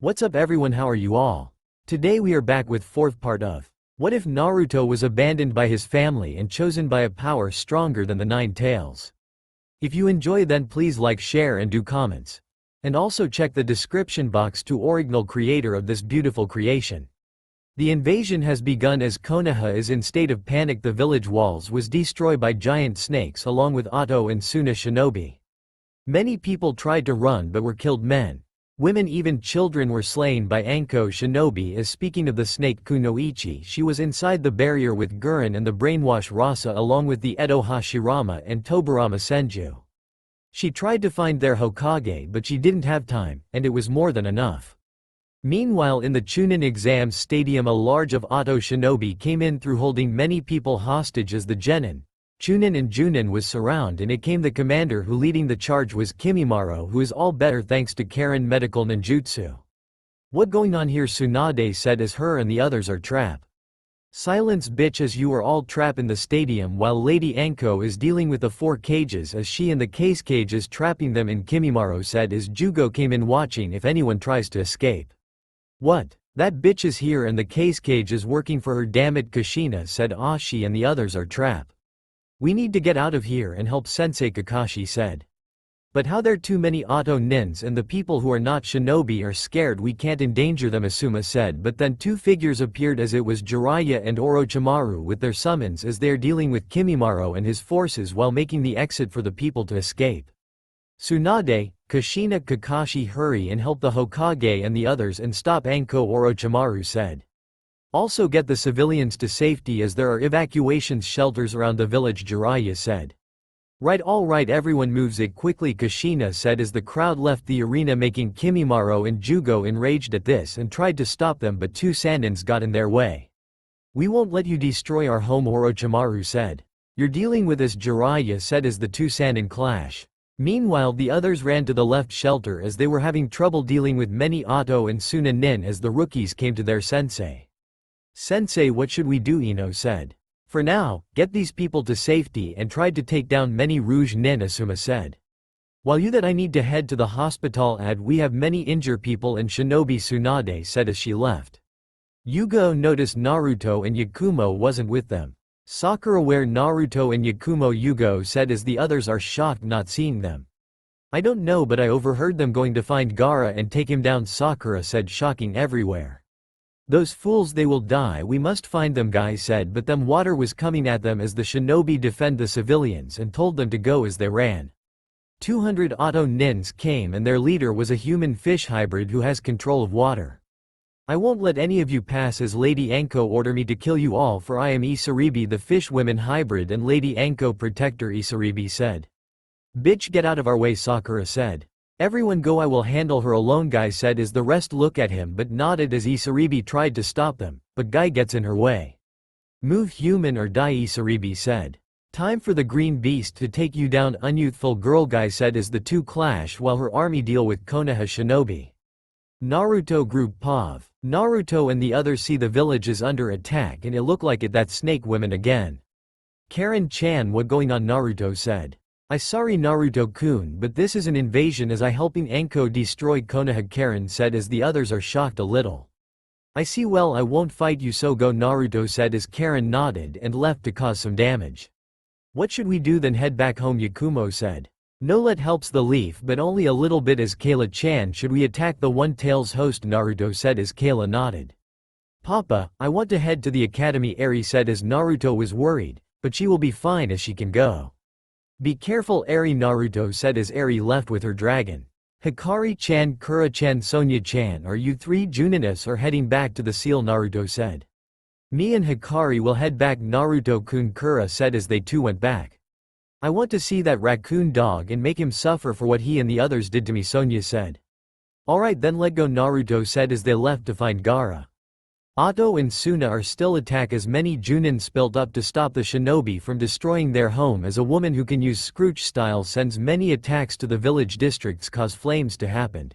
What's up everyone, how are you all? Today we are back with fourth part of What if Naruto was abandoned by his family and chosen by a power stronger than the Nine Tails? If you enjoy then please like, share and do comments. And also check the description box to original creator of this beautiful creation. The invasion has begun as Konaha is in state of panic. The village walls was destroyed by giant snakes along with Otto and Suna shinobi. Many people tried to run but were killed. Men, women, even children were slain by Anko shinobi. As speaking of the snake Kunoichi, she was inside the barrier with Gurren and the brainwash Rasa along with the Edo Hashirama and Tobarama Senju. She tried to find their Hokage but she didn't have time, and it was more than enough. Meanwhile in the Chunin exam stadium a large of Otto shinobi came in through holding many people hostage as the Genin, Chunin and Junin was surrounded, and it came the commander who leading the charge was Kimimaro, who is all better thanks to Karen medical ninjutsu. What going on here? Tsunade said as her and the others are trapped. Silence bitch, as you are all trapped in the stadium while Lady Anko is dealing with the 4 cages as she and the case cage is trapping them in. Kimimaro said as Jugo came in watching if anyone tries to escape. What? That bitch is here and the case cage is working for her, damn it, Kushina said. She and the others are trapped. We need to get out of here and help Sensei, Kakashi said. But how? There are too many Otto nins and the people who are not shinobi are scared, we can't endanger them, Asuma said. But then 2 figures appeared as it was Jiraiya and Orochimaru with their summons as they are dealing with Kimimaro and his forces while making the exit for the people to escape. Tsunade, Kushina, Kakashi, hurry and help the Hokage and the others and stop Anko, Orochimaru said. Also get the civilians to safety as there are evacuation shelters around the village, Jiraiya said. Right, all right, everyone moves it quickly, Kushina said as the crowd left the arena, making Kimimaro and Jugo enraged at this and tried to stop them, but 2 Sanins got in their way. We won't let you destroy our home, Orochimaru said. You're dealing with us, Jiraiya said as the 2 Sanin clash. Meanwhile the others ran to the left shelter as they were having trouble dealing with many Otto and Suna nin as the rookies came to their sensei. Sensei, what should we do? Ino said. For now, get these people to safety and tried to take down many Rouge nin, Asuma said. While you that I need to head to the hospital, we have many injured people and shinobi, Tsunade said as she left. Yugo noticed Naruto and Yakumo wasn't with them. Sakura, where Naruto and Yakumo? Yugo said as the others are shocked not seeing them. I don't know, but I overheard them going to find Gaara and take him down, Sakura said, shocking everywhere. Those fools, they will die, we must find them, Guy said, but them water was coming at them as the shinobi defend the civilians and told them to go as they ran. 200 Otto nins came and their leader was a human fish hybrid who has control of water. I won't let any of you pass as Lady Anko order me to kill you all, for I am Isaribi, the fish women hybrid and Lady Anko protector, Isaribi said. Bitch, get out of our way, Sakura said. Everyone go, I will handle her alone, Guy said as the rest look at him but nodded as Isaribi tried to stop them, but Guy gets in her way. Move, human, or die, Isaribi said. Time for the green beast to take you down, unyouthful girl, Guy said as the 2 clash while her army deal with Konaha shinobi. Naruto group POV. Naruto and the others see the village is under attack and it look like it that snake women again. Karen-chan, what going on? Naruto said. I sorry Naruto-kun, but this is an invasion as I helping Anko destroy Konoha, Karen said as the others are shocked a little. I see, well I won't fight you, so go, Naruto said as Karen nodded and left to cause some damage. What should we do then? Head back home, Yakumo said. No, let helps the leaf but only a little bit as Kayla-chan. Should we attack the One Tails host? Naruto said as Kayla nodded. Papa, I want to head to the academy, Eri said as Naruto was worried, but she will be fine as she can go. Be careful, Eri, Naruto said as Eri left with her dragon. Hikari-chan, Kura-chan, Sonya-chan, are you 3 Juninas are heading back to the seal? Naruto said. Me and Hikari will head back, Naruto-kun, Kura said as they 2 went back. I want to see that raccoon dog and make him suffer for what he and the others did to me, Sonya said. Alright then, let go, Naruto said as they left to find Gaara. Otto and Suna are still attack as many Junin spilled up to stop the shinobi from destroying their home as a woman who can use Scrooge style sends many attacks to the village districts cause flames to happen.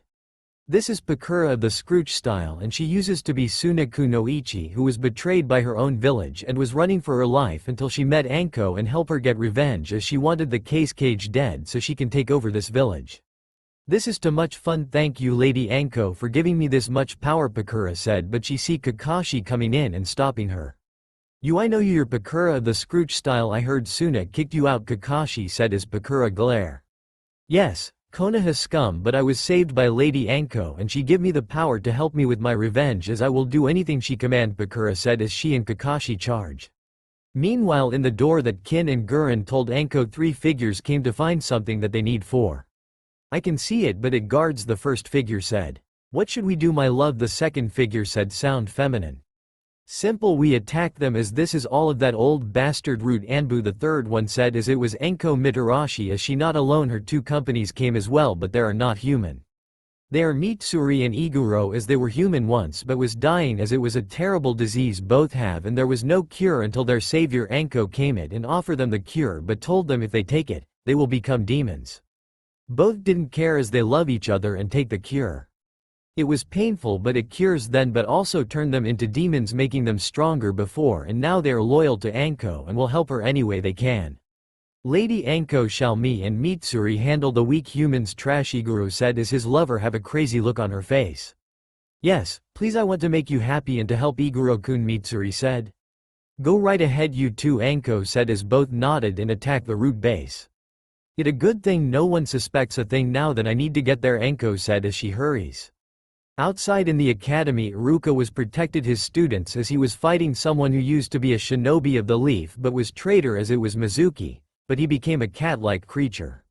This is Pa-4 of the Scrooge style and she uses to be Suna Kunoichi, who was betrayed by her own village and was running for her life until she met Anko and help her get revenge as she wanted the case cage dead so she can take over this village. This is too much fun, thank you Lady Anko for giving me this much power, Pa-4 said, but she see Kakashi coming in and stopping her. I know you're Pa-4 of the Scrooge style, I heard Suna kicked you out, Kakashi said as Pa-4 glare. Yes, Konaha scum, but I was saved by Lady Anko and she give me the power to help me with my revenge, as I will do anything she command, Pa-4 said as she and Kakashi charge. Meanwhile, in the door that Kin and Gurren told Anko, 3 figures came to find something that they need for. I can see it, but it guards, the first figure said. What should we do, my love? The second figure said, sound feminine. Simple, we attack them, as this is all of that old bastard Root Anbu, the third one said, as it was Enko Mitarashi, as she not alone, her 2 companies came as well, but they are not human. They are Mitsuri and Iguro, as they were human once but was dying, as it was a terrible disease both have, and there was no cure until their savior Anko came it and offered them the cure, but told them if they take it, they will become demons. Both didn't care, as they love each other, and take the cure. It was painful, but it cures then, but also turned them into demons, making them stronger before, and now they are loyal to Anko and will help her any way they can. Lady Anko shall me and Mitsuri handle the weak humans, trash, Iguro said as his lover have a crazy look on her face. Yes, please, I want to make you happy and to help Iguro-kun, Mitsuri said. Go right ahead, you two, Anko said as both nodded and attacked the root base. It a good thing no one suspects a thing now that I need to get there, Anko said as she hurries. Outside in the academy, Iruka was protected his students as he was fighting someone who used to be a shinobi of the leaf but was traitor, as it was Mizuki, but he became a cat-like creature.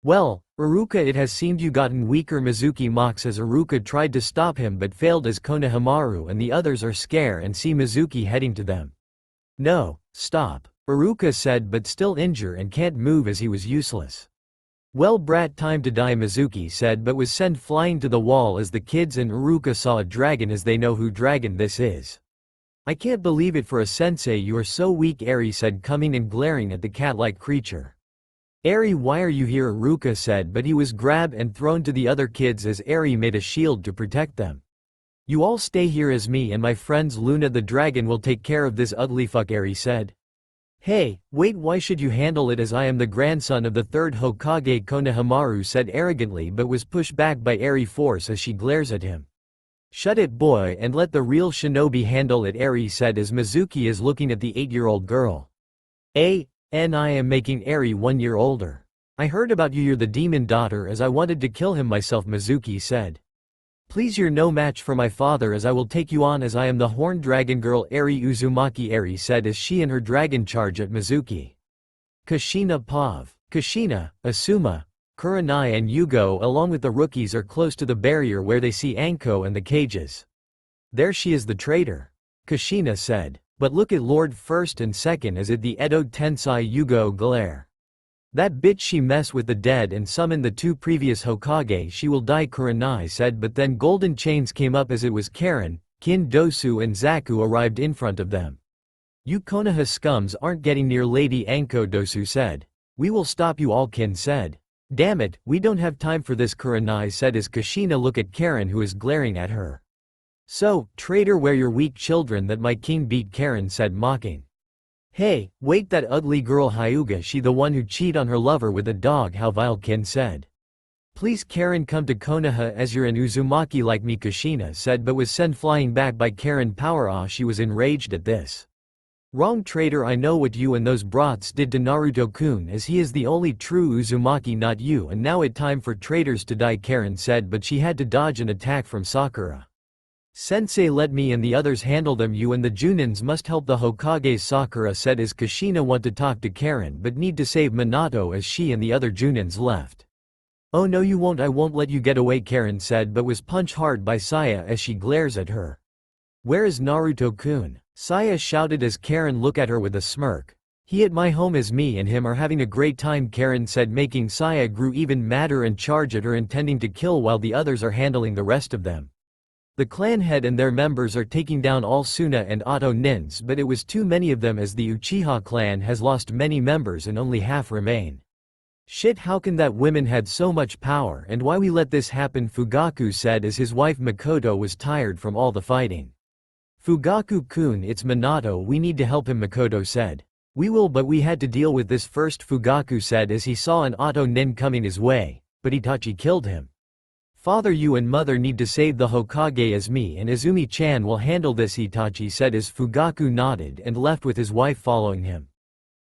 Well, Iruka, it has seemed you gotten weaker, Mizuki mocks as Iruka tried to stop him but failed as Konohamaru and the others are scared and see Mizuki heading to them. No, stop, Iruka said, but still injured and can't move as he was useless. Well, brat, time to die, Mizuki said, but was sent flying to the wall as the kids and Iruka saw a dragon, as they know who dragon this is. I can't believe it for a sensei, you are so weak, Eri said, coming and glaring at the cat-like creature. Eri, why are you here, Iruka said, but he was grabbed and thrown to the other kids as Eri made a shield to protect them. You all stay here as me and my friends Luna the dragon will take care of this ugly fuck, Eri said. Hey, wait, why should you handle it, as I am the grandson of the third Hokage, Konohamaru said arrogantly, but was pushed back by Eri force as she glares at him. Shut it, boy, and let the real shinobi handle it, Eri said as Mizuki is looking at the 8-year-old girl. I am making Eri 1 year older. I heard about you, you're the demon daughter, as I wanted to kill him myself, Mizuki said. Please, you're no match for my father, as I will take you on, as I am the horned dragon girl, Eri Uzumaki, Eri said as she and her dragon charge at Mizuki. Kushina, Kushina, Asuma, Kurenai and Yugo along with the rookies are close to the barrier where they see Anko and the cages. There she is, the traitor, Kushina said. But look at Lord First and Second, as at the Edo Tensai, Yugo glare. That bitch, she mess with the dead and summon the 2 previous Hokage, she will die, Kurenai said, but then golden chains came up as it was Karen, Kin Dosu and Zaku arrived in front of them. You Konoha scums aren't getting near Lady Anko, Dosu said. We will stop you all, Kin said. Damn it, we don't have time for this, Kurenai said as Kushina looked at Karen who is glaring at her. So, traitor, where your weak children that my king beat, Karen said mocking. Hey, wait, that ugly girl Hyuga, she the one who cheat on her lover with a dog, how vile, Kin said. Please, Karen, come to Konoha as you're an Uzumaki like me, Kushina said, but was sent flying back by Karen Power. She was enraged at this. Wrong, traitor, I know what you and those brats did to Naruto-kun, as he is the only true Uzumaki, not you, and now it time for traitors to die, Karen said, but she had to dodge an attack from Sakura. Sensei, let me and the others handle them, you and the Junins must help the Hokages, Sakura said as Kushina want to talk to Karen but need to save Minato as she and the other Junins left. Oh no, you won't, I won't let you get away, Karen said, but was punched hard by Saya as she glares at her. Where is Naruto-kun? Saya shouted as Karen looked at her with a smirk. He at my home as me and him are having a great time, Karen said, making Saya grew even madder and charge at her, intending to kill while the others are handling the rest of them. The clan head and their members are taking down all Suna and Otto Nins, but it was too many of them as the Uchiha clan has lost many members and only half remain. Shit, how can that woman had so much power, and why we let this happen, Fugaku said as his wife Makoto was tired from all the fighting. Fugaku-kun, it's Minato, we need to help him, Makoto said. We will, but we had to deal with this first, Fugaku said as he saw an Otto Nin coming his way, but Itachi killed him. Father, you and mother need to save the Hokage as me and Izumi-chan will handle this, Itachi said as Fugaku nodded and left with his wife following him.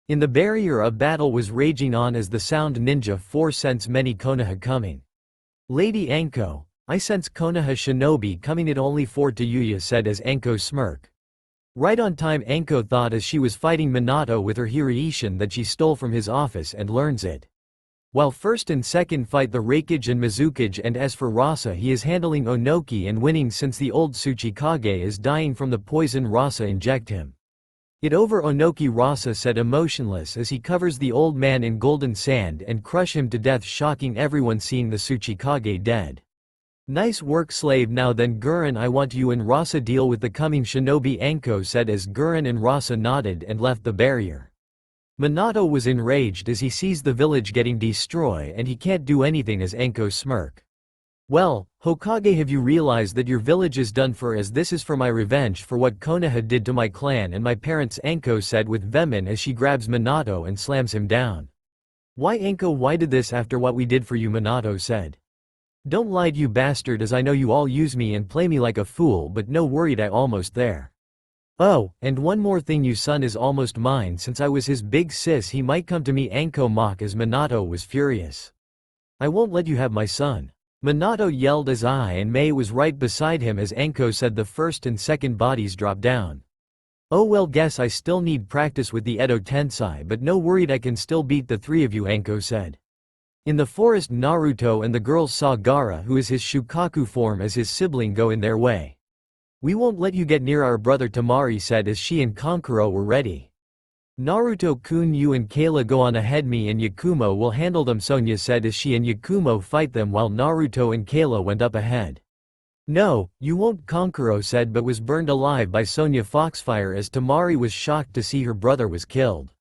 In the barrier a battle was raging on as the sound ninja 4 sensed many Konaha coming. Lady Anko, I sense Konaha shinobi coming at only 4 to Yuya said as Anko smirk. Right on time, Anko thought as she was fighting Minato with her Hiraishin that she stole from his office and learns it. While first and second fight the Raikage and Mizukage, and as for Rasa, he is handling Onoki and winning since the old Tsuchikage is dying from the poison Rasa inject him. It over Onoki, Rasa said emotionless as he covers the old man in golden sand and crush him to death, shocking everyone seeing the Tsuchikage dead. Nice work, slave. Now then Gurren, I want you and Rasa deal with the coming shinobi, Anko said as Gurren and Rasa nodded and left the barrier. Minato was enraged as he sees the village getting destroyed and he can't do anything as Anko smirk. Well, Hokage, have you realized that your village is done for, as this is for my revenge for what Konoha did to my clan and my parents, Anko said with venom as she grabs Minato and slams him down. Why, Anko, why did this after what we did for you, Minato said. Don't lie, you bastard, as I know you all use me and play me like a fool, but no worried, I almost there. Oh, and one more thing, your son is almost mine since I was his big sis, he might come to me, Anko mocked as Minato was furious. I won't let you have my son. Minato yelled as I and Mei was right beside him as Anko said the first and second bodies dropped down. Oh well, guess I still need practice with the Edo Tensei, but no worried, I can still beat the 3 of you, Anko said. In the forest, Naruto and the girls saw Gaara, who is his Shukaku form, as his sibling, go in their way. We won't let you get near our brother, Tamari said as she and Kankuro were ready. Naruto-kun, you and Kayla go on ahead, me and Yakumo will handle them, Sonya said as she and Yakumo fight them while Naruto and Kayla went up ahead. No, you won't, Kankuro said, but was burned alive by Sonya Foxfire as Tamari was shocked to see her brother was killed.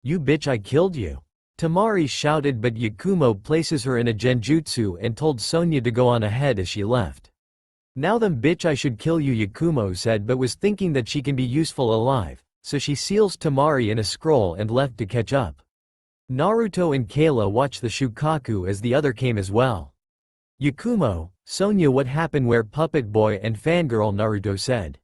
You bitch, I killed you. Tamari shouted, but Yakumo places her in a genjutsu and told Sonya to go on ahead as she left. Now then bitch, I should kill you, Yakumo said, but was thinking that she can be useful alive. So she seals Tamari in a scroll and left to catch up. Naruto and Kayla watched the Shukaku as the other came as well. Yakumo, Sonya, what happened? Where puppet boy and fangirl? Naruto said.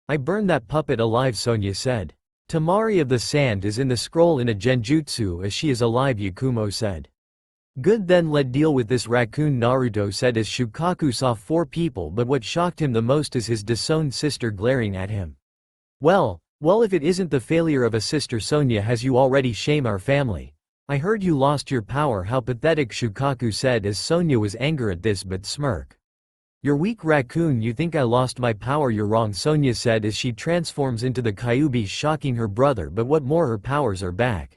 I burned that puppet alive, Sonya said. Tamari of the sand is in the scroll in a genjutsu as she is alive, Yakumo said. Good, then let's deal with this raccoon, Naruto said as Shukaku saw 4 people, but what shocked him the most is his disowned sister glaring at him. Well, if it isn't the failure of a sister, Sonya, has you already shame our family. I heard you lost your power, how pathetic, Shukaku said as Sonya was angry at this but smirk. You're weak, raccoon, you think I lost my power? You're wrong, Sonya said as she transforms into the Kyuubi, shocking her brother, but what more, her powers are back.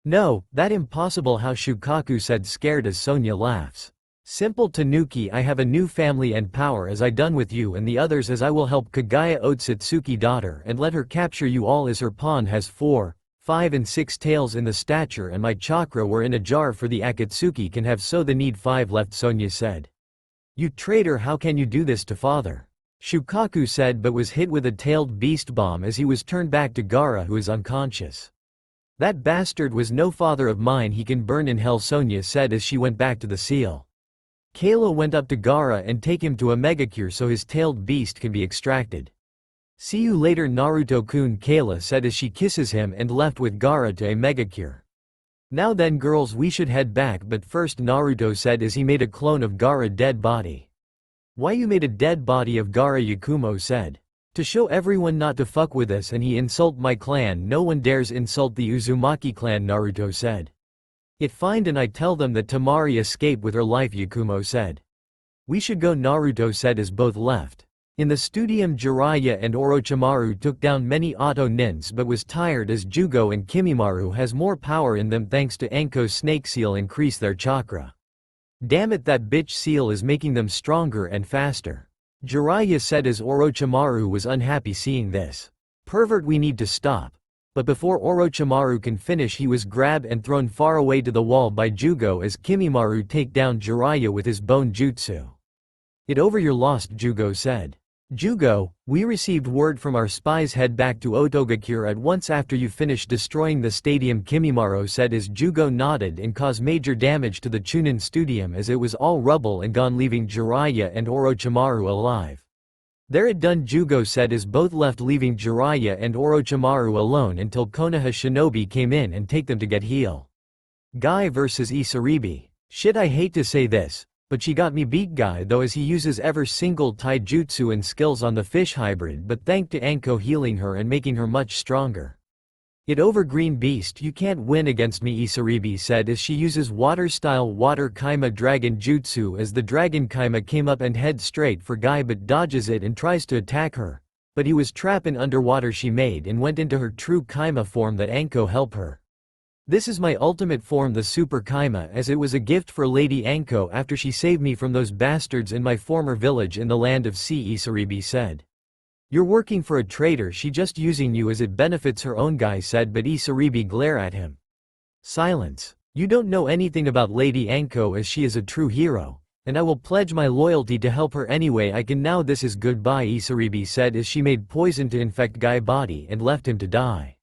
No, that impossible, how, Shukaku said scared as Sonya laughs. Simple, Tanuki, I have a new family and power as I done with you and the others, as I will help Kagaya Otsutsuki daughter and let her capture you all, as her pawn has 4, 5 and 6 tails in the stature and my chakra were in a jar for the Akatsuki can have, so the need 5 left, Sonya said. You traitor, how can you do this to father? Shukaku said, but was hit with a tailed beast bomb as he was turned back to Gaara, who is unconscious. That bastard was no father of mine, he can burn in hell, Sonya said as she went back to the seal. Kayla went up to Gaara and take him to a megacure so his tailed beast can be extracted. See you later, Naruto-kun, Kayla said as she kisses him and left with Gaara to a megacure. Now then girls, we should head back, but first, Naruto said as he made a clone of Gaara dead body. Why you made a dead body of Gaara? Yakumo said. To show everyone not to fuck with us and he insult my clan, no one dares insult the Uzumaki clan, Naruto said. It find and I tell them that Tamari escaped with her life, Yakumo said. We should go, Naruto said as both left. In the studium, Jiraiya and Orochimaru took down many auto nins but was tired as Jugo and Kimimaru has more power in them thanks to Anko's snake seal increase their chakra. Damn it, that bitch seal is making them stronger and faster. Jiraiya said as Orochimaru was unhappy seeing this. Pervert, we need to stop. But before Orochimaru can finish, he was grabbed and thrown far away to the wall by Jugo as Kimimaru take down Jiraiya with his bone jutsu. It over, you're lost, Jugo said. Jugo, we received word from our spies, head back to Otogakure at once after you finish destroying the stadium, Kimimaro said as Jugo nodded, and caused major damage to the Chunin Stadium as it was all rubble and gone, leaving Jiraiya and Orochimaru alive. There it done, Jugo said as both left, leaving Jiraiya and Orochimaru alone until Konoha shinobi came in and take them to get heal. Guy vs Isaribi. Shit, I hate to say this, but she got me beat, Guy, though, as he uses ever single taijutsu and skills on the fish hybrid, but thanks to Anko healing her and making her much stronger. It over green beast, you can't win against me, Isaribi said as she uses water style water kaima dragon jutsu as the dragon kaima came up and head straight for Guy but dodges it and tries to attack her. But he was trapped in underwater, she made and went into her true kaima form that Anko help her. This is my ultimate form, the Super Kaima, as it was a gift for Lady Anko after she saved me from those bastards in my former village in the land of sea, Isaribi said. You're working for a traitor, she just using you as it benefits her own, Guy said, but Isaribi glare at him. Silence. You don't know anything about Lady Anko as she is a true hero, and I will pledge my loyalty to help her anyway I can now. This is goodbye, Isaribi said as she made poison to infect Guy's body and left him to die.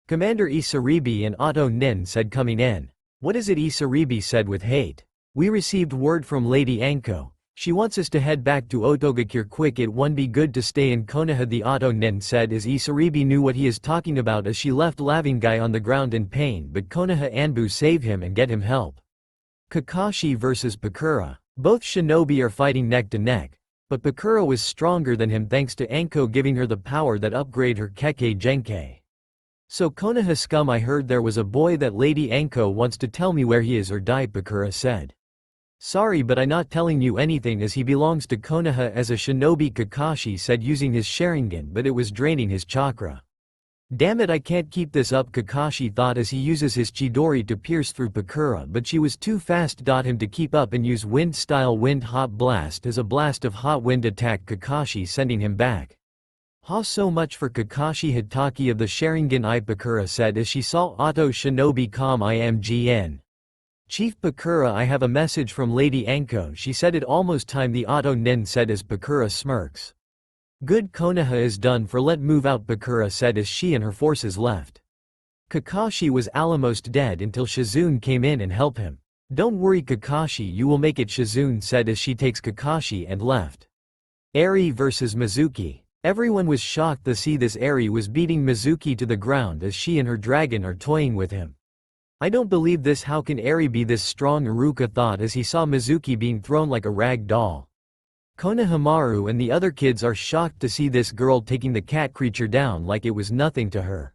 Commander Isaribi and Otto Nin said coming in. What is it, Isaribi said with hate. We received word from Lady Anko. She wants us to head back to Otogakure quick, it won't be good to stay in Konoha, the Otto Nin said as Isaribi knew what he is talking about as she left laughing Guy on the ground in pain, but Konoha Anbu save him and get him help. Kakashi vs Pa-4. Both shinobi are fighting neck to neck, but Pa-4 was stronger than him thanks to Anko giving her the power that upgrade her Kekkei Genkei. So Konoha scum, I heard there was a boy that Lady Anko wants to tell me where he is or die, Pa-4 said. Sorry, but I'm not telling you anything as he belongs to Konoha as a shinobi, Kakashi said using his Sharingan, but it was draining his chakra. Damn it, I can't keep this up, Kakashi thought as he uses his Chidori to pierce through Pa-4, but she was too fast. Him to keep up and use wind style wind hot blast as a blast of hot wind attacked Kakashi, sending him back. Ha, so much for Kakashi Hitaki of the Sharingan, Pa-4 said as she saw Otto shinobi com IMGN. Chief Pa-4, I have a message from Lady Anko, she said. It almost time, the Otto Nin said as Pa-4 smirks. Good, Konoha is done for, let move out, Pa-4 said as she and her forces left. Kakashi was almost dead until Shizune came in and helped him. Don't worry Kakashi, you will make it, Shizune said as she takes Kakashi and left. Eri vs Mizuki. Everyone was shocked to see this. Eri was beating Mizuki to the ground as she and her dragon are toying with him. I don't believe this, how can Eri be this strong, Iruka thought as he saw Mizuki being thrown like a rag doll. Konohamaru and the other kids are shocked to see this girl taking the cat creature down like it was nothing to her.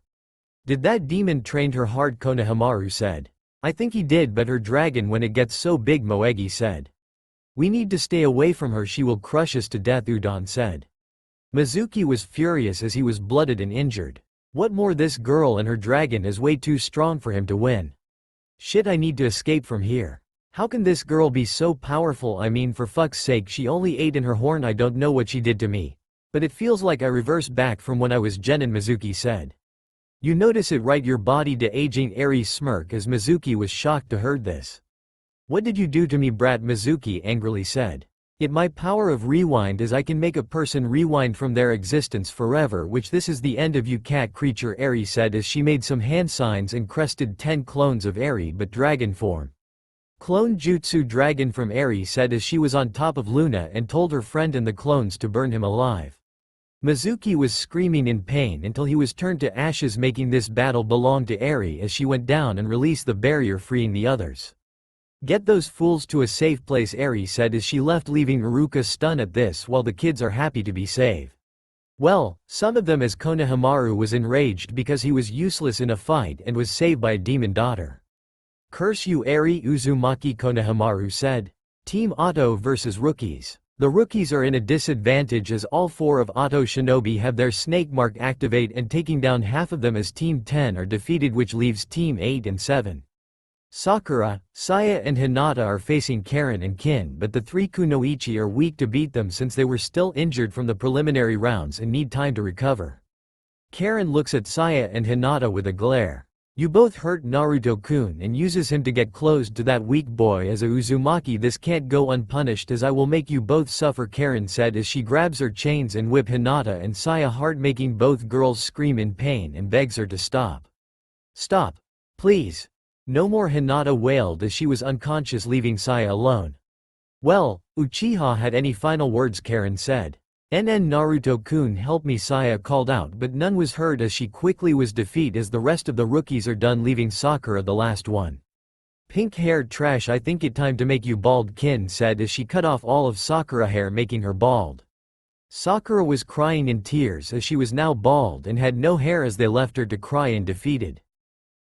Did that demon trained her hard, Konohamaru said. I think he did, but her dragon when it gets so big, Moegi said. We need to stay away from her, she will crush us to death, Udon said. Mizuki was furious as he was blooded and injured. What more, this girl and her dragon is way too strong for him to win. Shit, I need to escape from here. How can this girl be so powerful? I mean, for fuck's sake, she only ate in her horn. I don't know what she did to me, but it feels like I reversed back from when I was Genin, Mizuki said. You notice it, right? Your body de aging, Eri smirk as Mizuki was shocked to heard this. What did you do to me, brat? Mizuki angrily said. It my power of rewind as I can make a person rewind from their existence forever, which this is the end of you, cat creature, Eri said as she made some hand signs and crested 10 clones of Eri but dragon form. Clone jutsu dragon from Eri said as she was on top of Luna and told her friend and the clones to burn him alive. Mizuki was screaming in pain until he was turned to ashes, making this battle belong to Eri as she went down and released the barrier, freeing the others. Get those fools to a safe place, Eri said as she left, leaving Iruka stunned at this while the kids are happy to be saved. Well, some of them, as Konohamaru was enraged because he was useless in a fight and was saved by a demon daughter. Curse you, Eri, Uzumaki, Konohamaru said. Team Otto vs Rookies. The rookies are in a disadvantage as all 4 of Otto shinobi have their snake mark activate and taking down half of them as Team 10 are defeated, which leaves Team 8 and 7. Sakura, Saya and Hinata are facing Karen and Kin, but the 3 Kunoichi are weak to beat them since they were still injured from the preliminary rounds and need time to recover. Karen looks at Saya and Hinata with a glare. You both hurt Naruto-kun and uses him to get close to that weak boy as a Uzumaki. This can't go unpunished as I will make you both suffer, Karen said as she grabs her chains and whip Hinata and Saya hard, making both girls scream in pain and begs her to stop. Stop. Please. No more, Hinata wailed as she was unconscious, leaving Saya alone. Well, Uchiha had any final words, Karen said. Naruto-kun, help me, Saya called out, but none was heard as she quickly was defeated as the rest of the rookies are done, leaving Sakura the last one. Pink-haired trash, I think it time to make you bald, Kin said as she cut off all of Sakura hair, making her bald. Sakura was crying in tears as she was now bald and had no hair as they left her to cry and defeated.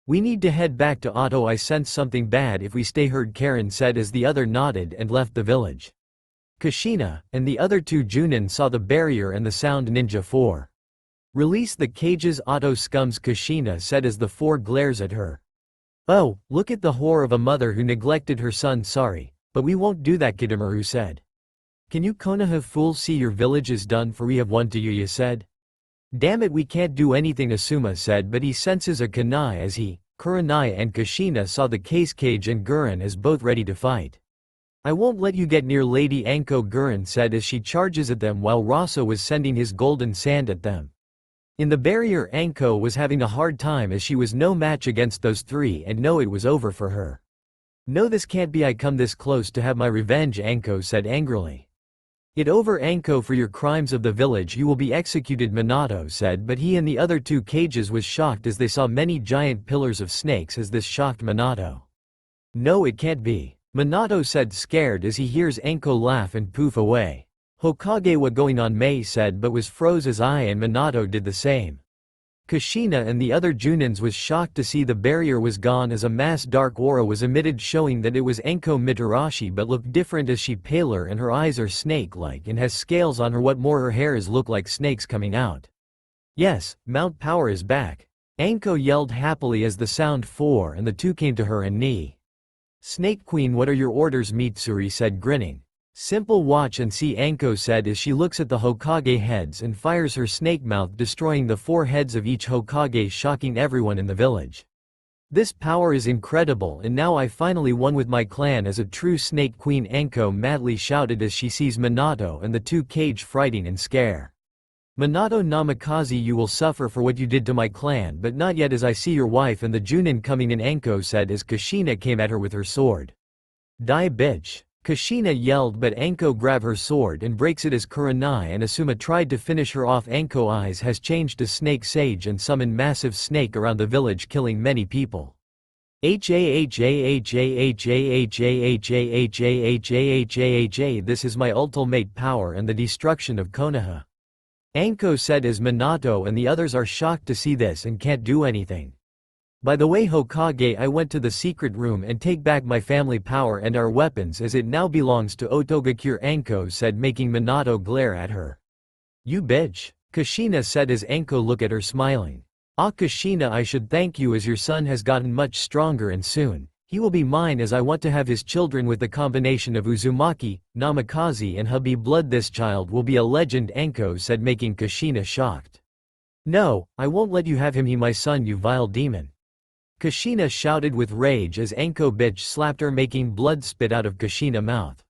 We need to head back to Otto, I sense something bad if we stay, heard Karen said as the other nodded and left the village. Kushina, and the other two Junin saw the barrier and the sound ninja 4. Release the cages, Otto scums, Kushina said as the 4 glares at her. Oh, look at the whore of a mother who neglected her son, sorry, but we won't do that, Kidomaru said. Can you Konaha fool see your village is done for, we have won to you said. Damn it, we can't do anything, Asuma said, but he senses a kunai as he, Kurenai and Kushina saw the case cage and Gurren as both ready to fight. I won't let you get near Lady Anko, Gurren said as she charges at them while Rasa was sending his golden sand at them. In the barrier, Anko was having a hard time as she was no match against those 3 and no, it was over for her. No, this can't be, I come this close to have my revenge, Anko said angrily. It over, Anko, for your crimes of the village you will be executed, Minato said, but he and the other 2 cages was shocked as they saw many giant pillars of snakes as this shocked Minato. No, it can't be. Minato said, scared as he hears Anko laugh and poof away. Hokage, what going on, Mei said, but was froze as I and Minato did the same. Kushina and the other Junins was shocked to see the barrier was gone as a mass dark aura was emitted, showing that it was Enko Mitarashi, but looked different as she paler and her eyes are snake-like and has scales on her. What more, her hair is look like snakes coming out. Yes, Mount Power is back. Anko yelled happily as the sound 4 and the 2 came to her and knee. Snake Queen, what are your orders, Mitsuri said, grinning. Simple, watch and see, Anko said as she looks at the Hokage heads and fires her snake mouth, destroying the 4 heads of each Hokage, shocking everyone in the village. This power is incredible, and now I finally won with my clan as a true Snake Queen, Anko madly shouted as she sees Minato and the 2 cage frighting and scare. Minato Namikaze, you will suffer for what you did to my clan, but not yet as I see your wife and the Junin coming in, Anko said as Kushina came at her with her sword. Die, bitch. Kushina yelled, but Anko grabbed her sword and breaks it as Kurenai and Asuma tried to finish her off. Anko eyes has changed to Snake Sage and summoned massive snake around the village, killing many people. This is my ultimate power and the destruction of Konaha. Anko said as Minato and the others are shocked to see this and can't do anything. By the way, Hokage, I went to the secret room and take back my family power and our weapons as it now belongs to Otogakure, Anko said, making Minato glare at her. You bitch. Kushina said as Anko looked at her smiling. Ah, Kushina, I should thank you as your son has gotten much stronger and soon he will be mine as I want to have his children with the combination of Uzumaki, Namikaze and hubby blood. This child will be a legend, Anko said, making Kushina shocked. No, I won't let you have him, he my son, you vile demon. Kushina shouted with rage as Anko bitch slapped her, making blood spit out of Kushina's mouth.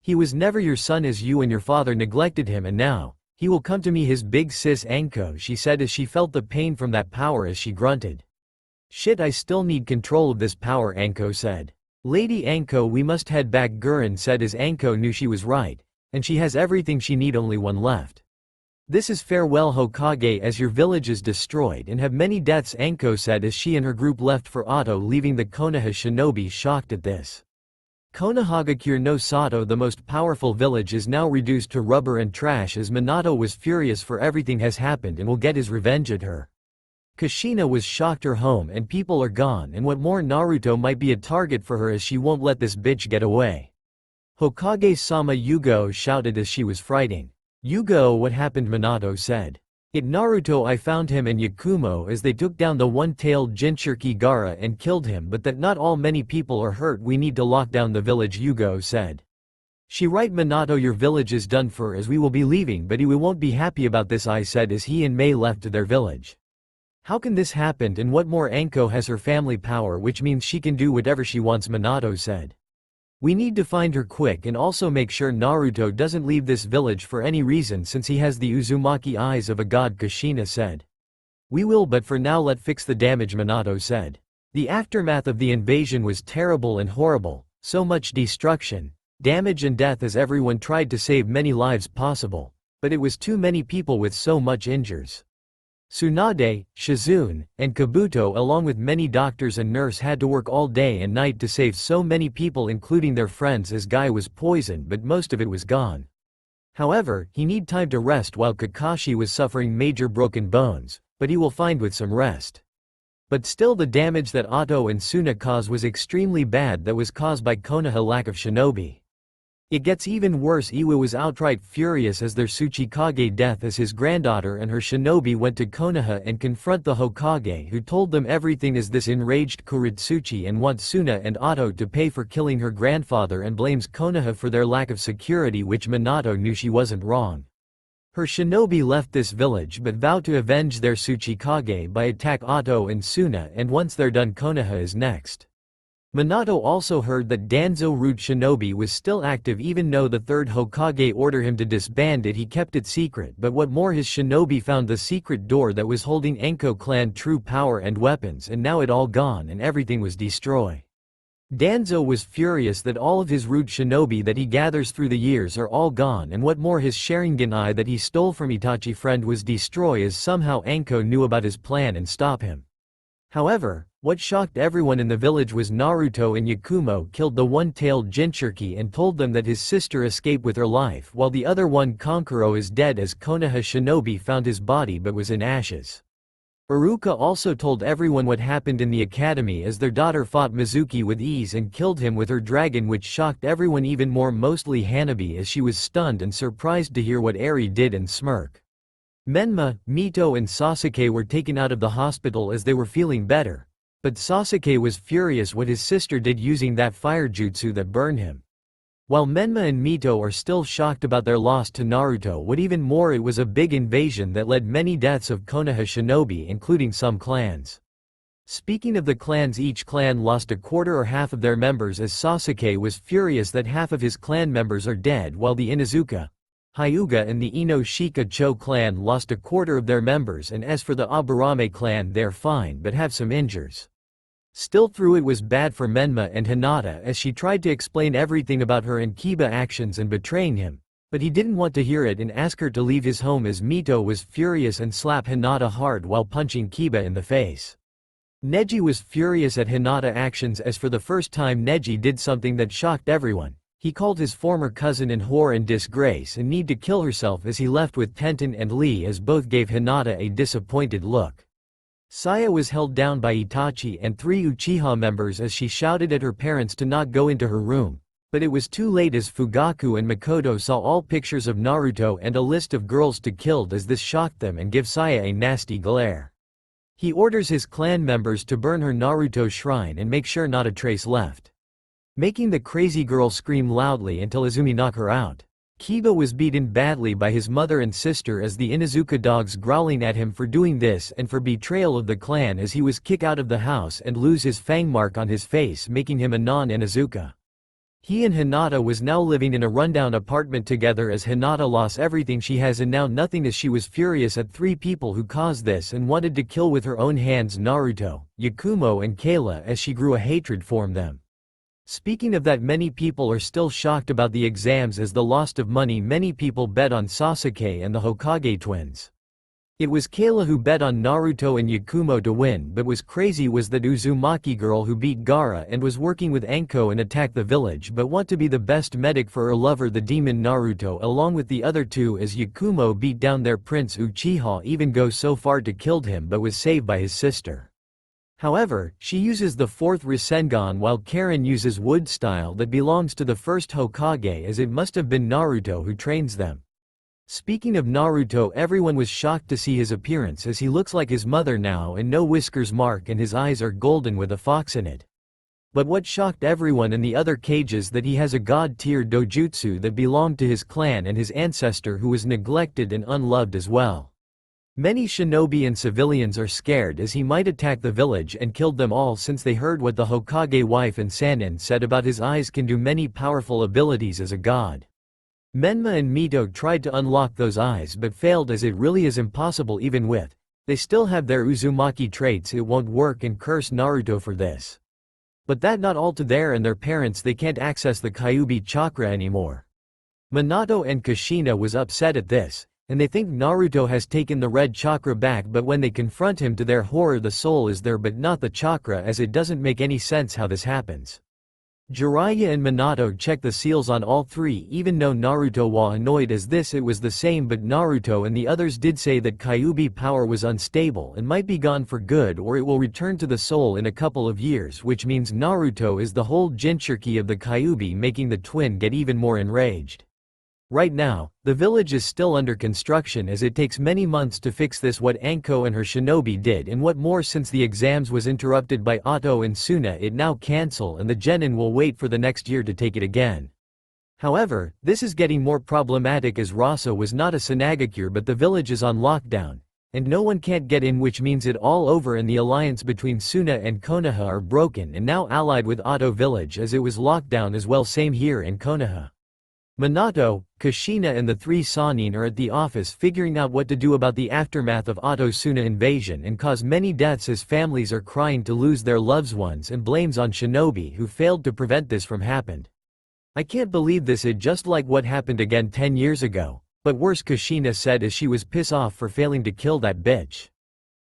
He was never your son as you and your father neglected him, and now he will come to me, his big sis, Anko, she said as she felt the pain from that power as she grunted. Shit, I still need control of this power, Anko said. Lady Anko, we must head back, Gurren said as Anko knew she was right, and she has everything she need, only one left. This is farewell, Hokage, as your village is destroyed and have many deaths, Anko said as she and her group left for Otto, leaving the Konaha shinobi shocked at this. Konohagakure no Sato, the most powerful village, is now reduced to rubber and trash as Minato was furious for everything has happened and will get his revenge at her. Kushina was shocked, her home and people are gone, and what more, Naruto might be a target for her as she won't let this bitch get away. Hokage-sama, Yugo shouted as she was frightened. Yugo, what happened, Minato said. It Naruto, I found him and Yakumo as they took down the one-tailed Jinchuriki Gaara and killed him, but that not all many people are hurt, we need to lock down the village, Yugo said. She right, Minato, your village is done for as we will be leaving, but we won't be happy about this, I said as he and Mei left to their village. How can this happen, and what more? Anko has her family power, which means she can do whatever she wants, Minato said. We need to find her quick and also make sure Naruto doesn't leave this village for any reason since he has the Uzumaki eyes of a god, Kushina said. We will, but for now let's fix the damage, Minato said. The aftermath of the invasion was terrible and horrible, so much destruction, damage and death as everyone tried to save many lives possible, but it was too many people with so much injuries. Tsunade, Shizune, and Kabuto along with many doctors and nurse had to work all day and night to save so many people including their friends as Guy was poisoned but most of it was gone. However, he need time to rest while Kakashi was suffering major broken bones, but he will find with some rest. But still the damage that Otto and Suna caused was extremely bad, that was caused by Konaha lack of shinobi. It gets even worse. Iwa was outright furious as their Tsuchikage death as his granddaughter and her shinobi went to Konaha and confront the Hokage, who told them everything as this enraged Kuritsuchi and wants Suna and Otto to pay for killing her grandfather and blames Konaha for their lack of security, which Minato knew she wasn't wrong. Her shinobi left this village but vowed to avenge their Tsuchikage by attack Otto and Suna, and once they're done Konaha is next. Minato also heard that Danzo Root Shinobi was still active even though the third Hokage ordered him to disband it. He kept it secret, but what more, his shinobi found the secret door that was holding Enko clan true power and weapons, and now it all gone and everything was destroyed. Danzo was furious that all of his Root Shinobi that he gathers through the years are all gone, and what more, his Sharingan eye that he stole from Itachi friend was destroyed as somehow Enko knew about his plan and stop him. However, what shocked everyone in the village was Naruto and Yakumo killed the one-tailed Jinchuriki and told them that his sister escaped with her life while the other one, Kankuro, is dead as Konoha shinobi found his body but was in ashes. Iruka also told everyone what happened in the academy as their daughter fought Mizuki with ease and killed him with her dragon, which shocked everyone even more, mostly Hanabi, as she was stunned and surprised to hear what Eri did and smirk. Menma, Mito and Sasuke were taken out of the hospital as they were feeling better. But Sasuke was furious what his sister did using that fire jutsu that burned him. While Menma and Mito are still shocked about their loss to Naruto, what even more, it was a big invasion that led many deaths of Konoha shinobi including some clans. Speaking of the clans, each clan lost a quarter or half of their members as Sasuke was furious that half of his clan members are dead, while the Inuzuka, Hyuga and the Ino Shika Cho clan lost a quarter of their members, and as for the Aburame clan, they're fine but have some injuries. Still through it was bad for Menma and Hinata as she tried to explain everything about her and Kiba actions and betraying him, but he didn't want to hear it and asked her to leave his home as Mito was furious and slapped Hinata hard while punching Kiba in the face. Neji was furious at Hinata actions as for the first time Neji did something that shocked everyone. He called his former cousin an whore and disgrace and need to kill herself as he left with Tenten and Lee as both gave Hinata a disappointed look. Saya was held down by Itachi and 3 Uchiha members as she shouted at her parents to not go into her room, but it was too late as Fugaku and Makoto saw all pictures of Naruto and a list of girls to kill as this shocked them and gave Saya a nasty glare. He orders his clan members to burn her Naruto shrine and make sure not a trace left, making the crazy girl scream loudly until Izumi knocked her out. Kiba was beaten badly by his mother and sister as the Inuzuka dogs growling at him for doing this and for betrayal of the clan as he was kicked out of the house and lose his fang mark on his face, making him a non-Inuzuka. He and Hinata was now living in a rundown apartment together as Hinata lost everything she has and now nothing as she was furious at 3 people who caused this and wanted to kill with her own hands Naruto, Yakumo and Kayla as she grew a hatred for them. Speaking of that, many people are still shocked about the exams as the loss of money. Many people bet on Sasuke and the Hokage twins. It was Kayla who bet on Naruto and Yakumo to win, but was crazy was that Uzumaki girl who beat Gaara and was working with Anko and attacked the village but want to be the best medic for her lover the demon Naruto along with the other 2 as Yakumo beat down their prince Uchiha, even go so far to killed him but was saved by his sister. However, she uses the 4th Rasengan while Karen uses wood style that belongs to the first Hokage as it must have been Naruto who trains them. Speaking of Naruto, everyone was shocked to see his appearance as he looks like his mother now and no whiskers mark and his eyes are golden with a fox in it. But what shocked everyone in the other cages that he has a god-tier dojutsu that belonged to his clan and his ancestor who was neglected and unloved as well. Many shinobi and civilians are scared as he might attack the village and killed them all since they heard what the Hokage wife and Sannin said about his eyes can do many powerful abilities as a god. Menma and Mito tried to unlock those eyes but failed as it really is impossible even with. They still have their Uzumaki traits, it won't work and curse Naruto for this. But that not all to their and their parents, they can't access the Kyuubi chakra anymore. Minato and Kushina was upset at this, and they think Naruto has taken the red chakra back, but when they confront him to their horror the soul is there but not the chakra, as it doesn't make any sense how this happens. Jiraiya and Minato check the seals on all three even though Naruto was annoyed as this it was the same, but Naruto and the others did say that Kyuubi power was unstable and might be gone for good or it will return to the soul in a couple of years, which means Naruto is the whole Jinchuriki of the Kyuubi, making the twin get even more enraged. Right now, the village is still under construction as it takes many months to fix this, what Anko and her shinobi did, and what more since the exams was interrupted by Otto and Suna it now cancel and the genin will wait for the next year to take it again. However, this is getting more problematic as Rasa was not a Sunagakure but the village is on lockdown, and no one can't get in, which means it all over and the alliance between Suna and Konaha are broken and now allied with Otto village as it was locked down as well, same here in Konaha. Minato, Kushina and the three Sannin are at the office figuring out what to do about the aftermath of Otto-Suna invasion and cause many deaths as families are crying to lose their loved ones and blames on shinobi who failed to prevent this from happened. I can't believe this, it just like what happened again 10 years ago, but worse, Kushina said as she was pissed off for failing to kill that bitch.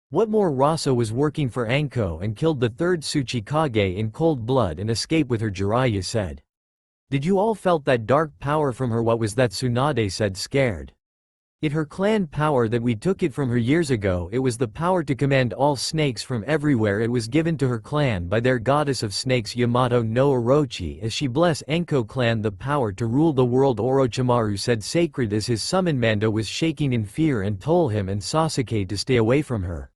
What more, Rasa was working for Anko and killed the third Tsuchikage in cold blood and escaped with her, Jiraiya said. Did you all felt that dark power from her? What was that? Tsunade said, scared. It her clan power that we took it from her years ago, it was the power to command all snakes from everywhere, it was given to her clan by their goddess of snakes Yamato no Orochi as she blessed Enko clan the power to rule the world. Orochimaru said, sacred as his summon. Mando was shaking in fear and told him and Sasuke to stay away from her.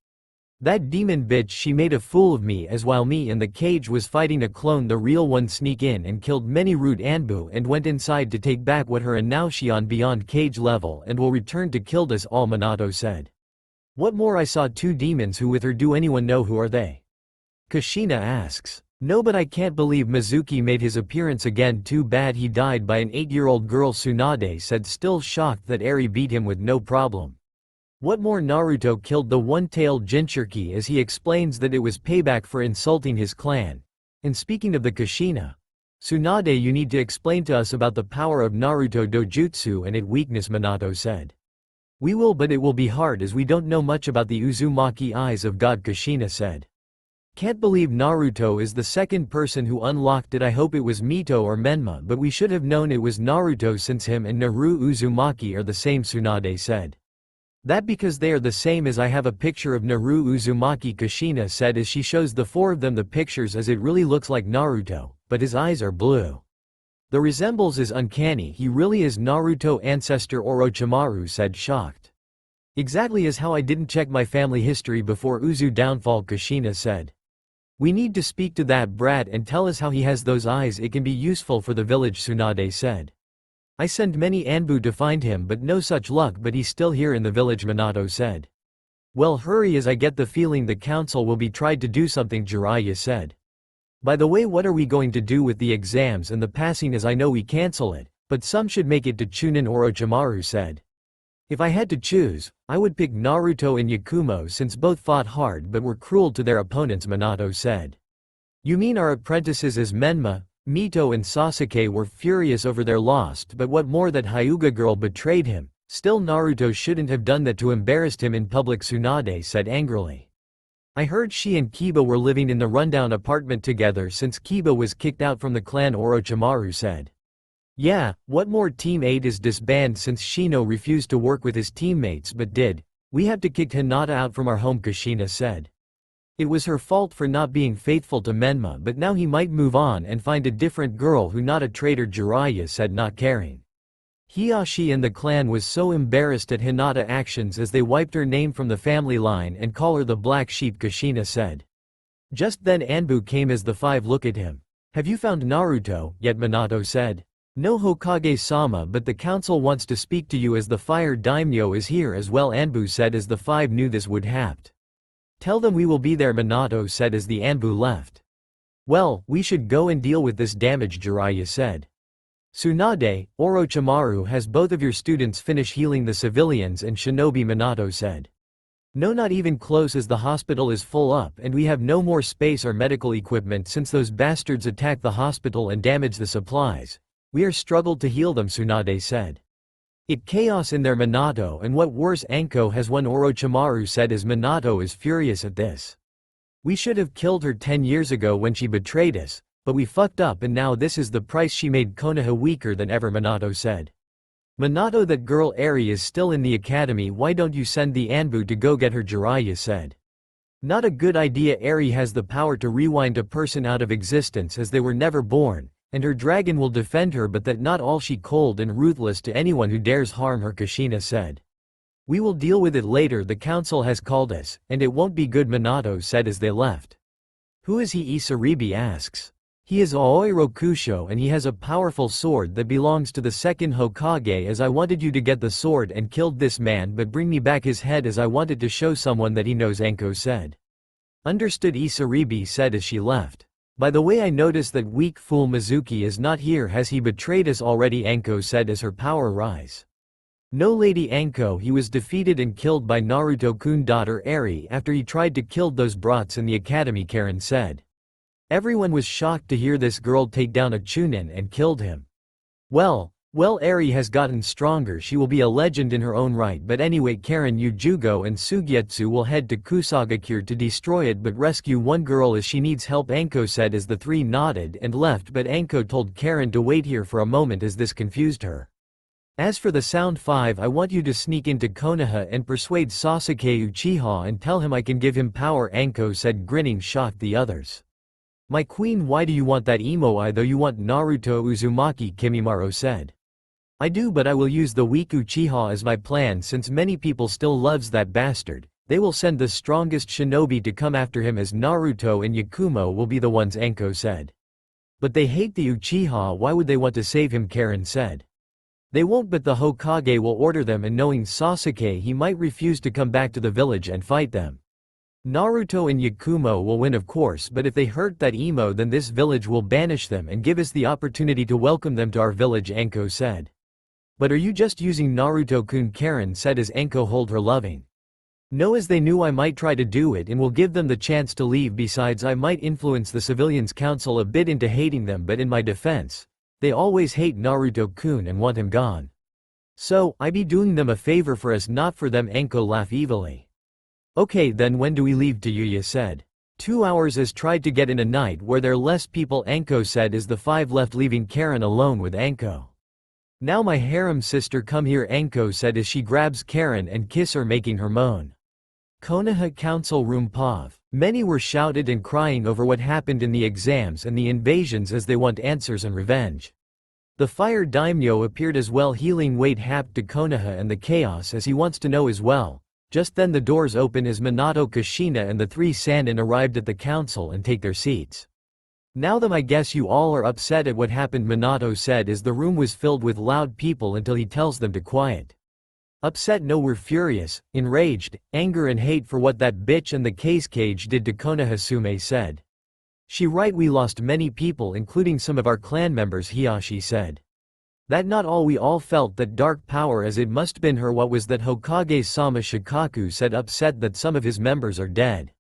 That demon bitch, she made a fool of me, as while me in the cage was fighting a clone, the real one sneak in and killed many root Anbu and went inside to take back what her, and now she on beyond cage level and will return to kill us all, Minato said. What more? I saw two demons who with her. Do anyone know who are they? Kushina asks. No, but I can't believe Mizuki made his appearance again, too bad he died by an 8-year-old girl, Tsunade said, still shocked that Eri beat him with no problem. What more? Naruto killed the one-tailed Jinchuriki as he explains that it was payback for insulting his clan. And speaking of the Kushina, Tsunade, you need to explain to us about the power of Naruto dojutsu and its weakness, Minato said. We will, but it will be hard as we don't know much about the Uzumaki eyes of God, Kushina said. Can't believe Naruto is the second person who unlocked it. I hope it was Mito or Menma, but we should have known it was Naruto since him and Naru Uzumaki are the same, Tsunade said. That because they are the same, as I have a picture of Naru Uzumaki, Kushina said as she shows the four of them the pictures, as it really looks like Naruto, but his eyes are blue. The resembles is uncanny, he really is Naruto ancestor, Orochimaru said, shocked. Exactly as how I didn't check my family history before Uzu downfall, Kushina said. We need to speak to that brat and tell us how he has those eyes, it can be useful for the village, Tsunade said. I send many Anbu to find him but no such luck, but he's still here in the village, Minato said. Well, hurry as I get the feeling the council will be tried to do something, Jiraiya said. By the way, what are we going to do with the exams and the passing, as I know we cancel it, but some should make it to Chunin, Orochimaru said. If I had to choose, I would pick Naruto and Yakumo since both fought hard but were cruel to their opponents, Minato said. You mean our apprentices as Menma, Mito and Sasuke were furious over their loss, but what more that Hyuga girl betrayed him, still Naruto shouldn't have done that to embarrass him in public, Tsunade said angrily. I heard she and Kiba were living in the rundown apartment together since Kiba was kicked out from the clan, Orochimaru said. Yeah, what more? Team 8 is disbanded since Shino refused to work with his teammates but did. We have to kick Hinata out from our home, Kushina said. It was her fault for not being faithful to Menma, but now he might move on and find a different girl who not a traitor, Jiraiya said, not caring. Hiashi and the clan was so embarrassed at Hinata actions as they wiped her name from the family line and call her the black sheep, Kushina said. Just then Anbu came as the five look at him. Have you found Naruto yet, Minato said. No Hokage-sama, but the council wants to speak to you as the fire daimyo is here as well, Anbu said as the five knew this would happen. Tell them we will be there, Minato said as the Anbu left. Well, we should go and deal with this damage, Jiraiya said. Tsunade, Orochimaru has both of your students finish healing the civilians and Shinobi, Minato said. No, not even close, as the hospital is full up and we have no more space or medical equipment since those bastards attacked the hospital and damaged the supplies. We are struggled to heal them, Tsunade said. It chaos in there, Minato, and what worse, Anko has won, Orochimaru said as Minato is furious at this. We should have killed her 10 years ago when she betrayed us, but we fucked up and now this is the price. She made Konaha weaker than ever, Minato said. Minato, that girl Eri is still in the academy, why don't you send the Anbu to go get her, Jiraiya said. Not a good idea. Eri has the power to rewind a person out of existence as they were never born, and her dragon will defend her, but that not all. She cold and ruthless to anyone who dares harm her, Kushina said. We will deal with it later, the council has called us, and it won't be good, Minato said as they left. Who is he? Isaribi asks. He is Aoi Rokusho and he has a powerful sword that belongs to the second Hokage, as I wanted you to get the sword and killed this man, but bring me back his head as I wanted to show someone that he knows, Enko said. Understood, Isaribi said as she left. By the way, I noticed that weak fool Mizuki is not here. Has he betrayed us already? Enko said as her power rise. No, Lady Anko, he was defeated and killed by Naruto-kun daughter Eri after he tried to kill those brats in the academy, Karen said. Everyone was shocked to hear this girl take down a Chunin and killed him. Well, Eri has gotten stronger, she will be a legend in her own right, but anyway, Karen, Yujugo and Sugetsu will head to Kusagakure to destroy it but rescue one girl as she needs help, Enko said as the three nodded and left, but Enko told Karen to wait here for a moment as this confused her. As for the Sound 5, I want you to sneak into Konaha and persuade Sasuke Uchiha and tell him I can give him power, Enko said, grinning, shocked the others. My queen, why do you want that emo eye though? You want Naruto Uzumaki, Kimimaro said. I do, but I will use the weak Uchiha as my plan since many people still loves that bastard. They will send the strongest shinobi to come after him as Naruto and Yakumo will be the ones, Enko said. But they hate the Uchiha, why would they want to save him, Karen said. They won't, but the Hokage will order them, and knowing Sasuke he might refuse to come back to the village and fight them. Naruto and Yakumo will win of course, but if they hurt that emo then this village will banish them and give us the opportunity to welcome them to our village, Enko said. But are you just using Naruto-kun, Karen said as Enko hold her loving. No, as they knew I might try to do it and will give them the chance to leave, besides I might influence the civilians council a bit into hating them, but in my defense, they always hate Naruto-kun and want him gone. So, I be doing them a favor for us, not for them, Enko laughed evilly. Okay, then when do we leave, Yuya said. 2 hours, as tried to get in a night where there are less people, Enko said as the five left, leaving Karen alone with Enko. Now my harem sister, come here, Enko said as she grabs Karen and kiss her, making her moan. Konaha Council Room POV. Many were shouted and crying over what happened in the exams and the invasions as they want answers and revenge. The fire daimyo appeared as well, healing weight happed to Konaha and the chaos as he wants to know as well. Just then the doors open as Minato, Kushina and the three Sannin arrived at the council and take their seats. Now then, I guess you all are upset at what happened, Minato said as the room was filled with loud people until he tells them to quiet. Upset? No, we're furious, enraged, anger and hate for what that bitch and the case cage did to Konaha, Sume said. She right, we lost many people including some of our clan members, Hiyashi said. That not all, we all felt that dark power as it must been her. What was that, Hokage-sama, Shukaku said, upset that some of his members are dead.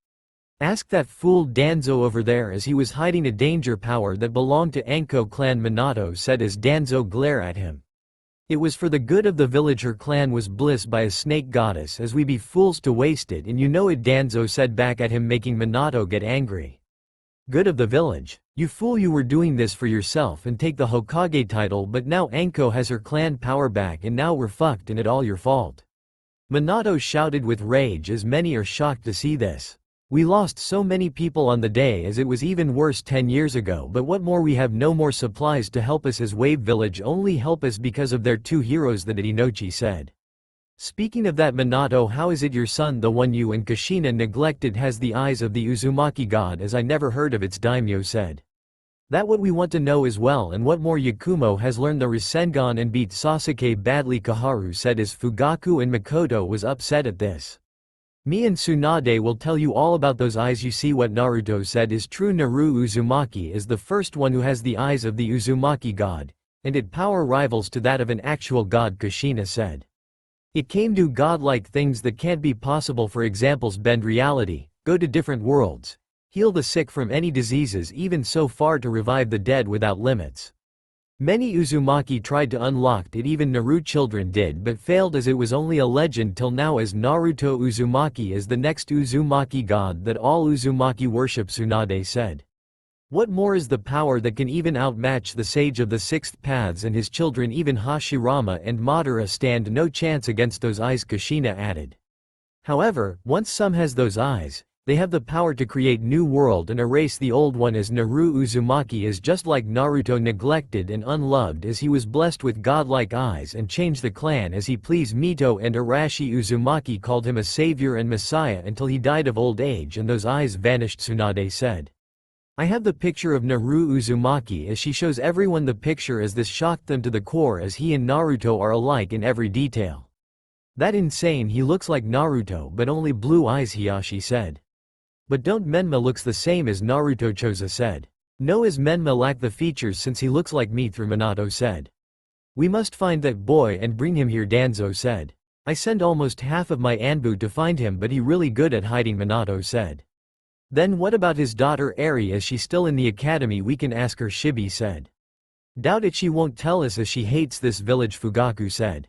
Ask that fool Danzo over there, as he was hiding a danger power that belonged to Enko clan, Minato said as Danzo glared at him. It was for the good of the village, her clan was blessed by a snake goddess, as we be fools to waste it, and you know it, Danzo said back at him, making Minato get angry. Good of the village? You fool, you were doing this for yourself and take the Hokage title, but now Enko has her clan power back and now we're fucked and it all your fault. Minato shouted with rage as many are shocked to see this. We lost so many people on the day as it was even worse 10 years ago, but what more, we have no more supplies to help us as Wave Village only help us because of their two heroes, that Inochi said. Speaking of that, Minato, how is it your son, the one you and Kushina neglected, has the eyes of the Uzumaki god, as I never heard of its, daimyo said. That what we want to know as well, and what more Yakumo has learned the Rasengan and beat Sasuke badly. Koharu said as Fugaku and Makoto was upset at this. Me and Tsunade will tell you all about those eyes you see. What Naruto said is true. Naru Uzumaki is the first one who has the eyes of the Uzumaki god, and it power rivals to that of an actual god. Kushina said. It can do godlike things that can't be possible, for examples bend reality, go to different worlds, heal the sick from any diseases, even so far to revive the dead without limits. Many Uzumaki tried to unlock it, even Narut children did, but failed as it was only a legend till now. As Naruto Uzumaki is the next Uzumaki god that all Uzumaki worship, Tsunade said. What more is the power that can even outmatch the sage of the sixth paths and his children? Even Hashirama and Madara stand no chance against those eyes, Kushina added. However, once some has those eyes, they have the power to create new world and erase the old one. As Naru Uzumaki is just like Naruto, neglected and unloved, as he was blessed with godlike eyes and changed the clan as he pleased. Mito and Arashi Uzumaki called him a savior and messiah until he died of old age and those eyes vanished, Tsunade said. I have the picture of Naru Uzumaki as she shows everyone the picture, as this shocked them to the core, as he and Naruto are alike in every detail. That insane, he looks like Naruto but only blue eyes, Hiyashi said. But don't Menma looks the same as Naruto, Choza said. No, as Menma lack the features since he looks like me, through Minato said. We must find that boy and bring him here, Danzo said. I send almost half of my Anbu to find him, but he really good at hiding, Minato said. Then what about his daughter Eri? Is she still in the academy? We can ask her, Shibi said. Doubt it, she won't tell us as she hates this village, Fugaku said.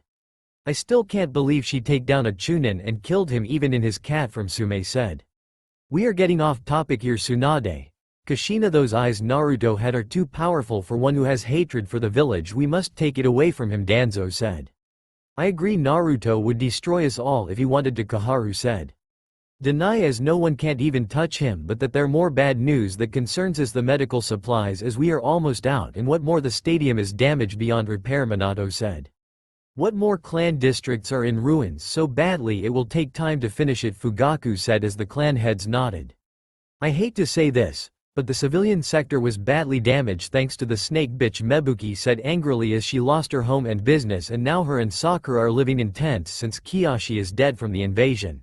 I still can't believe she take down a Chunin and killed him even in his cat, from Sume said. We are getting off topic here, Tsunade. Kushina, those eyes Naruto had are too powerful for one who has hatred for the village. We must take it away from him, Danzo said. I agree, Naruto would destroy us all if he wanted to, Koharu said. Deny as no one can't even touch him, but that there more bad news that concerns us, the medical supplies, as we are almost out, and what more, the stadium is damaged beyond repair, Minato said. What more, clan districts are in ruins so badly it will take time to finish it, Fugaku said as the clan heads nodded. I hate to say this, but the civilian sector was badly damaged thanks to the snake bitch, Mebuki said angrily as she lost her home and business, and now her and Sakura are living in tents since Kiyoshi is dead from the invasion.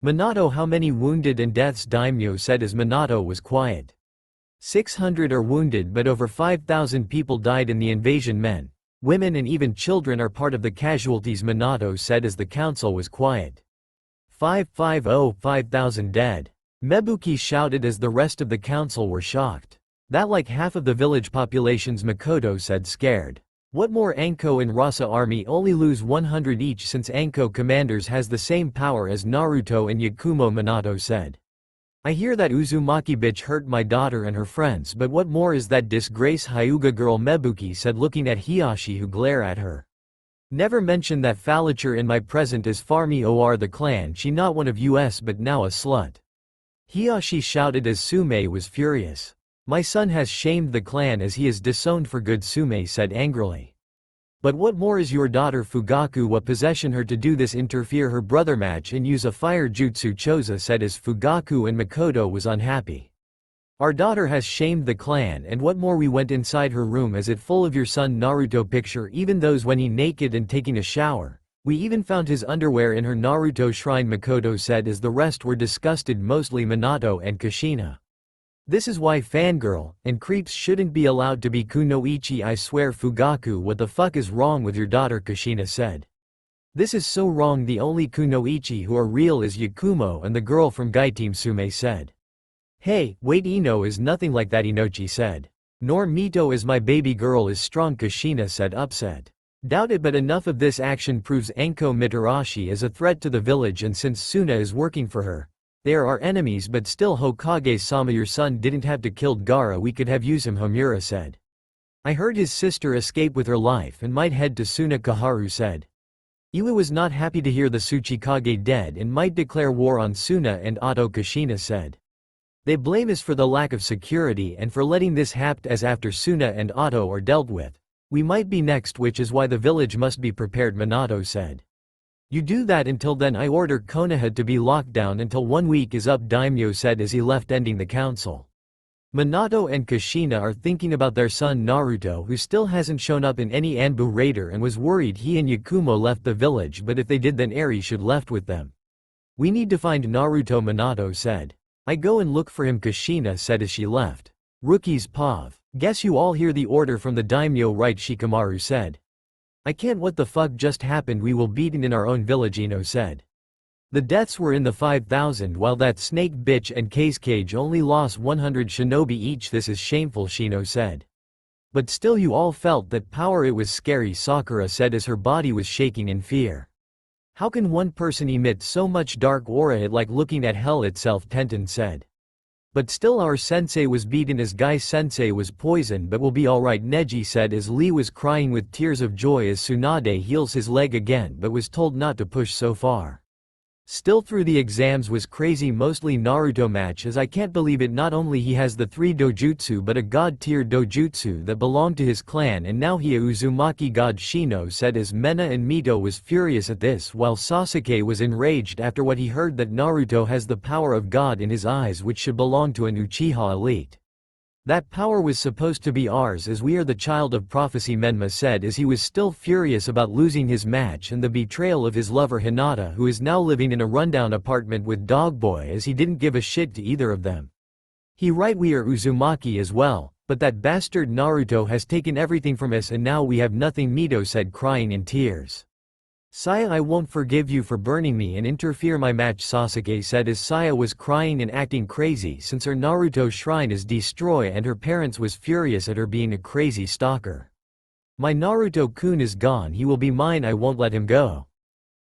Minato, how many wounded and deaths? Daimyo said as Minato was quiet. 600 are wounded, but over 5,000 people died in the invasion. Men, women and even children are part of the casualties, Minato said as the council was quiet. 5,000 dead. Mebuki shouted as the rest of the council were shocked. That like half of the village populations, Makoto said, scared. What more, Anko and Rasa army only lose 100 each since Anko commanders has the same power as Naruto and Yakumo, Minato said. I hear that Uzumaki bitch hurt my daughter and her friends, but what more is that disgrace Hyuga girl, Mebuki said looking at Hiyashi who glare at her. Never mention that phallature in my present as Farmi or the clan, she not one of us but now a slut. Hiyashi shouted as Sume was furious. My son has shamed the clan as he is disowned for good, Sume said angrily. But what more is your daughter, Fugaku? What possession her to do this? Interfere her brother match and use a fire jutsu, Choza said as Fugaku and Makoto was unhappy. Our daughter has shamed the clan, and what more, we went inside her room as it full of your son Naruto picture, even those when he naked and taking a shower. We even found his underwear in her Naruto shrine, Makoto said as the rest were disgusted, mostly Minato and Kushina. This is why fangirl and creeps shouldn't be allowed to be kunoichi. I swear, Fugaku, what the fuck is wrong with your daughter? Kushina said. This is so wrong, the only kunoichi who are real is Yakumo and the girl from Gai Team, Sume said. Hey, wait, Ino is nothing like that, Inochi said. Nor Mito is my baby girl is strong, Kushina said, upset. Doubt it, but enough of this action proves Anko Mitarashi is a threat to the village, and since Suna is working for her, they are our enemies, but still, Hokage-sama, your son didn't have to kill Gaara, we could have used him, Homura said. I heard his sister escape with her life and might head to Suna, Koharu said. Iwa was not happy to hear the Tsuchikage dead and might declare war on Suna and Oto, Kushina said. They blame us for the lack of security and for letting this happen, as after Suna and Oto are dealt with, we might be next, which is why the village must be prepared, Minato said. You do that, until then I order Konaha to be locked down until 1 week is up, Daimyo said as he left, ending the council. Minato and Kushina are thinking about their son Naruto, who still hasn't shown up in any Anbu raider, and was worried he and Yakumo left the village, but if they did then Eri should left with them. We need to find Naruto, Minato said. I go and look for him, Kushina said as she left. Rookies Pav. Guess you all hear the order from the daimyo, right? Shikamaru said. I can't. What the fuck just happened? We will beaten in our own village, Ino said. The deaths were in the 5,000 while that snake bitch and Cage only lost 100 shinobi each. This is shameful, Shino said. But still you all felt that power. It was scary, Sakura said as her body was shaking in fear. How can one person emit so much dark aura? It like looking at hell itself, Tenten said. But still our sensei was beaten as Guy sensei was poisoned, but we'll be alright, Neji said as Lee was crying with tears of joy as Tsunade heals his leg again but was told not to push so far. Still through the exams was crazy, mostly Naruto match, as I can't believe it, not only he has the 3 dojutsu but a god tier dojutsu that belonged to his clan, and now he a Uzumaki god, Shino said as Mena and Mito was furious at this while Sasuke was enraged after what he heard that Naruto has the power of god in his eyes, which should belong to an Uchiha elite. That power was supposed to be ours as we are the child of prophecy, Menma said as he was still furious about losing his match and the betrayal of his lover Hinata, who is now living in a rundown apartment with Dogboy as he didn't give a shit to either of them. He right, we are Uzumaki as well, but that bastard Naruto has taken everything from us and now we have nothing, Mito said crying in tears. Saya, I won't forgive you for burning me and interfere my match, Sasuke said as Saya was crying and acting crazy since her Naruto shrine is destroyed and her parents was furious at her being a crazy stalker. My Naruto-kun is gone, he will be mine, I won't let him go.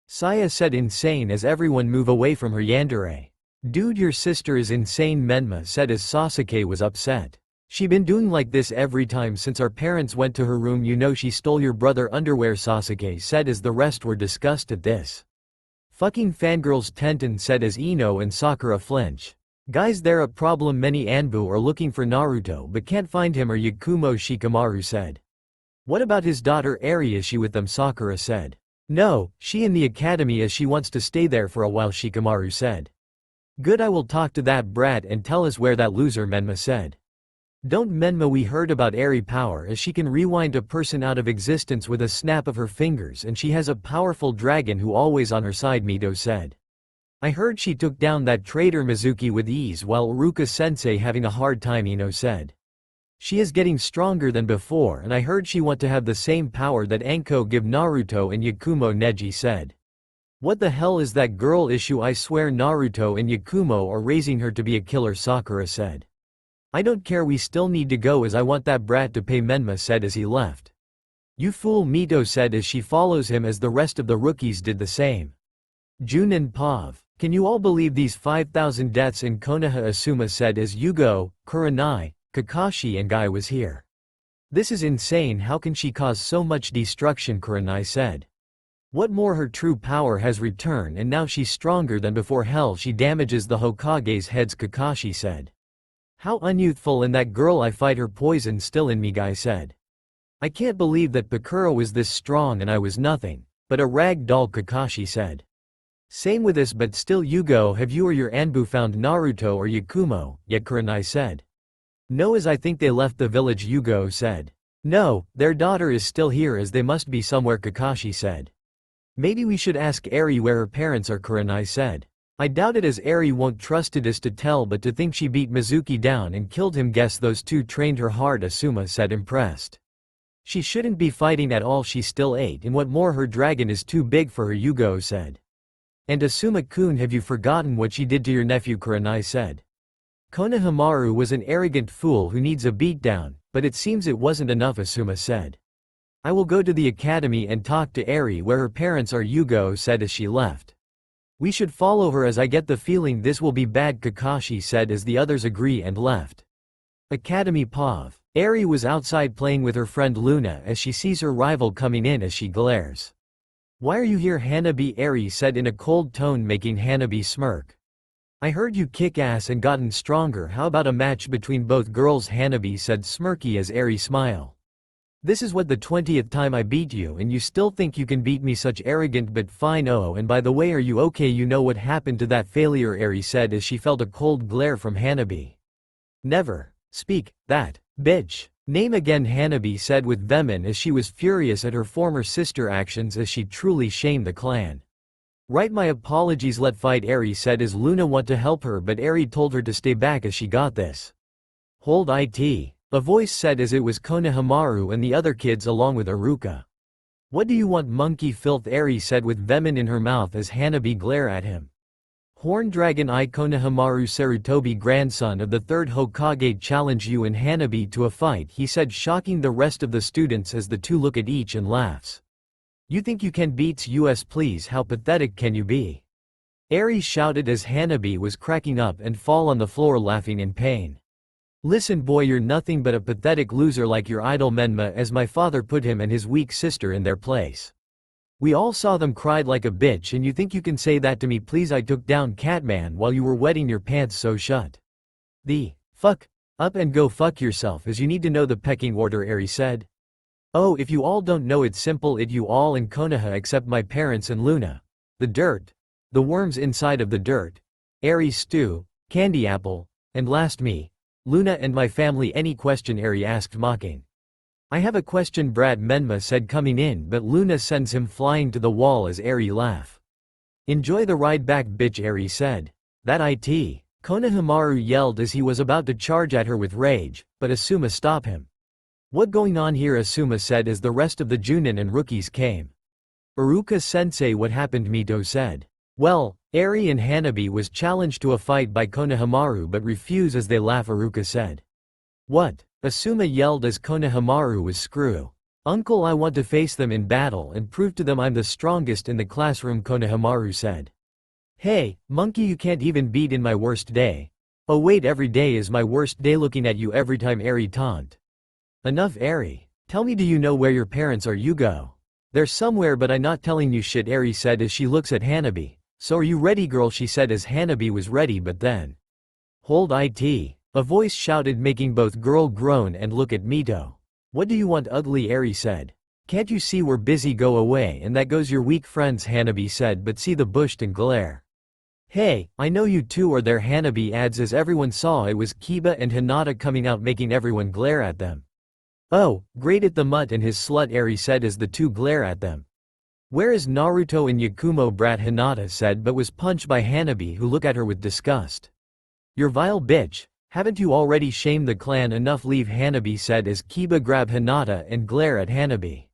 Saya said insane as everyone move away from her, Yandere. Dude, your sister is insane, Menma said as Sasuke was upset. She been doing like this every time since our parents went to her room, you know she stole your brother underwear, Sasuke said as the rest were disgusted at this. Fucking fangirls, Tenten said as Ino and Sakura flinch. Guys, there a problem, many Anbu are looking for Naruto but can't find him or Yakumo, Shikamaru said. What about his daughter Eri, is she with them, Sakura said. No, she in the academy as she wants to stay there for a while, Shikamaru said. Good, I will talk to that brat and tell us where that loser, Menma said. Don't, Menma, we heard about Eri power as she can rewind a person out of existence with a snap of her fingers and she has a powerful dragon who always on her side, Mito said. I heard she took down that traitor Mizuki with ease while Uruka sensei having a hard time, Ino said. She is getting stronger than before and I heard she want to have the same power that Enko give Naruto and Yakumo, Neji said. What the hell is that girl issue? I swear Naruto and Yakumo are raising her to be a killer, Sakura said. I don't care, we still need to go as I want that brat to pay, Menma said as he left. You fool, Mito said as she follows him as the rest of the rookies did the same. Jun and Pav. Can you all believe these 5,000 deaths in Konaha, Asuma said as Yugo, Kurenai, Kakashi and Guy was here. This is insane, how can she cause so much destruction, Kurenai said. What more, her true power has returned and now she's stronger than before, hell she damages the Hokage's heads, Kakashi said. How unyouthful, and that girl I fight her poison still in me, Guy said. I can't believe that Pa-4 was this strong and I was nothing but a rag doll, Kakashi said. Same with us, but still Yugo, have you or your Anbu found Naruto or Yakumo yet, Kurenai said. No, as I think they left the village, Yugo said. No, their daughter is still here as they must be somewhere, Kakashi said. Maybe we should ask Eri where her parents are, Kurenai said. I doubt it as Eri won't trusted us to tell, but to think she beat Mizuki down and killed him, guess those two trained her hard, Asuma said impressed. She shouldn't be fighting at all, she's still 8 and what more, her dragon is too big for her, Yugo said. And Asuma-kun, have you forgotten what she did to your nephew, Kurenai said. Konohamaru was an arrogant fool who needs a beatdown, but it seems it wasn't enough, Asuma said. I will go to the academy and talk to Eri where her parents are, Yugo said as she left. We should follow her as I get the feeling this will be bad, Kakashi said as the others agree and left. Academy Pav. Eri was outside playing with her friend Luna as she sees her rival coming in as she glares. Why are you here, Hanabi? Eri said in a cold tone, making Hanabi smirk. I heard you kick ass and gotten stronger, how about a match between both girls, Hanabi said smirky as Eri smiled. This is what, the 20th time I beat you and you still think you can beat me, such arrogant, but fine. Oh, and by the way, are you okay? You know what happened to that failure, Eri said as she felt a cold glare from Hanabi. Never. Speak, that bitch. Name again, Hanabi said with venom as she was furious at her former sister actions as she truly shamed the clan. Right, my apologies, let fight, Eri said as Luna want to help her but Eri told her to stay back as she got this. Hold it. A voice said as it was Konohamaru and the other kids along with Aruka. What do you want, monkey filth, Eri said with venom in her mouth as Hanabi glared at him. Horn Dragon I Konohamaru Sarutobi, grandson of the third Hokage, challenge you and Hanabi to a fight, he said, shocking the rest of the students as the two look at each and laughs. You think you can beat us, please, how pathetic can you be? Eri shouted as Hanabi was cracking up and fall on the floor laughing in pain. Listen boy, you're nothing but a pathetic loser like your idol Menma, as my father put him and his weak sister in their place. We all saw them cried like a bitch and you think you can say that to me, please? I took down Catman while you were wetting your pants, so shut the fuck up and go fuck yourself, as you need to know the pecking order, Eri said. Oh, if you all don't know, it's simple, it you all in Konaha except my parents and Luna. The dirt. The worms inside of the dirt. Eri stew, candy apple, and last me. Luna and my family. Any question, Eri asked mocking. I have a question, Brad, Menma said coming in, but Luna sends him flying to the wall as Eri laugh. Enjoy the ride back, bitch, Eri said. That it. Konohamaru yelled as he was about to charge at her with rage, but Asuma stopped him. What going on here, Asuma said as the rest of the Junin and rookies came. Aruka-sensei, what happened, Mito said. Well, Eri and Hanabi was challenged to a fight by Konohamaru but refused as they laugh, Aruka said. What? Asuma yelled as Konohamaru was screw. Uncle, I want to face them in battle and prove to them I'm the strongest in the classroom, Konohamaru said. Hey, monkey, you can't even beat in my worst day. Oh wait, every day is my worst day looking at you every time, Eri taunt. Enough, Eri. Tell me, do you know where your parents are? You go. They're somewhere but I'm not telling you shit, Eri said as she looks at Hanabi. So are you ready, girl, she said as Hanabi was ready, but then. Hold it. A voice shouted, making both girl groan and look at Mito. What do you want, ugly, Eri said. Can't you see we're busy? Go away, and that goes your weak friends, Hanabi said, but see the bushed and glare. Hey, I know you two are there, Hanabi adds as everyone saw it was Kiba and Hinata coming out, making everyone glare at them. Oh, great, at the mutt and his slut, Eri said as the two glare at them. Where is Naruto and Yakumo, brat, Hinata said, but was punched by Hanabi, who looked at her with disgust. You're vile bitch. Haven't you already shamed the clan enough? Leave, Hanabi said as Kiba grabbed Hinata and glare at Hanabi.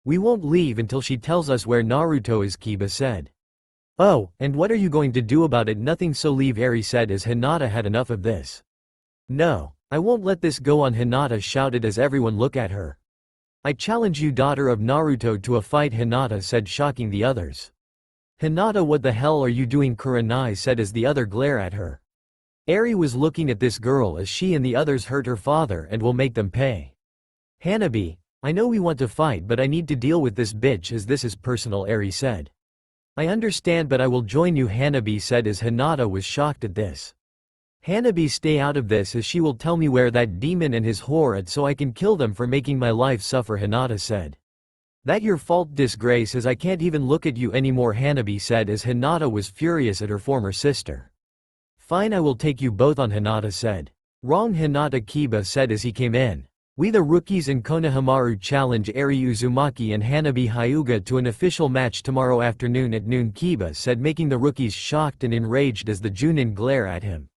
We won't leave until she tells us where Naruto is, Kiba said. Oh, and what are you going to do about it? Nothing, so leave, Eri said as Hinata had enough of this. No, I won't let this go on, Hinata shouted as everyone looked at her. I challenge you, daughter of Naruto, to a fight, Hinata said, shocking the others. Hinata, what the hell are you doing? Kurenai said as the other glare at her. Eri was looking at this girl as she and the others hurt her father and will make them pay. Hanabi, I know we want to fight but I need to deal with this bitch as this is personal, Eri said. I understand but I will join you, Hanabi said as Hinata was shocked at this. Hanabi, stay out of this as she will tell me where that demon and his whore at so I can kill them for making my life suffer, Hinata said. That your fault, disgrace, as I can't even look at you anymore, Hanabi said as Hinata was furious at her former sister. Fine, I will take you both on, Hinata said. Wrong, Hinata, Kiba said as he came in. We the rookies and Konohamaru challenge Eri Uzumaki and Hanabi Hyuga to an official match tomorrow afternoon at noon, Kiba said, making the rookies shocked and enraged as the Junin glare at him.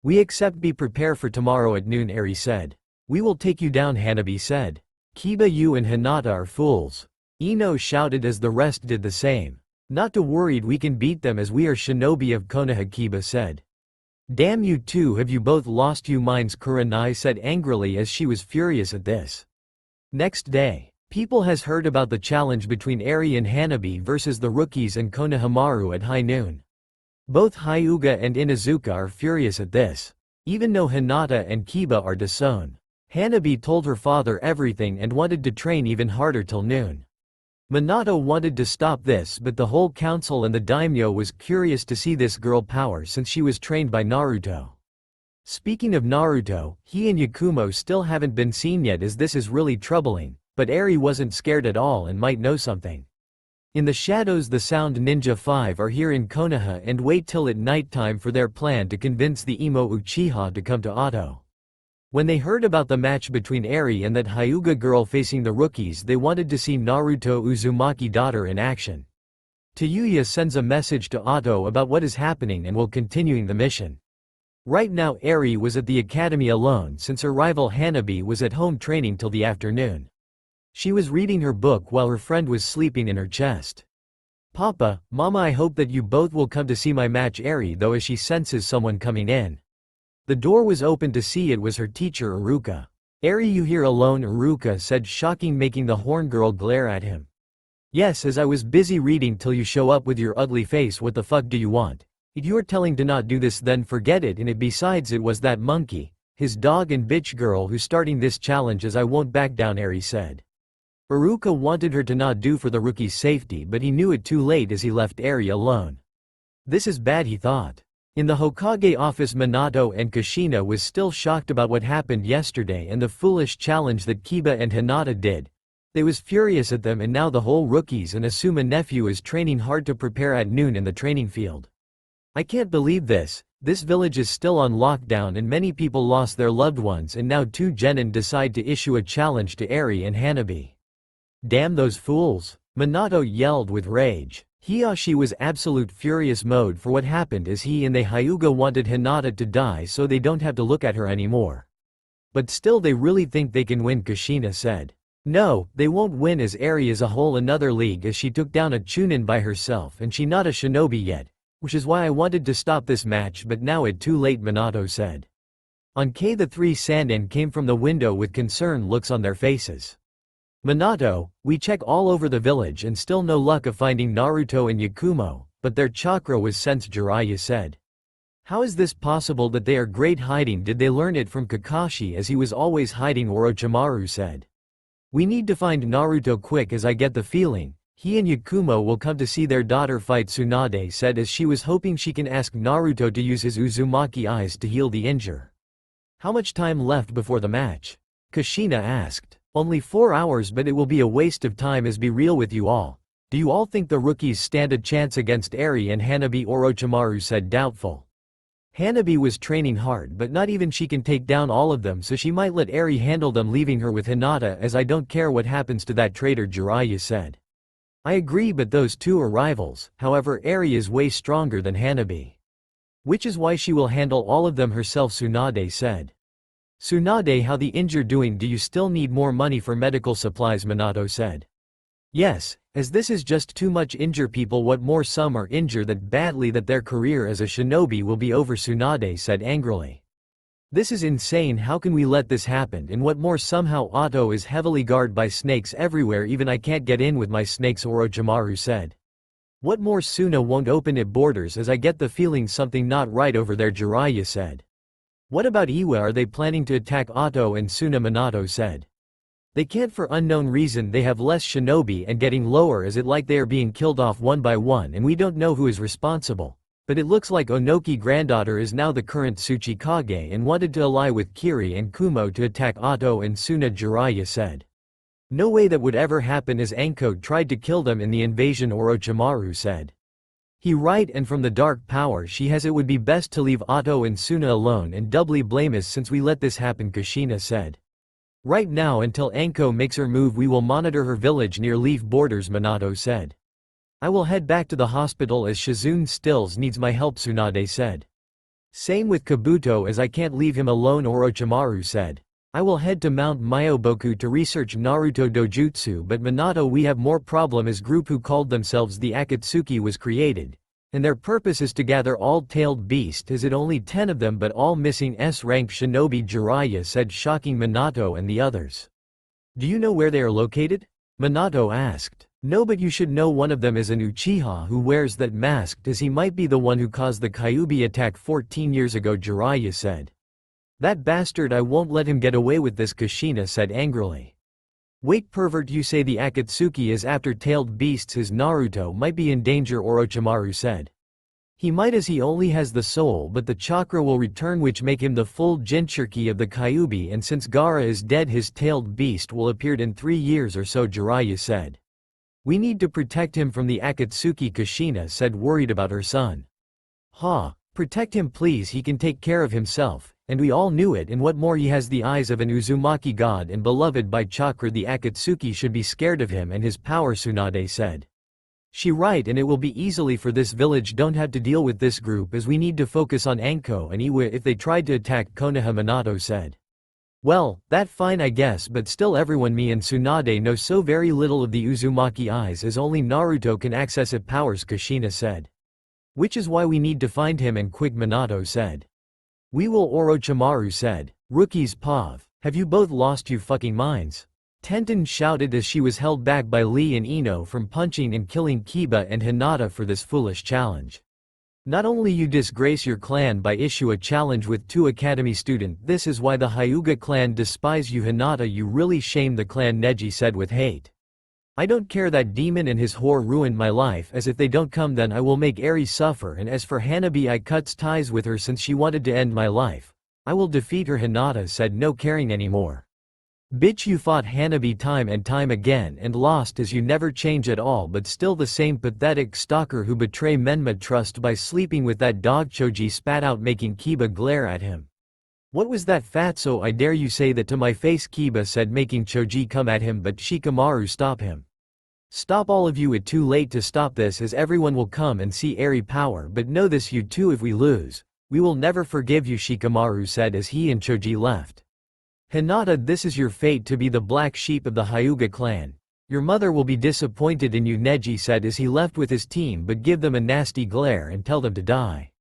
We accept, be prepared for tomorrow at noon, Eri said. We will take you down, Hanabi said. Kiba, you and Hinata are fools. Ino shouted as the rest did the same. Not to worried, we can beat them as we are shinobi of Konoha, Kiba said. Damn you two, have you both lost you minds, Kurenai said angrily as she was furious at this. Next day, people has heard about the challenge between Eri and Hanabi versus the rookies and Konohamaru at high noon. Both Hyuga and Inuzuka are furious at this. Even though Hinata and Kiba are disowned. Hanabi told her father everything and wanted to train even harder till noon. Minato wanted to stop this but the whole council and the daimyo was curious to see this girl power since she was trained by Naruto. Speaking of Naruto, he and Yakumo still haven't been seen yet as this is really troubling, but Eri wasn't scared at all and might know something. In the shadows the Sound Ninja 5 are here in Konoha and wait till at nighttime for their plan to convince the Imo Uchiha to come to Oto. When they heard about the match between Eri and that Hyuga girl facing the rookies, they wanted to see Naruto Uzumaki daughter in action. Tayuya sends a message to Otto about what is happening and will continuing the mission. Right now Eri was at the academy alone since her rival Hanabi was at home training till the afternoon. She was reading her book while her friend was sleeping in her chest. "Papa, Mama, I hope that you both will come to see my match," Eri though as she senses someone coming in. The door was opened to see it was her teacher Iruka. "Eri, you here alone?" Iruka said, shocking, making the horn girl glare at him. "Yes, as I was busy reading till you show up with your ugly face. What the fuck do you want? If you are telling to not do this, then forget it, and besides it was that monkey, his dog and bitch girl who's starting this challenge, as I won't back down," Eri said. Iruka wanted her to not do for the rookie's safety, but he knew it too late as he left Eri alone. This is bad, he thought. In the Hokage office, Minato and Kushina was still shocked about what happened yesterday and the foolish challenge that Kiba and Hinata did. They was furious at them, and now the whole rookies and Asuma nephew is training hard to prepare at noon in the training field. "I can't believe this. This village is still on lockdown and many people lost their loved ones, and now two genin decide to issue a challenge to Eri and Hanabi. Damn those fools!" Minato yelled with rage. Hiyashi was absolute furious mode for what happened, as he and the Hyuga wanted Hinata to die so they don't have to look at her anymore. "But still they really think they can win," Kushina said. "No, they won't win, as Eri is a whole another league, as she took down a Chunin by herself and she not a shinobi yet, which is why I wanted to stop this match, but now it too late," Minato said. On K, the three Sannin came from the window with concerned looks on their faces. "Minato, we check all over the village and still no luck of finding Naruto and Yakumo, but their chakra was sensed," Jiraiya said. "How is this possible that they are great hiding? Did they learn it from Kakashi, as he was always hiding?" Orochimaru said. "We need to find Naruto quick, as I get the feeling he and Yakumo will come to see their daughter fight," Tsunade said, as she was hoping she can ask Naruto to use his Uzumaki eyes to heal the injury. "How much time left before the match?" Kushina asked. "Only 4 hours, but it will be a waste of time, as be real with you all. Do you all think the rookies stand a chance against Eri and Hanabi?" Orochimaru said, doubtful. "Hanabi was training hard, but not even she can take down all of them, so she might let Eri handle them, leaving her with Hinata, as I don't care what happens to that traitor," Jiraiya said. "I agree, but those two are rivals. However, Eri is way stronger than Hanabi. Which is why she will handle all of them herself," Tsunade said. "Tsunade, how the injured doing? Do you still need more money for medical supplies?" Minato said. "Yes, as this is just too much injure people. What more, some are injured that badly that their career as a shinobi will be over," Tsunade said angrily. "This is insane. How can we let this happen? And what more, somehow Otto is heavily guarded by snakes everywhere, even I can't get in with my snakes," Orochimaru said. "What more, Suna won't open its borders, as I get the feeling something not right over there," Jiraiya said. "What about Iwa? Are they planning to attack Otto and Suna?" Minato said. "They can't, for unknown reason. They have less shinobi and getting lower, as it like they are being killed off one by one, and we don't know who is responsible. But it looks like Onoki granddaughter is now the current Tsuchikage and wanted to ally with Kiri and Kumo to attack Otto and Suna," Jiraiya said. "No way that would ever happen, as Anko tried to kill them in the invasion," Orochimaru said. "He right, and from the dark power she has, it would be best to leave Otto and Suna alone, and doubly blame us since we let this happen," Kushina said. "Right now, until Anko makes her move, we will monitor her village near Leaf Borders," Minato said. "I will head back to the hospital as Shizune stills needs my help," Tsunade said. "Same with Kabuto, as I can't leave him alone," Orochimaru said. "I will head to Mount Myoboku to research Naruto dojutsu, but Minato, we have more problem, as group who called themselves the Akatsuki was created, and their purpose is to gather all tailed beast, as it only 10 of them but all missing S-rank shinobi," Jiraiya said, shocking Minato and the others. "Do you know where they are located?" Minato asked. "No, but you should know. One of them is an Uchiha who wears that mask, as he might be the one who caused the Kyuubi attack 14 years ago," Jiraiya said. "That bastard, I won't let him get away with this," Kushina said angrily. "Wait, pervert, you say the Akatsuki is after tailed beasts? His Naruto might be in danger," Orochimaru said. "He might, as he only has the soul, but the chakra will return, which make him the full Jinchuriki of the Kyuubi, and since Gaara is dead, his tailed beast will appear in 3 years or so," Jiraiya said. "We need to protect him from the Akatsuki," Kushina said, worried about her son. "Ha! Protect him please, he can take care of himself. And we all knew it, and what more, he has the eyes of an Uzumaki god and beloved by chakra. The Akatsuki should be scared of him and his power, Tsunade said. She right, and it will be easily for this village don't have to deal with this group as we need to focus on Anko and Iwa if they tried to attack Konaha, Minato said. Well, that fine I guess, but still everyone me and Tsunade know so very little of the Uzumaki eyes as only Naruto can access it powers, Kushina said. Which is why we need to find him and quick, Minato said. We will, Orochimaru said. Rookies, Pav. Have you both lost you fucking minds? Tenten shouted as she was held back by Lee and Ino from punching and killing Kiba and Hinata for this foolish challenge. Not only you disgrace your clan by issue a challenge with 2 academy student, this is why the Hyuga clan despise you, Hinata, you really shame the clan, Neji said with hate. I don't care, that demon and his whore ruined my life, as if they don't come then I will make Eri suffer, and as for Hanabi I cuts ties with her since she wanted to end my life. I will defeat her, Hinata said, no caring anymore. Bitch, you fought Hanabi time and time again and lost as you never change at all, but still the same pathetic stalker who betray Menma trust by sleeping with that dog, Choji spat out making Kiba glare at him. What was that, fatso? I dare you say that to my face, Kiba said making Choji come at him, but Shikamaru stop him. Stop all of you, it's too late to stop this as everyone will come and see Eri power, but know this you too, if we lose, we will never forgive you, Shikamaru said as he and Choji left. Hinata, this is your fate, to be the black sheep of the Hyuga clan. Your mother will be disappointed in you, Neji said as he left with his team, but give them a nasty glare and tell them to die.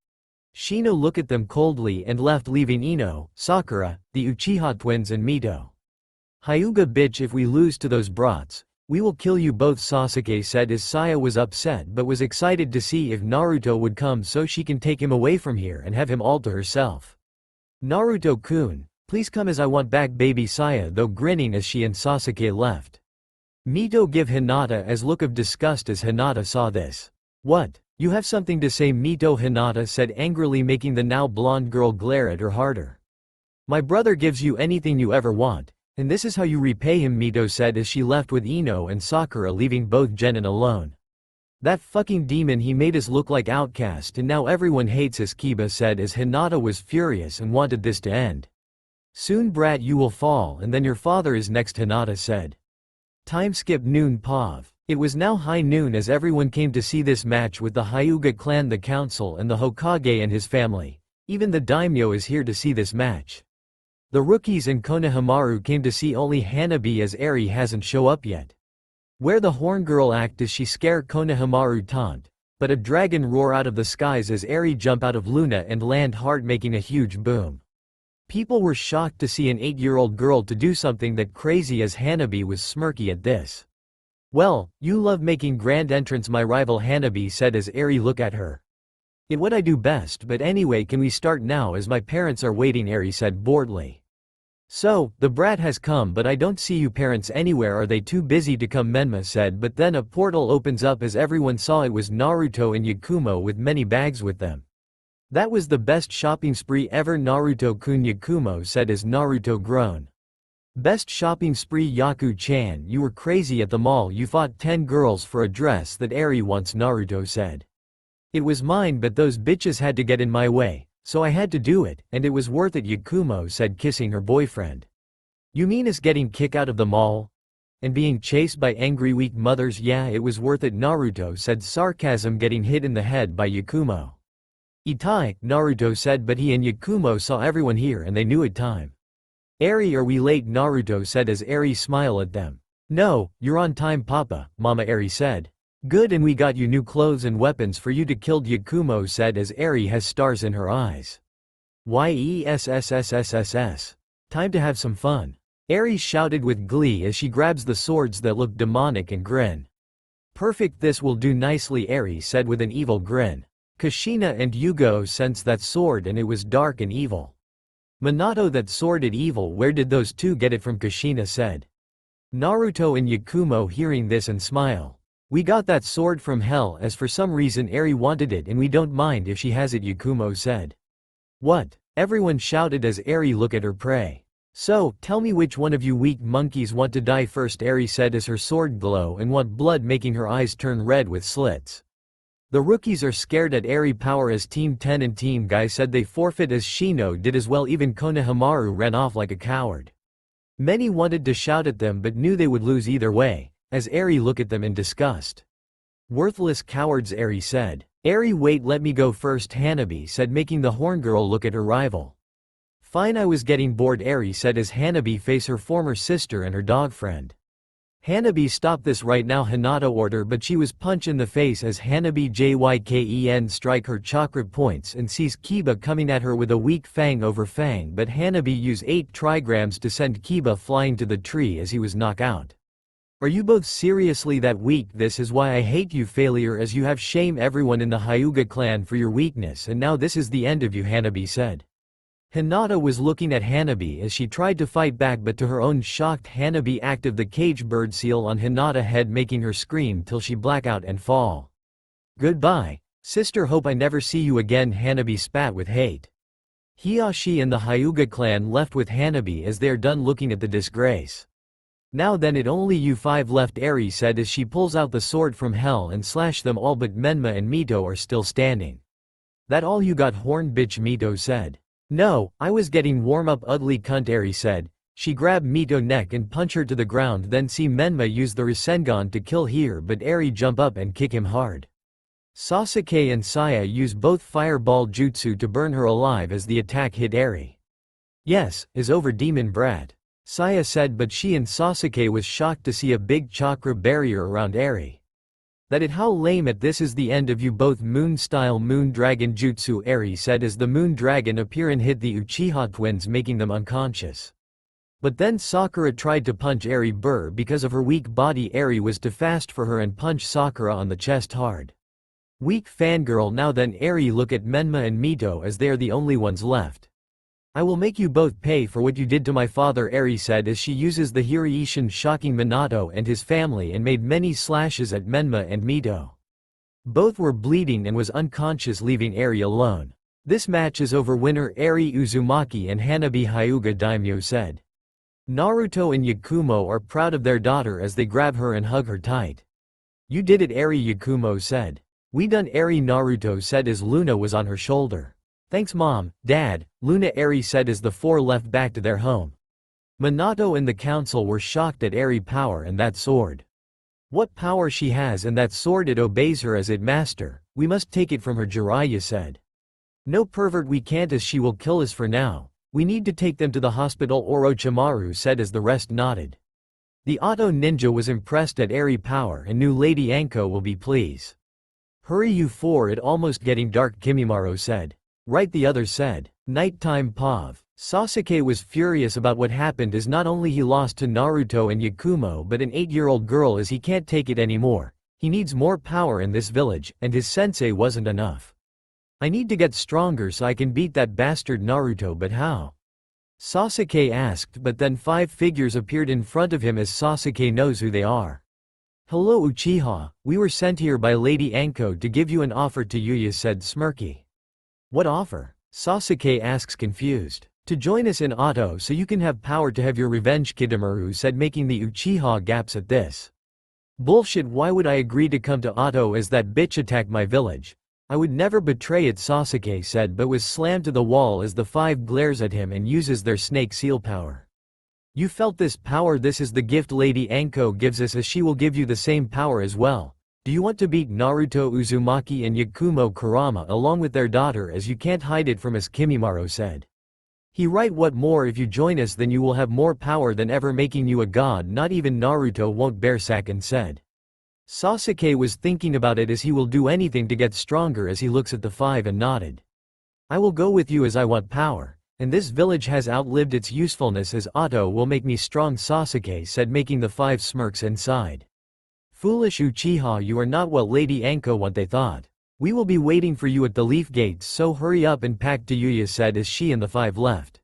Shino looked at them coldly and left, leaving Ino, Sakura, the Uchiha twins and Mito. Hyuga bitch, if we lose to those brats, we will kill you both, Sasuke said as Saya was upset but was excited to see if Naruto would come so she can take him away from here and have him all to herself. Naruto-kun, please come as I want back baby Saya, though grinning as she and Sasuke left. Mito give Hinata as look of disgust as Hinata saw this. What? You have something to say, Mito, Hinata said angrily making the now blonde girl glare at her harder. My brother gives you anything you ever want. And this is how you repay him, Mito said as she left with Ino and Sakura, leaving both Genin alone. That fucking demon, he made us look like outcast and now everyone hates us, Kiba said as Hinata was furious and wanted this to end. Soon brat you will fall and then your father is next, Hinata said. Time skip noon, Pav. It was now high noon as everyone came to see this match with the Hyuga clan, the council and the Hokage and his family. Even the daimyo is here to see this match. The rookies and Konohamaru came to see only Hanabi as Eri hasn't show up yet. Where the horn girl act as she scare Konohamaru taunt, but a dragon roar out of the skies as Eri jump out of Luna and land hard making a huge boom. People were shocked to see an 8-year-old girl to do something that crazy as Hanabi was smirky at this. Well, you love making grand entrance, my rival, Hanabi said as Eri look at her. It what I do best, but anyway can we start now as my parents are waiting, Eri said boredly. So, the brat has come but I don't see you parents anywhere, are they too busy to come, Menma said, but then a portal opens up as everyone saw it was Naruto and Yakumo with many bags with them. That was the best shopping spree ever, Naruto-kun, Yakumo said as Naruto groaned. Best shopping spree, Yaku-chan, you were crazy at the mall, you fought 10 girls for a dress that Eri wants, Naruto said. It was mine but those bitches had to get in my way, so I had to do it, and it was worth it, Yakumo said kissing her boyfriend. You mean us getting kicked out of the mall? And being chased by angry weak mothers? Yeah, it was worth it, Naruto said, sarcasm getting hit in the head by Yakumo. Itai, Naruto said, but he and Yakumo saw everyone here and they knew it time. Eri, are we late? Naruto said as Eri smiled at them. No, you're on time, Papa, Mama, Eri said. Good, and we got you new clothes and weapons for you to kill, Yakumo said as Eri has stars in her eyes. Yessssssss. Time to have some fun. Eri shouted with glee as she grabs the swords that look demonic and grin. Perfect, this will do nicely, Eri said with an evil grin. Kushina and Yugo sensed that sword and it was dark and evil. Minato, that sword it evil, where did those two get it from? Kushina said. Naruto and Yakumo hearing this and smile. We got that sword from hell as for some reason Eri wanted it and we don't mind if she has it, Yakumo said. What? Everyone shouted as Eri looked at her prey. So, tell me which one of you weak monkeys want to die first, Eri said as her sword glow and want blood making her eyes turn red with slits. The rookies are scared at Eri Power as Team 10 and Team Guy said they forfeit as Shino did as well. Even Konohamaru ran off like a coward. Many wanted to shout at them but knew they would lose either way, as Eri looked at them in disgust. Worthless cowards, Eri said. Eri, wait, let me go first, Hanabi said, making the horn girl look at her rival. Fine, I was getting bored, Eri said as Hanabi faced her former sister and her dog friend. Hanabi, stop this right now, Hinata order, but she was punched in the face as Hanabi Jyken strike her chakra points and sees Kiba coming at her with a weak fang over fang, but Hanabi used 8 trigrams to send Kiba flying to the tree as he was knocked out. Are you both seriously that weak? This is why I hate you, failure, as you have shame everyone in the Hyuga clan for your weakness, and now this is the end of you, Hanabi said. Hinata was looking at Hanabi as she tried to fight back, but to her own shocked, Hanabi activated the cage bird seal on Hinata head, making her scream till she black out and fall. Goodbye, sister, hope I never see you again, Hanabi spat with hate. Hiyashi and the Hyuga clan left with Hanabi as they are done looking at the disgrace. Now then, it only you 5 left, Eri said as she pulls out the sword from hell and slash them all, but Menma and Mito are still standing. That all you got, horn bitch, Mito said. No, I was getting warm up, ugly cunt, Eri said. She grabbed Mito neck and punch her to the ground, then see Menma use the Rasengan to kill here, but Eri jump up and kick him hard. Sasuke and Saya use both fireball jutsu to burn her alive as the attack hit Eri. Yes, is over, demon brat, Saya said, but she and Sasuke was shocked to see a big chakra barrier around Eri. That it, how lame it, this is the end of you both, moon style moon dragon jutsu, Eri said as the moon dragon appear and hit the Uchiha twins, making them unconscious. But then Sakura tried to punch Eri Burr because of her weak body. Eri was too fast for her and punched Sakura on the chest hard. Weak fangirl. Now then, Eri look at Menma and Mito as they are the only ones left. I will make you both pay for what you did to my father, Eri said as she uses the Hiraishin, shocking Minato and his family and made many slashes at Menma and Mito. Both were bleeding and was unconscious, leaving Eri alone. This match is over, winner Eri Uzumaki and Hanabi Hyuga, Daimyo said. Naruto and Yakumo are proud of their daughter as they grab her and hug her tight. You did it, Eri, Yakumo said. We done, Eri, Naruto said as Luna was on her shoulder. Thanks mom, dad, Luna, Eri said as the 4 left back to their home. Minato and the council were shocked at Eri power and that sword. What power she has, and that sword, it obeys her as it master, we must take it from her, Jiraiya said. No pervert, we can't as she will kill us for now, we need to take them to the hospital, Orochimaru said as the rest nodded. The Auto Ninja was impressed at Eri power and knew Lady Anko will be pleased. Hurry you 4, it almost getting dark, Kimimaro said. Right, the others said. Nighttime Pav. Sasuke was furious about what happened as not only he lost to Naruto and Yakumo but an 8-year-old girl, as he can't take it anymore. He needs more power in this village, and his sensei wasn't enough. I need to get stronger so I can beat that bastard Naruto, but how? Sasuke asked, but then 5 figures appeared in front of him as Sasuke knows who they are. Hello Uchiha, we were sent here by Lady Anko to give you an offer, to Yuya said smirky. What offer? Sasuke asks, confused. To join us in Auto so you can have power to have your revenge, Kidomaru said, making the Uchiha gaps at this. Bullshit, why would I agree to come to Auto as that bitch attacked my village? I would never betray it, Sasuke said, but was slammed to the wall as the 5 glares at him and uses their snake seal power. You felt this power, this is the gift Lady Anko gives us as she will give you the same power as well. Do you want to beat Naruto, Uzumaki and Yakumo Kurama along with their daughter, as you can't hide it from us, Kimimaro said. He right, what more, if you join us then you will have more power than ever, making you a god, not even Naruto won't bear, Sakin said. Sasuke was thinking about it as he will do anything to get stronger as he looks at the 5 and nodded. I will go with you as I want power, and this village has outlived its usefulness as Auto will make me strong, Sasuke said, making the 5 smirks inside. Foolish Uchiha, you are not what Lady Anko want, they thought. We will be waiting for you at the leaf gates, so hurry up and pack, Yuya said as she and the 5 left.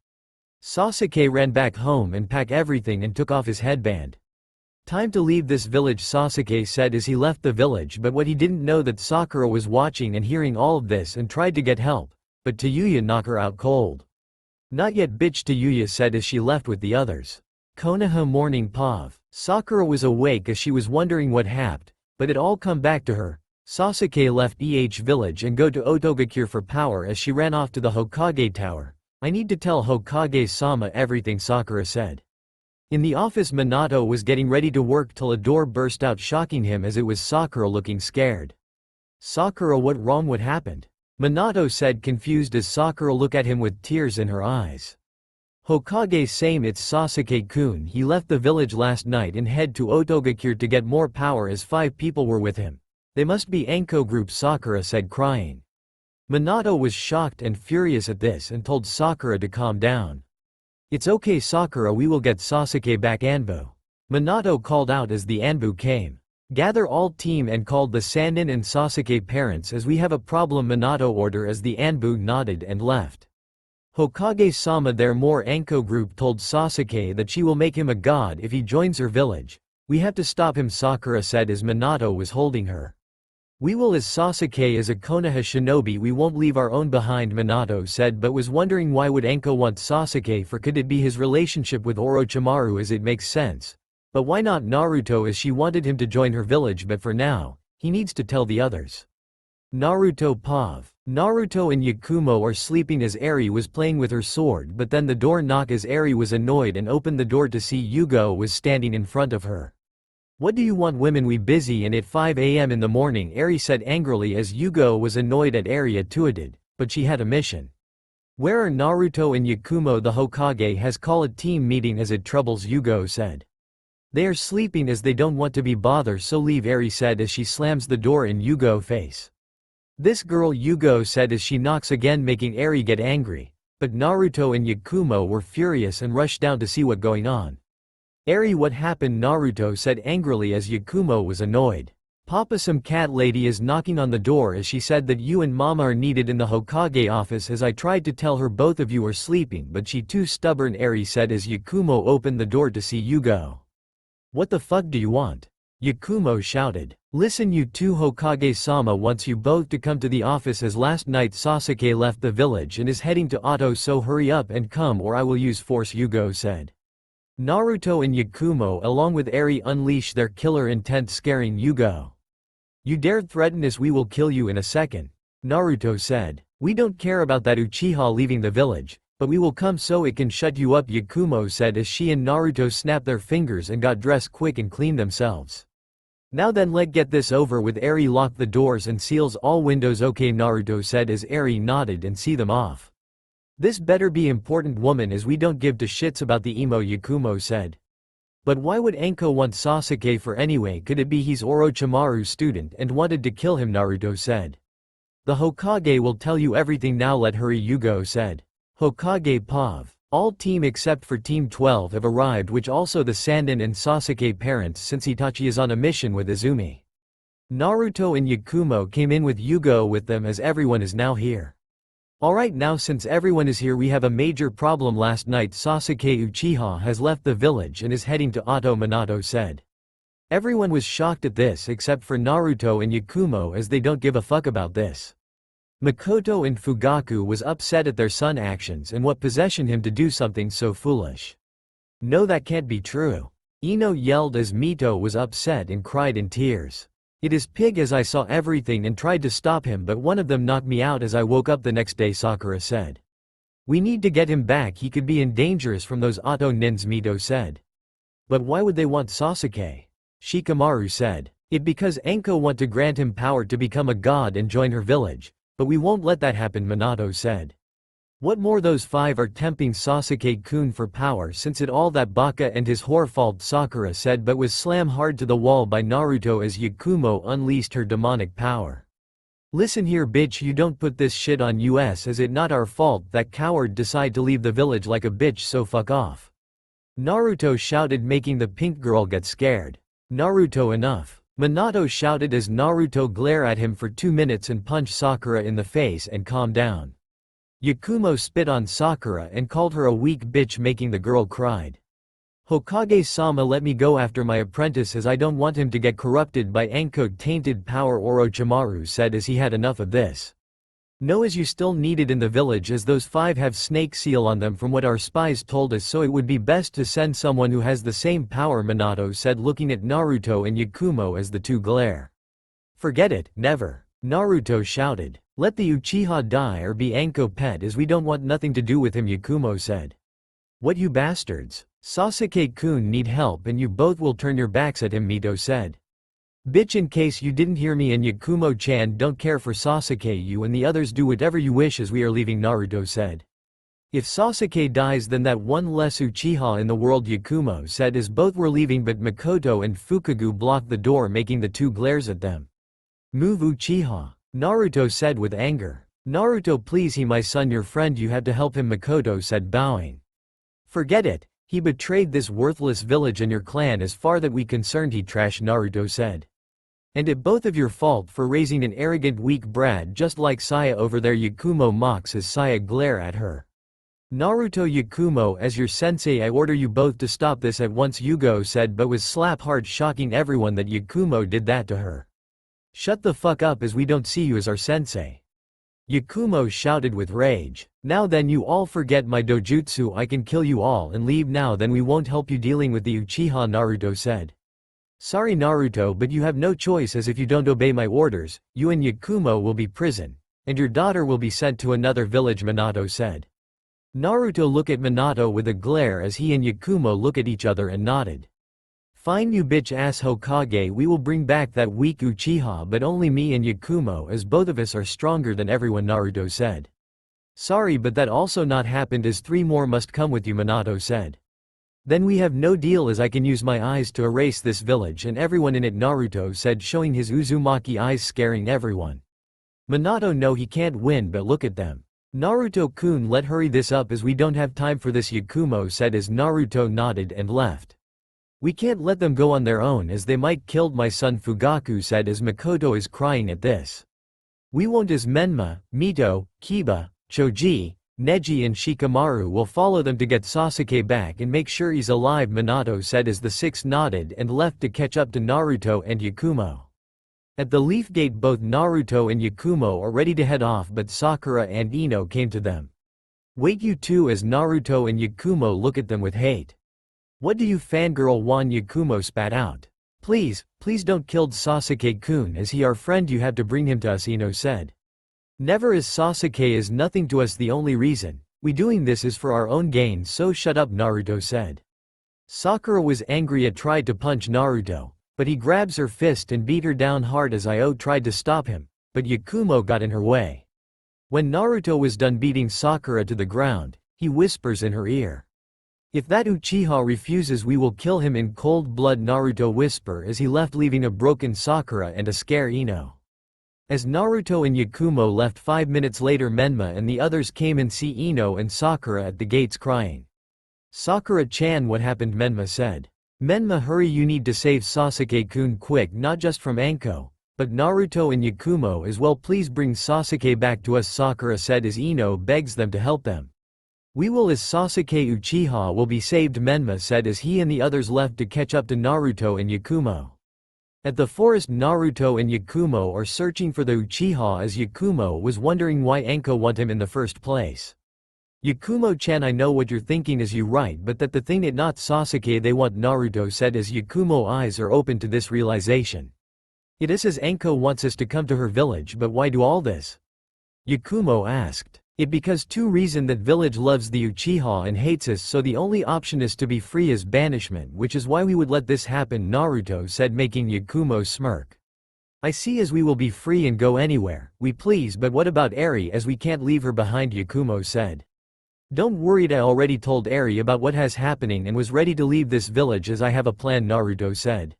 Sasuke ran back home and packed everything and took off his headband. Time to leave this village, Sasuke said as he left the village, but what he didn't know that Sakura was watching and hearing all of this and tried to get help, but Yuya knocked her out cold. Not yet, bitch, Yuya said as she left with the others. Konaha morning Pav. Sakura was awake as she was wondering what happened, but it all come back to her. Sasuke left village and go to Otogakure for power as she ran off to the Hokage tower. I need to tell Hokage-sama everything, Sakura said. In the office, Minato was getting ready to work till a door burst out, shocking him as it was Sakura looking scared. Sakura, what wrong? What happened? Minato said, confused as Sakura looked at him with tears in her eyes. Hokage, same, it's Sasuke-kun. He left the village last night and head to Otogakure to get more power as 5 people were with him. They must be Enko group, Sakura said, crying. Minato was shocked and furious at this and told Sakura to calm down. It's okay, Sakura, we will get Sasuke back, Anbu. Minato called out as the Anbu came. Gather all team and called the Sannin and Sasuke parents as we have a problem, Minato ordered as the Anbu nodded and left. Hokage-sama, their more Enko group told Sasuke that she will make him a god if he joins her village. We have to stop him, Sakura said as Minato was holding her. We will, as Sasuke is a Konaha shinobi, we won't leave our own behind, Minato said, but was wondering why would Enko want Sasuke for, could it be his relationship with Orochimaru, as it makes sense. But why not Naruto, as she wanted him to join her village, but for now, he needs to tell the others. Naruto Pa-4. Naruto and Yakumo are sleeping as Eri was playing with her sword, but then the door knocked as Eri was annoyed and opened the door to see Yugo was standing in front of her. What do you want, women? We busy and at 5 a.m. in the morning, Eri said angrily as Yugo was annoyed at Eri attitude, but she had a mission. Where are Naruto and Yakumo? The Hokage has called a team meeting as it troubles, Yugo said. They are sleeping as they don't want to be bothered, so leave, Eri said as she slams the door in Yugo's face. This girl, Yugo said as she knocks again, making Eri get angry, but Naruto and Yakumo were furious and rushed down to see what going on. Eri, what happened? Naruto said angrily as Yakumo was annoyed. Papa, some cat lady is knocking on the door as she said that you and mama are needed in the Hokage office, as I tried to tell her both of you are sleeping but she too stubborn, Eri said as Yakumo opened the door to see Yugo. What the fuck do you want? Yakumo shouted. Listen, you two, Hokage-sama wants you both to come to the office as last night Sasuke left the village and is heading to Oto, so hurry up and come or I will use force, Yugo said. Naruto and Yakumo along with Eri unleash their killer intent, scaring Yugo. You dare threaten us, we will kill you in a second. Naruto said. We don't care about that Uchiha leaving the village, but we will come so it can shut you up, Yakumo said as she and Naruto snapped their fingers and got dressed quick and cleaned themselves. Now then, let's get this over with. Eri locked the doors and seals all windows, okay, Naruto said as Eri nodded and see them off. This better be important, woman, as we don't give two shits about the emo, Yakumo said. But why would Enko want Sasuke for anyway? Could it be he's Orochimaru's student and wanted to kill him? Naruto said. The Hokage will tell you everything now, let hurry, Yugo said. Hokage Pa-4. All team except for Team 12 have arrived, which also the Sannin and Sasuke parents, since Itachi is on a mission with Izumi. Naruto and Yakumo came in with Yugo with them as everyone is now here. Alright, now since everyone is here, we have a major problem. Last night Sasuke Uchiha has left the village and is heading to Oto, Minato said. Everyone was shocked at this except for Naruto and Yakumo, as they don't give a fuck about this. Makoto and Fugaku was upset at their son actions and what possession him to do something so foolish. No, that can't be true. Ino yelled as Mito was upset and cried in tears. It is pig, as I saw everything and tried to stop him, but one of them knocked me out as I woke up the next day, Sakura said. We need to get him back, he could be in dangerous from those Oto nins, Mito said. But why would they want Sasuke? Shikamaru said. It because Enko want to grant him power to become a god and join her village, but we won't let that happen, Minato said. What more, those 5 are tempting Sasuke-kun for power, since it all that Baka and his whore fault, Sakura said, but was slammed hard to the wall by Naruto as Yakumo unleashed her demonic power. Listen here, bitch, you don't put this shit on us, as it not our fault that coward decide to leave the village like a bitch, so fuck off. Naruto shouted, making the pink girl get scared. Naruto, enough. Minato shouted as Naruto glared at him for 2 minutes and punched Sakura in the face and calmed down. Yakumo spit on Sakura and called her a weak bitch, making the girl cried. Hokage-sama, let me go after my apprentice, as I don't want him to get corrupted by Enko tainted power, Orochimaru said as he had enough of this. No, as you still needed in the village, as those 5 have snake seal on them from what our spies told us, so it would be best to send someone who has the same power, Minato said, looking at Naruto and Yakumo as the two glare. Forget it, never. Naruto shouted. Let the Uchiha die or be Anko pet as we don't want nothing to do with him, Yakumo said. What, you bastards? Sasuke-kun need help and you both will turn your backs at him, Mito said. Bitch, in case you didn't hear me, and Yakumo-chan don't care for Sasuke, you and the others do whatever you wish as we are leaving, Naruto said. If Sasuke dies then that one less Uchiha in the world, Yakumo said as both were leaving, but Mikoto and Fukagu blocked the door, making the two glares at them. Move, Uchiha, Naruto said with anger. Naruto, please, he my son, your friend, you have to help him, Mikoto said, bowing. Forget it, he betrayed this worthless village and your clan as far that we concerned, he trashed, Naruto said. And it both of your fault for raising an arrogant weak brat just like Saya over there, Yakumo mocks as Saya glare at her. Naruto, Yakumo, as your sensei I order you both to stop this at once, Yugo said, but was slap hard, shocking everyone that Yakumo did that to her. Shut the fuck up as we don't see you as our sensei. Yakumo shouted with rage. Now then, you all forget my dojutsu, I can kill you all and leave now, then we won't help you dealing with the Uchiha, Naruto said. Sorry Naruto, but you have no choice, as if you don't obey my orders, you and Yakumo will be prison, and your daughter will be sent to another village, Minato said. Naruto looked at Minato with a glare as he and Yakumo look at each other and nodded. Fine, you bitch ass Hokage, we will bring back that weak Uchiha, but only me and Yakumo, as both of us are stronger than everyone, Naruto said. Sorry, but that also not happened, as 3 more must come with you, Minato said. Then we have no deal, as I can use my eyes to erase this village and everyone in it, Naruto said, showing his Uzumaki eyes, scaring everyone. Minato, no, he can't win, but look at them. Naruto-kun, let hurry this up as we don't have time for this, Yakumo said as Naruto nodded and left. We can't let them go on their own as they might killed my son, Fugaku said as Mikoto is crying at this. We won't, as Menma, Mito, Kiba, Choji, Neji and Shikamaru will follow them to get Sasuke back and make sure he's alive, Minato said as the 6 nodded and left to catch up to Naruto and Yakumo. At the Leaf Gate both Naruto and Yakumo are ready to head off, but Sakura and Ino came to them. Wait, you two, as Naruto and Yakumo look at them with hate. What do you fangirl want, Yakumo spat out. Please don't kill Sasuke-kun, as he our friend, you have to bring him to us, Ino said. Never, as Sasuke is nothing to us, the only reason we doing this is for our own gain, so shut up, Naruto said. Sakura was angry and tried to punch Naruto, but he grabs her fist and beat her down hard as Io tried to stop him, but Yakumo got in her way. When Naruto was done beating Sakura to the ground, he whispers in her ear. If that Uchiha refuses, we will kill him in cold blood, Naruto whisper as he left, leaving a broken Sakura and a scare Ino. As Naruto and Yakumo left 5 minutes later, Menma and the others came and see Ino and Sakura at the gates crying. Sakura-chan, what happened, Menma said. Menma, hurry, you need to save Sasuke-kun quick, not just from Anko, but Naruto and Yakumo as well, please bring Sasuke back to us, Sakura said as Ino begs them to help them. We will, as Sasuke Uchiha will be saved, Menma said as he and the others left to catch up to Naruto and Yakumo. At the forest, Naruto and Yakumo are searching for the Uchiha as Yakumo was wondering why Enko want him in the first place. Yakumo-chan, I know what you're thinking, is you right, but that the thing it not Sasuke they want, Naruto said as Yakumo eyes are open to this realization. It is as Enko wants us to come to her village, but why do all this? Yakumo asked. It because 2 reason that village loves the Uchiha and hates us, so the only option is to be free as banishment, which is why we would let this happen, Naruto said, making Yakumo smirk. I see, as we will be free and go anywhere we please, but what about Eri, as we can't leave her behind, Yakumo said. Don't worry, I already told Eri about what has happening and was ready to leave this village as I have a plan, Naruto said.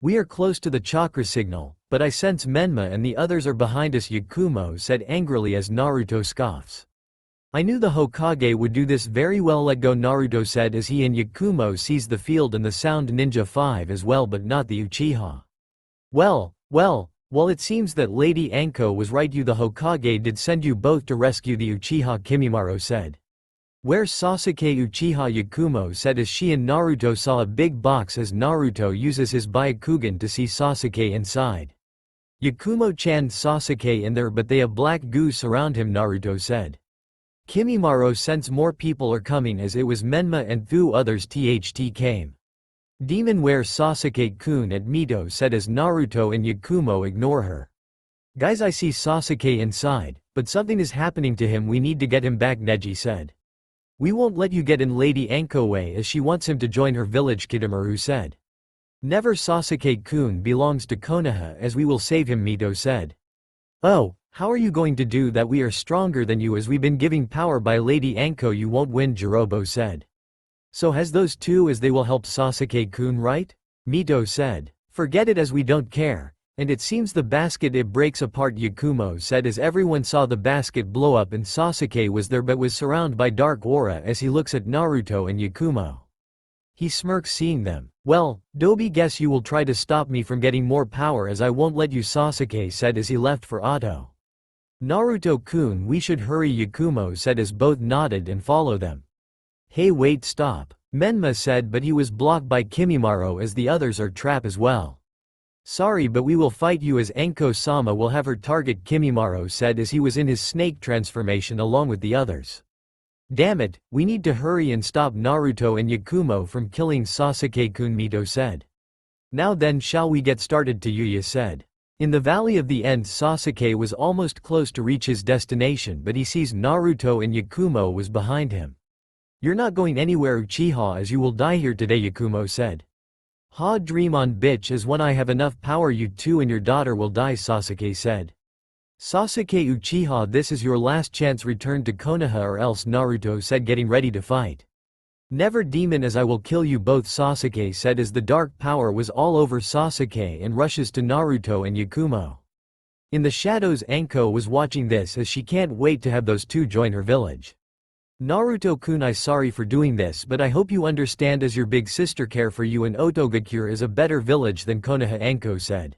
We are close to the chakra signal, but I sense Menma and the others are behind us, Yakumo said angrily as Naruto scoffs. I knew the Hokage would do this very well, let go, Naruto said as he and Yakumo seized the field and the sound ninja 5 as well, but not the Uchiha. Well, it seems that Lady Anko was right, you the Hokage did send you both to rescue the Uchiha, Kimimaro said. Where's Sasuke Uchiha, Yakumo said as she and Naruto saw a big box as Naruto uses his Byakugan to see Sasuke inside. Yakumo-chan, Sasuke in there, but they have black goose around him, Naruto said. Kimimaro sense more people are coming as it was Menma and 2 others tht came. Demon wear Sasuke-kun at Mito said as Naruto and Yakumo ignore her. Guys, I see Sasuke inside, but something is happening to him, we need to get him back, Neji said. We won't let you get in Lady Anko way as she wants him to join her village, Kidomaru said. Never, Sasuke-kun belongs to Konaha as we will save him, Mito said. Oh, how are you going to do that? We are stronger than you as we've been giving power by Lady Anko, you won't win, Jirobo said. So has those two as they will help Sasuke-kun, right? Mito said. Forget it as we don't care. And it seems the basket it breaks apart, Yakumo said as everyone saw the basket blow up and Sasuke was there but was surrounded by dark aura as he looks at Naruto and Yakumo. He smirks seeing them. Well, Dobi, guess you will try to stop me from getting more power as I won't let you, Sasuke said as he left for Otto. Naruto-kun, we should hurry, Yakumo said as both nodded and follow them. Hey, wait, stop, Menma said, but he was blocked by Kimimaro as the others are trapped as well. Sorry, but we will fight you as Enko-sama will have her target, Kimimaro said as he was in his snake transformation along with the others. Damn it, we need to hurry and stop Naruto and Yakumo from killing Sasuke-kun, Mito said. Now then, shall we get started, Yuya said. In the Valley of the End, Sasuke was almost close to reach his destination, but he sees Naruto and Yakumo was behind him. You're not going anywhere, Uchiha, as you will die here today, Yakumo said. Ha, dream on, bitch, as when I have enough power you too and your daughter will die, Sasuke said. Sasuke, Uchiha, this is your last chance, return to Konoha or else, Naruto said, getting ready to fight. Never, demon, as I will kill you both, Sasuke said as the dark power was all over Sasuke and rushes to Naruto and Yakumo. In the shadows, Anko was watching this as she can't wait to have those two join her village. Naruto-kun, I sorry for doing this, but I hope you understand as your big sister care for you, and Otogakure is a better village than Konoha, Anko said.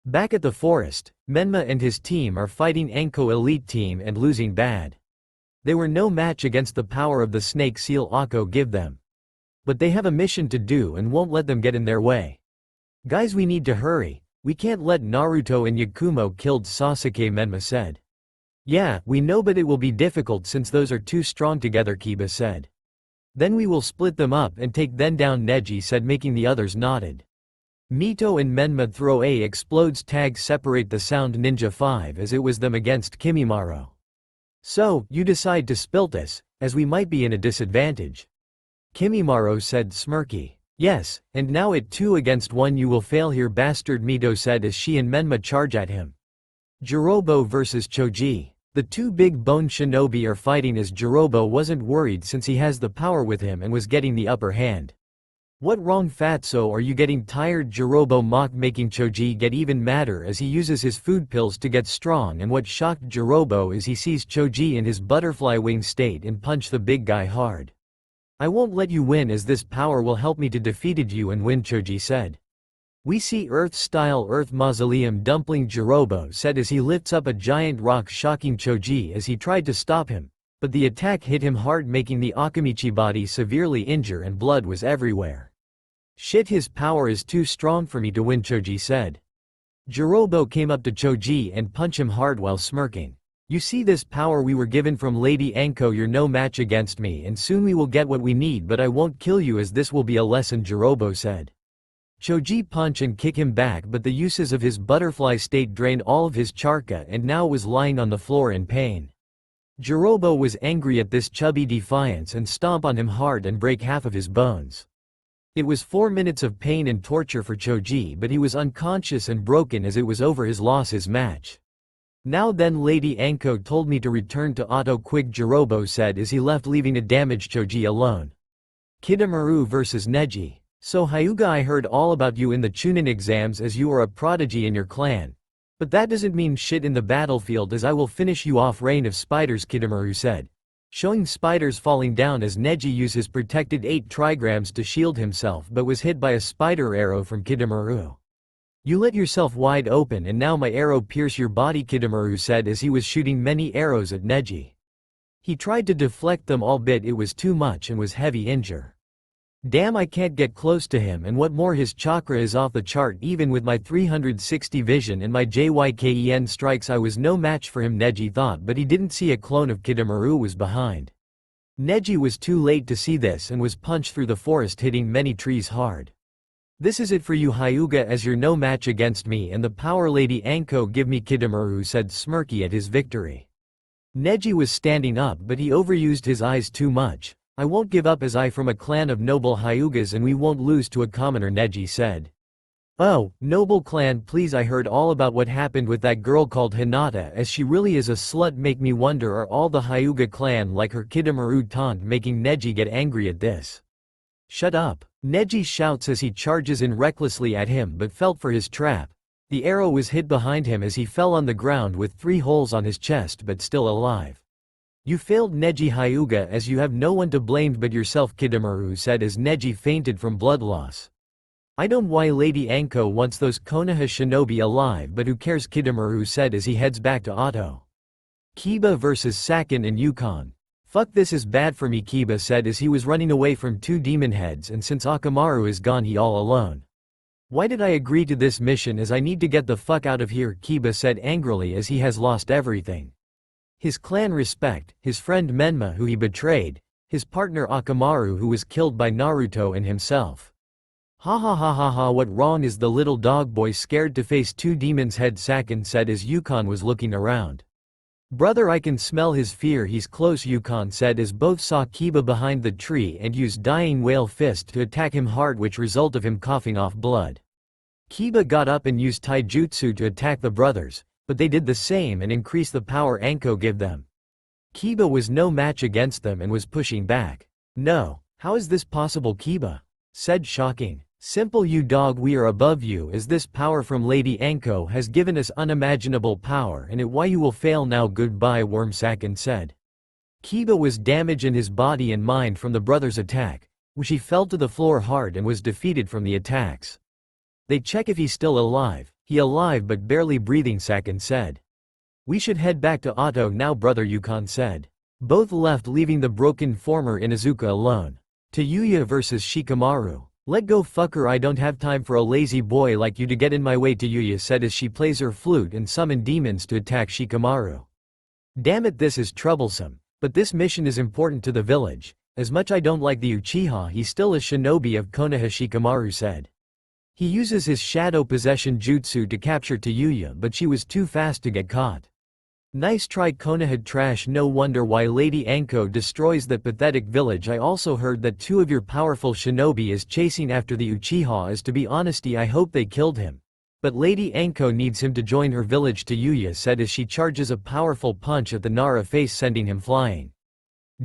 Back at the forest, Menma and his team are fighting Anko elite team and losing bad. They were no match against the power of the snake seal Akko give them. But they have a mission to do and won't let them get in their way. Guys, we need to hurry, we can't let Naruto and Yakumo killed, Sasuke, Menma said. Yeah, we know, but it will be difficult since those are too strong together, Kiba said. Then we will split them up and take them down, Neji said, making the others nodded. Mito and Menma throw a explodes tag separate the sound ninja 5 as it was them against Kimimaro. So, you decide to split us, as we might be in a disadvantage. Kimimaro said smirky. Yes, and now it 2 against 1 you will fail here, bastard, Mito said as she and Menma charge at him. Jirobo versus Choji. The two big bone shinobi are fighting as Jirobo wasn't worried since he has the power with him and was getting the upper hand. What wrong, Fatso, are you getting tired? Jirobo mocked, making Choji get even madder as he uses his food pills to get strong, and what shocked Jirobo is he sees Choji in his butterfly wing state and punch the big guy hard. I won't let you win as this power will help me to defeated you and win, Choji said. We see Earth-style Earth Mausoleum dumpling, Jirobo said as he lifts up a giant rock, shocking Choji as he tried to stop him, but the attack hit him hard, making the Akamichi body severely injured and blood was everywhere. Shit, his power is too strong for me to win, Choji said. Jirobo came up to Choji and punched him hard while smirking. You see this power we were given from Lady Anko, you're no match against me and soon we will get what we need, but I won't kill you as this will be a lesson, Jirobo said. Choji punch and kick him back, but the uses of his butterfly state drained all of his charka and now was lying on the floor in pain. Jirobo was angry at this chubby defiance and stomp on him hard and break half of his bones. It was 4 minutes of pain and torture for Choji, but he was unconscious and broken as it was over his loss his match. Now then, Lady Anko told me to return to Otto quick, Jirobo said as he left, leaving a damaged Choji alone. Kidomaru versus Neji. So Hyuga, I heard all about you in the Chunin exams as you are a prodigy in your clan. But that doesn't mean shit in the battlefield as I will finish you off, rain of spiders, Kidomaru said. Showing spiders falling down as Neji used his protected 8 trigrams to shield himself but was hit by a spider arrow from Kidomaru. You let yourself wide open and now my arrow pierce your body, Kidomaru said as he was shooting many arrows at Neji. He tried to deflect them all, but it was too much and was heavy injure. Damn, I can't get close to him, and what more, his chakra is off the chart. Even with my 360 vision and my JYKEN strikes I was no match for him, Neji thought, but he didn't see a clone of Kidomaru was behind. Neji was too late to see this and was punched through the forest, hitting many trees hard. This is it for you Hyuga, as you're no match against me and the power lady Anko give me Kidomaru, said Smirky at his victory. Neji was standing up but he overused his eyes too much. I won't give up as I from a clan of noble Hyugas and we won't lose to a commoner, Neji said. Oh, noble clan, please, I heard all about what happened with that girl called Hinata, as she really is a slut. Make me wonder, are all the Hyuga clan like her? Kidomaru taunt, making Neji get angry at this. Shut up, Neji shouts as he charges in recklessly at him but felt for his trap. The arrow was hit behind him as he fell on the ground with 3 holes on his chest but still alive. You failed, Neji Hyuga, as you have no one to blame but yourself, Kidomaru said as Neji fainted from blood loss. I don't why Lady Anko wants those Konaha shinobi alive, but who cares, Kidomaru said as he heads back to Otto. Kiba vs Sakin and Yukon. Fuck, this is bad for me, Kiba said as he was running away from 2 demon heads, and since Akamaru is gone he all alone. Why did I agree to this mission, as I need to get the fuck out of here, Kiba said angrily as he has lost everything. His clan respect, his friend Menma who he betrayed, his partner Akamaru who was killed by Naruto, and himself. Ha ha ha ha ha, what wrong is the little dog boy scared to face 2 demons head, Sakin said as Yukon was looking around. Brother, I can smell his fear, he's close, Yukon said as both saw Kiba behind the tree and used dying whale fist to attack him hard, which result of him coughing off blood. Kiba got up and used taijutsu to attack the brothers, but they did the same and increased the power Anko give them. Kiba was no match against them and was pushing back. No, how is this possible, Kiba said, shocking. Simple, you dog, we are above you, as this power from Lady Anko has given us unimaginable power, and it why you will fail now, goodbye, Worm, Sakin said. Kiba was damaged in his body and mind from the brothers' attack, which he fell to the floor hard and was defeated from the attacks. They check if he's still alive. He alive but barely breathing, Sakin said. We should head back to Otto now, brother, Yukon said. Both left, leaving the broken former Inuzuka alone. To Yuya vs Shikamaru. Let go, fucker, I don't have time for a lazy boy like you to get in my way, to Yuya said as she plays her flute and summon demons to attack Shikamaru. Damn it, this is troublesome. But this mission is important to the village. As much I don't like the Uchiha, he's still a shinobi of Konoha, Shikamaru said. He uses his shadow possession jutsu to capture Tayuya, but she was too fast to get caught. Nice try, Konoha trash, no wonder why Lady Anko destroys that pathetic village. I also heard that 2 of your powerful shinobi is chasing after the Uchiha, as to be honesty I hope they killed him. But Lady Anko needs him to join her village, Tayuya said as she charges a powerful punch at the Nara face, sending him flying.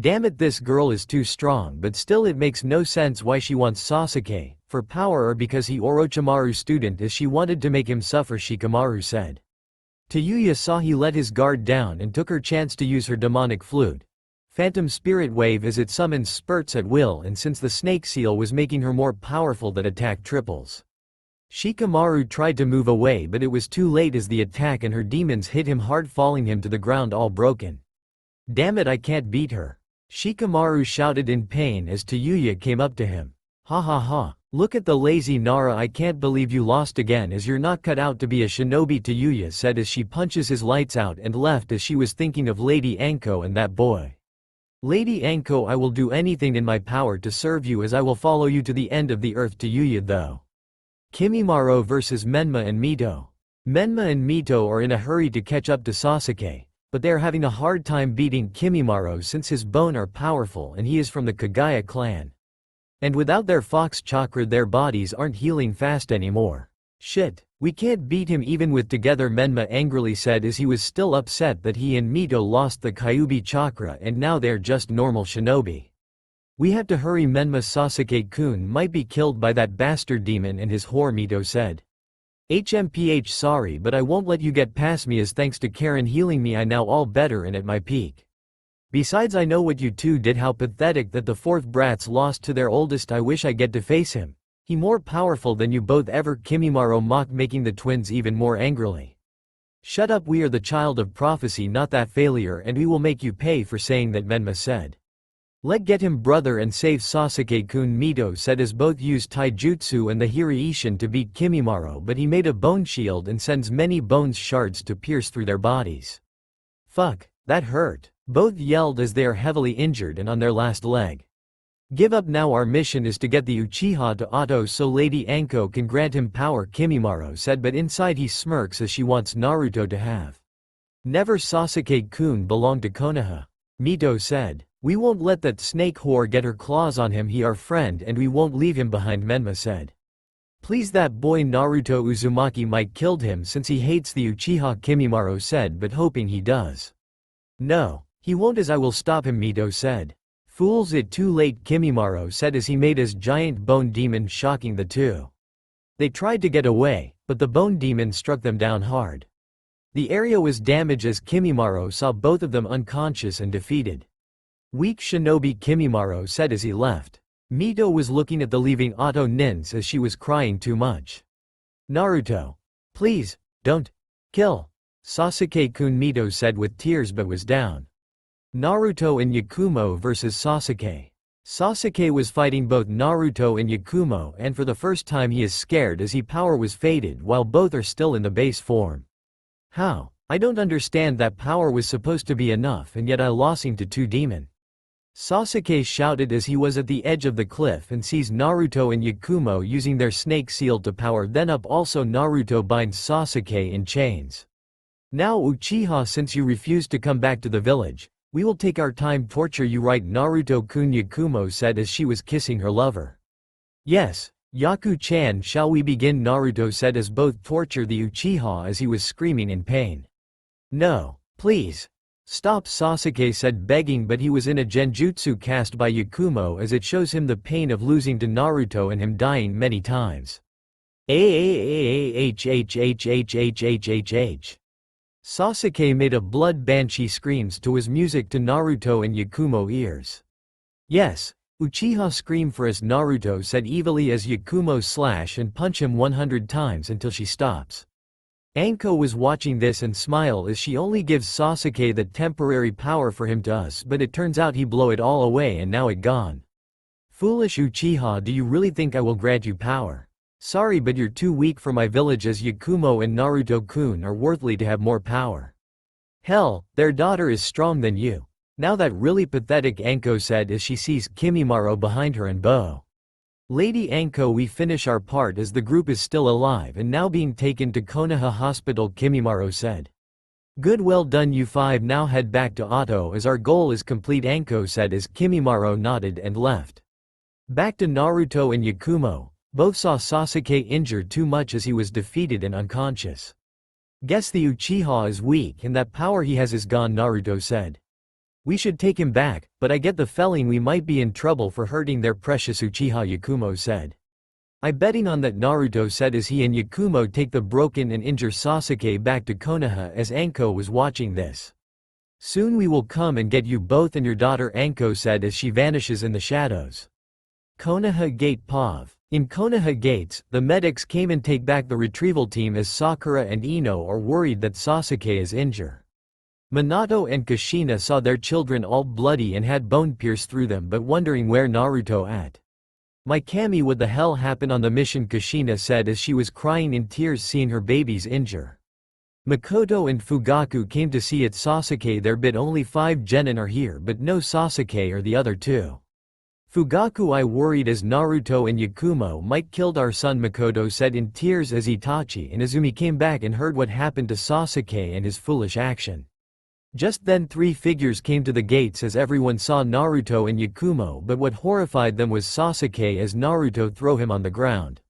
Damn it, this girl is too strong, but still it makes no sense why she wants Sasuke, for power or because he Orochimaru student, as she wanted to make him suffer, Shikamaru said. Tayuya saw he let his guard down and took her chance to use her demonic flute. Phantom Spirit Wave, as it summons spurts at will, and since the snake seal was making her more powerful, that attack triples. Shikamaru tried to move away but it was too late as the attack and her demons hit him hard, falling him to the ground all broken. Damn it, I can't beat her. Shikamaru shouted in pain as Tayuya came up to him. Ha ha ha. Look at the lazy Nara, I can't believe you lost again, as you're not cut out to be a shinobi, Tayuya said as she punches his lights out and left, as she was thinking of Lady Anko and that boy. Lady Anko, I will do anything in my power to serve you, as I will follow you to the end of the earth, Tayuya though. Kimimaro vs Menma and Mito. Menma and Mito are in a hurry to catch up to Sasuke, but they are having a hard time beating Kimimaro since his bone are powerful and he is from the Kagaya clan. And without their fox chakra their bodies aren't healing fast anymore. Shit, we can't beat him even with together, Menma angrily said as he was still upset that he and Mito lost the Kyuubi chakra and now they're just normal shinobi. We have to hurry, Menma, Sasuke-kun might be killed by that bastard demon and his whore, Mito said. HMPH, sorry, but I won't let you get past me, as thanks to Karen healing me I now all better and at my peak. Besides, I know what you two did, how pathetic that the 4th brats lost to their oldest. I wish I get to face him. He more powerful than you both ever, Kimimaro mocked, making the twins even more angrily. Shut up, we are the child of prophecy, not that failure, and we will make you pay for saying that, Menma said. Let get him, brother, and save Sasuke-kun, Mito said as both used taijutsu and the Hiraishin to beat Kimimaro, but he made a bone shield and sends many bones shards to pierce through their bodies. Fuck, that hurt. Both yelled as they are heavily injured and on their last leg. Give up now, our mission is to get the Uchiha to Otto so Lady Anko can grant him power, Kimimaro said, but inside he smirks as she wants Naruto to have. Never, Sasuke-kun belonged to Konaha. Mito said. We won't let that snake whore get her claws on him, he our friend and we won't leave him behind, Menma said. Please, that boy Naruto Uzumaki might killed him since he hates the Uchiha, Kimimaro said, but hoping he does. No, he won't, as I will stop him, Mito said. Fools, it too late, Kimimaro said as he made his giant bone demon, shocking the two. They tried to get away, but the bone demon struck them down hard. The area was damaged as Kimimaro saw both of them unconscious and defeated. Weak shinobi, Kimimaro said as he left. Mito was looking at the leaving Otto nins as she was crying too much. Naruto. Please, don't. Kill. Sasuke-kun, Mito said with tears but was down. Naruto and Yakumo vs Sasuke. Sasuke was fighting both Naruto and Yakumo, and for the first time he is scared as his power was faded while both are still in the base form. How? I don't understand, that power was supposed to be enough and yet I lost him to two demon. Sasuke shouted as he was at the edge of the cliff and sees Naruto and Yakumo using their snake seal to power then up. Also Naruto binds Sasuke in chains. Now Uchiha, since you refused to come back to the village, we will take our time torture you, right, Naruto-kun, Yakumo said as she was kissing her lover. Yes, Yaku-chan, shall we begin, Naruto said as both torture the Uchiha as he was screaming in pain. No, please. Stop, Sasuke said begging, but he was in a genjutsu cast by Yakumo as it shows him the pain of losing to Naruto and him dying many times. Sasuke made a blood banshee screams to his music to Naruto and Yakumo ears. Yes, Uchiha, scream for us, Naruto said evilly as Yakumo slash and punch him 100 times until she stops. Anko was watching this and smile as she only gives Sasuke the temporary power for him to us, but it turns out he blow it all away and now it gone. Foolish Uchiha, do you really think I will grant you power? Sorry, but you're too weak for my village, as Yakumo and Naruto-kun are worthy to have more power. Hell, their daughter is strong than you. Now that really pathetic, Anko said as she sees Kimimaro behind her and Bo. Lady Anko, we finish our part as the group is still alive and now being taken to Konaha Hospital, Kimimaro said. Good, well done you five, now head back to Otto as our goal is complete, Anko said as Kimimaro nodded and left. Back to Naruto and Yakumo, both saw Sasuke injured too much as he was defeated and unconscious. Guess the Uchiha is weak and that power he has is gone, Naruto said. We should take him back, but I get the feeling we might be in trouble for hurting their precious Uchiha, Yakumo said. I betting on that, Naruto said as he and Yakumo take the broken and injured Sasuke back to Konaha as Anko was watching this. Soon we will come and get you both and your daughter, Anko said as she vanishes in the shadows. Konaha Gate POV. In Konaha Gates, the medics came and take back the retrieval team as Sakura and Ino are worried that Sasuke is injured. Minato and Kushina saw their children all bloody and had bone pierced through them, but wondering where Naruto at. My Kami, what the hell happened on the mission, Kushina said as she was crying in tears seeing her babies injure. Makoto and Fugaku came to see it, Sasuke there, but only 5 genin are here but no Sasuke or the other two. Fugaku, I worried as Naruto and Yakumo might killed our son, Makoto said in tears as Itachi and Izumi came back and heard what happened to Sasuke and his foolish action. Just then 3 figures came to the gates as everyone saw Naruto and Yakumo, but what horrified them was Sasuke as Naruto throw him on the ground.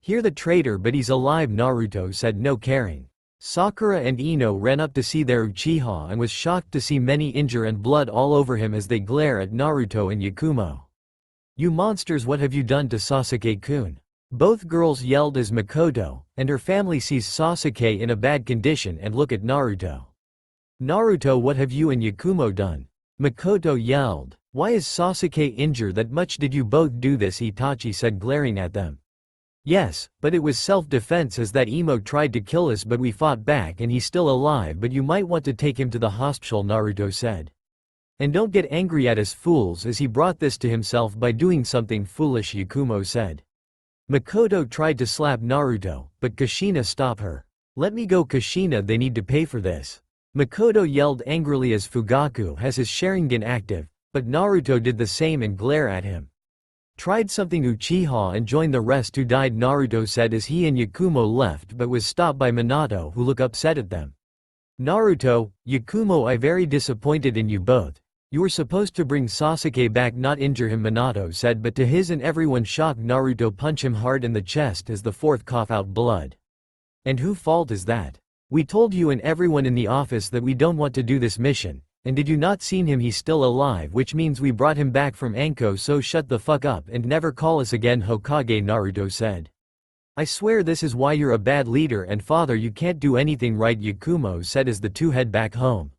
Hear the traitor, but he's alive, Naruto said, no caring. Sakura and Ino ran up to see their Uchiha and was shocked to see many injure and blood all over him as they glare at Naruto and Yakumo. You monsters, what have you done to Sasuke-kun? Both girls yelled as Makoto and her family sees Sasuke in a bad condition and look at Naruto. Naruto, what have you and Yakumo done? Makoto yelled. Why is Sasuke injured that much? Did you both do this? Itachi said, glaring at them. Yes, but it was self-defense as that emo tried to kill us, but we fought back and he's still alive, but you might want to take him to the hospital, Naruto said. And don't get angry at us fools as he brought this to himself by doing something foolish, Yakumo said. Makoto tried to slap Naruto, but Kushina stopped her. Let me go, Kushina, they need to pay for this. Makoto yelled angrily as Fugaku has his Sharingan active, but Naruto did the same and glare at him. Tried something Uchiha and joined the rest who died, Naruto said as he and Yakumo left but was stopped by Minato, who looked upset at them. Naruto, Yakumo, I very disappointed in you both. You were supposed to bring Sasuke back, not injure him, Minato said, but to his and everyone's shock Naruto punched him hard in the chest as the fourth coughed out blood. And whose fault is that? We told you and everyone in the office that we don't want to do this mission. And did you not seen him? He's still alive, which means we brought him back from Anko, so shut the fuck up and never call us again, Hokage, Naruto said. I swear this is why you're a bad leader and father, you can't do anything right, Yakumo said as the two head back home.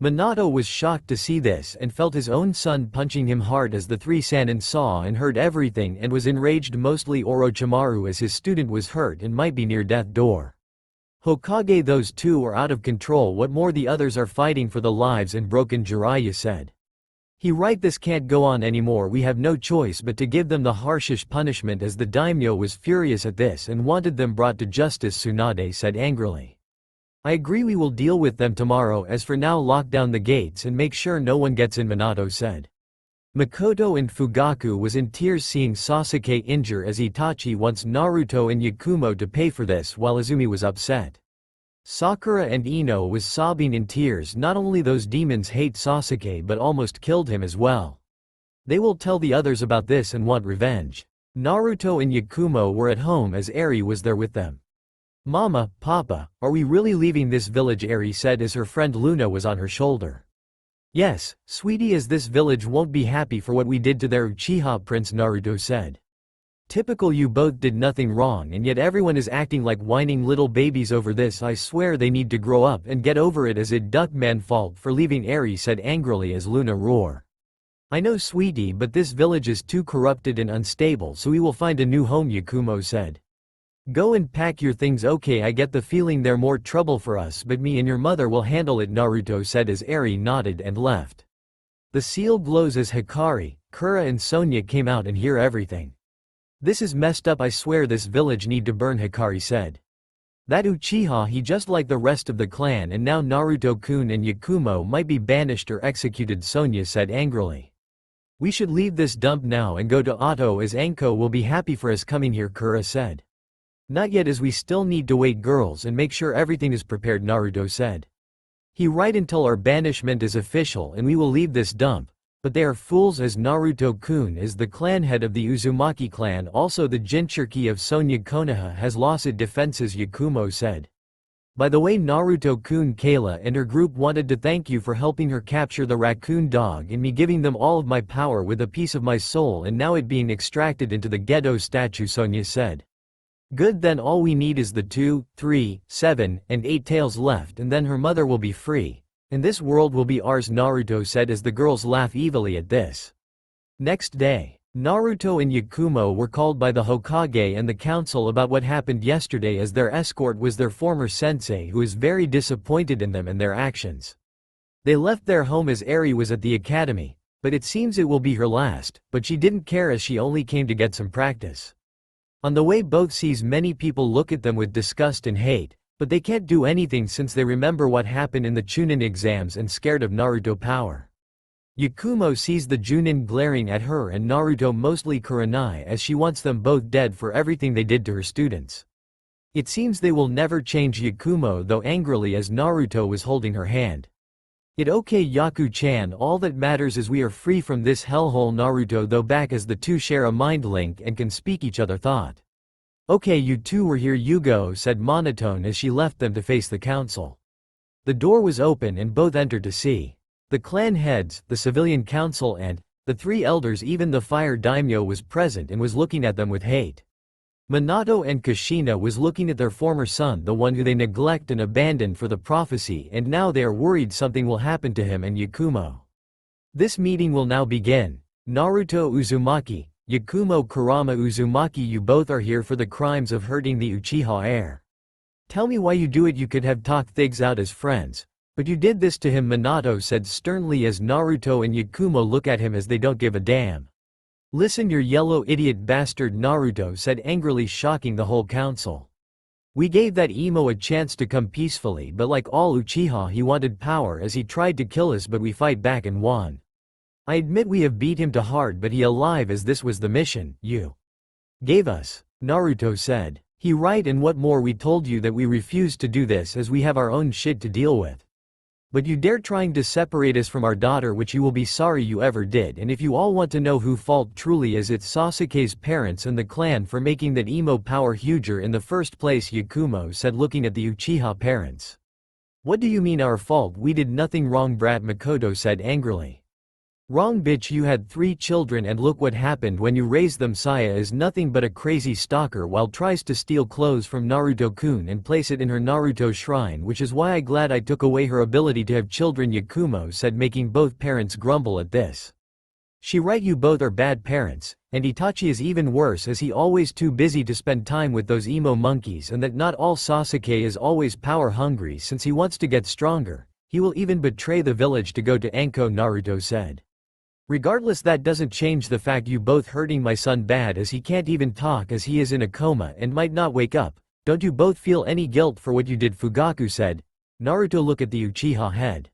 Minato was shocked to see this and felt his own son punching him hard as the three Sannin saw and heard everything and was enraged, mostly Orochimaru as his student was hurt and might be near death door. Hokage, those two are out of control, what more, the others are fighting for the lives and broken, Jiraiya said. He right, this can't go on anymore, we have no choice but to give them the harshest punishment, as the daimyo was furious at this and wanted them brought to justice, Tsunade said angrily. I agree, we will deal with them tomorrow, as for now lock down the gates and make sure no one gets in, Minato said. Makoto and Fugaku was in tears seeing Sasuke injure as Itachi wants Naruto and Yakumo to pay for this, while Izumi was upset. Sakura and Ino was sobbing in tears, not only those demons hate Sasuke but almost killed him as well. They will tell the others about this and want revenge. Naruto and Yakumo were at home as Eri was there with them. Mama, Papa, are we really leaving this village? Eri said as her friend Luna was on her shoulder. Yes, sweetie, as this village won't be happy for what we did to their Uchiha prince, Naruto said. Typical, you both did nothing wrong and yet everyone is acting like whining little babies over this. I swear they need to grow up and get over it, as it Duckman's fault for leaving, Eri said angrily as Luna roared. I know, sweetie, but this village is too corrupted and unstable, so we will find a new home, Yakumo said. Go and pack your things. Okay, I get the feeling they're more trouble for us, but me and your mother will handle it, Naruto said as Eri nodded and left. The seal glows as Hikari, Kura and Sonya came out and hear everything. This is messed up, I swear this village need to burn, Hikari said. That Uchiha, he just like the rest of the clan, and now Naruto-kun and Yakumo might be banished or executed, Sonya said angrily. We should leave this dump now and go to Otto, as Anko will be happy for us coming here, Kura said. Not yet, as we still need to wait, girls, and make sure everything is prepared, Naruto said. He right, until our banishment is official and we will leave this dump. But they are fools, as Naruto-kun is the clan head of the Uzumaki clan, also the Jinchuriki of Sonya Konaha has lost its defenses, Yakumo said. By the way, Naruto-kun, Kayla and her group wanted to thank you for helping her capture the raccoon dog and me giving them all of my power with a piece of my soul and now it being extracted into the Gedo statue, Sonya said. Good, then all we need is the 2, 3, 7, and 8 tails left, and then her mother will be free. And this world will be ours, Naruto said as the girls laugh evilly at this. Next day, Naruto and Yakumo were called by the Hokage and the council about what happened yesterday, as their escort was their former sensei, who is very disappointed in them and their actions. They left their home as Eri was at the academy, but it seems it will be her last, but she didn't care as she only came to get some practice. On the way, both sees many people look at them with disgust and hate, but they can't do anything since they remember what happened in the Chunin exams and scared of Naruto power. Yakumo sees the Junin glaring at her and Naruto, mostly Kurenai, as she wants them both dead for everything they did to her students. It seems they will never change, Yakumo though angrily as Naruto was holding her hand. It okay, Yaku-chan, all that matters is we are free from this hellhole, Naruto though back as the two share a mind link and can speak each other thought. Okay, you two were here, you go, said monotone as she left them to face the council. The door was open and both entered to see the clan heads, the civilian council and the three elders. Even the fire daimyo was present and was looking at them with hate. Minato and Kushina was looking at their former son, the one who they neglect and abandoned for the prophecy, and now they are worried something will happen to him and Yakumo. This meeting will now begin. Naruto Uzumaki, Yakumo Kurama Uzumaki, you both are here for the crimes of hurting the Uchiha heir. Tell me why you do it. You could have talked things out as friends, but you did this to him, Minato said sternly as Naruto and Yakumo look at him as they don't give a damn. Listen, your yellow idiot bastard, Naruto said angrily, shocking the whole council. We gave that emo a chance to come peacefully, but like all Uchiha he wanted power as he tried to kill us, but we fight back and won. I admit we have beat him to hard, but he alive as this was the mission you gave us, Naruto said. He right, and what more, we told you that we refused to do this as we have our own shit to deal with. But you dare trying to separate us from our daughter, which you will be sorry you ever did. And if you all want to know who fault truly is, it's Sasuke's parents and the clan for making that emo power huger in the first place, Yakumo said, looking at the Uchiha parents. What do you mean our fault? We did nothing wrong, brat, Makoto said angrily. Wrong, bitch, you had 3 children and look what happened when you raised them. Saya is nothing but a crazy stalker while tries to steal clothes from Naruto-kun and place it in her Naruto shrine, which is why I glad I took away her ability to have children, Yakumo said, making both parents grumble at this. She right, you both are bad parents, and Itachi is even worse as he always too busy to spend time with those emo monkeys, and that not all Sasuke is always power hungry since he wants to get stronger. He will even betray the village to go to Enko, Naruto said. Regardless, that doesn't change the fact you both hurting my son bad as he can't even talk as he is in a coma and might not wake up. Don't you both feel any guilt for what you did, Fugaku said. Naruto looked at the Uchiha head.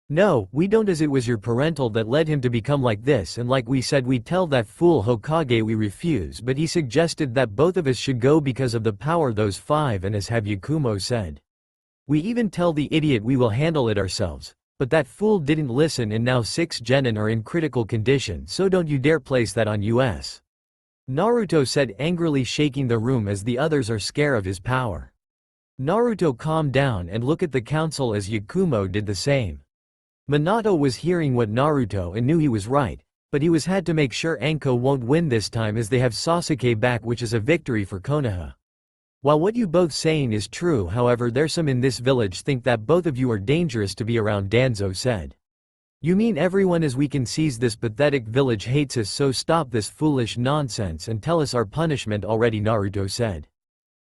No, we don't, as it was your parental that led him to become like this, and like we said, we tell that fool Hokage we refuse, but he suggested that both of us should go because of the power those 5 and us have, Yakumo said. We even tell the idiot we will handle it ourselves. But that fool didn't listen, and now 6 genin are in critical condition, so don't you dare place that on us. Naruto said angrily, shaking the room as the others are scared of his power. Naruto calmed down and looked at the council as Yakumo did the same. Minato was hearing what Naruto and knew he was right, but he was had to make sure Anko won't win this time as they have Sasuke back, which is a victory for Konaha. While what you both saying is true, however, there's some in this village think that both of you are dangerous to be around, Danzo said. You mean everyone as we can seize this pathetic village hates us, so stop this foolish nonsense and tell us our punishment already, Naruto said.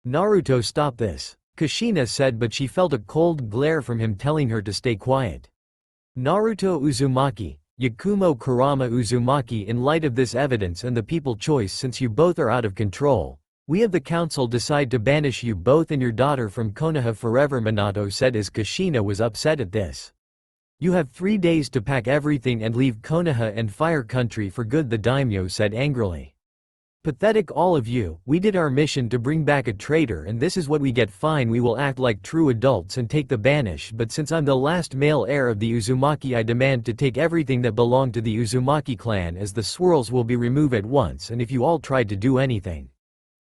Naruto, stop this, Kushina said, but she felt a cold glare from him telling her to stay quiet. Naruto, Uzumaki, Yakumo, Kurama, Uzumaki, in light of this evidence and the people choice, since you both are out of control, we of the council decide to banish you both and your daughter from Konaha forever, Minato said as Kushina was upset at this. You have 3 days to pack everything and leave Konaha and Fire Country for good, the daimyo said angrily. Pathetic, all of you. We did our mission to bring back a traitor, and this is what we get. Fine, we will act like true adults and take the banish, but since I'm the last male heir of the Uzumaki, I demand to take everything that belonged to the Uzumaki clan, as the swirls will be removed at once, and if you all tried to do anything.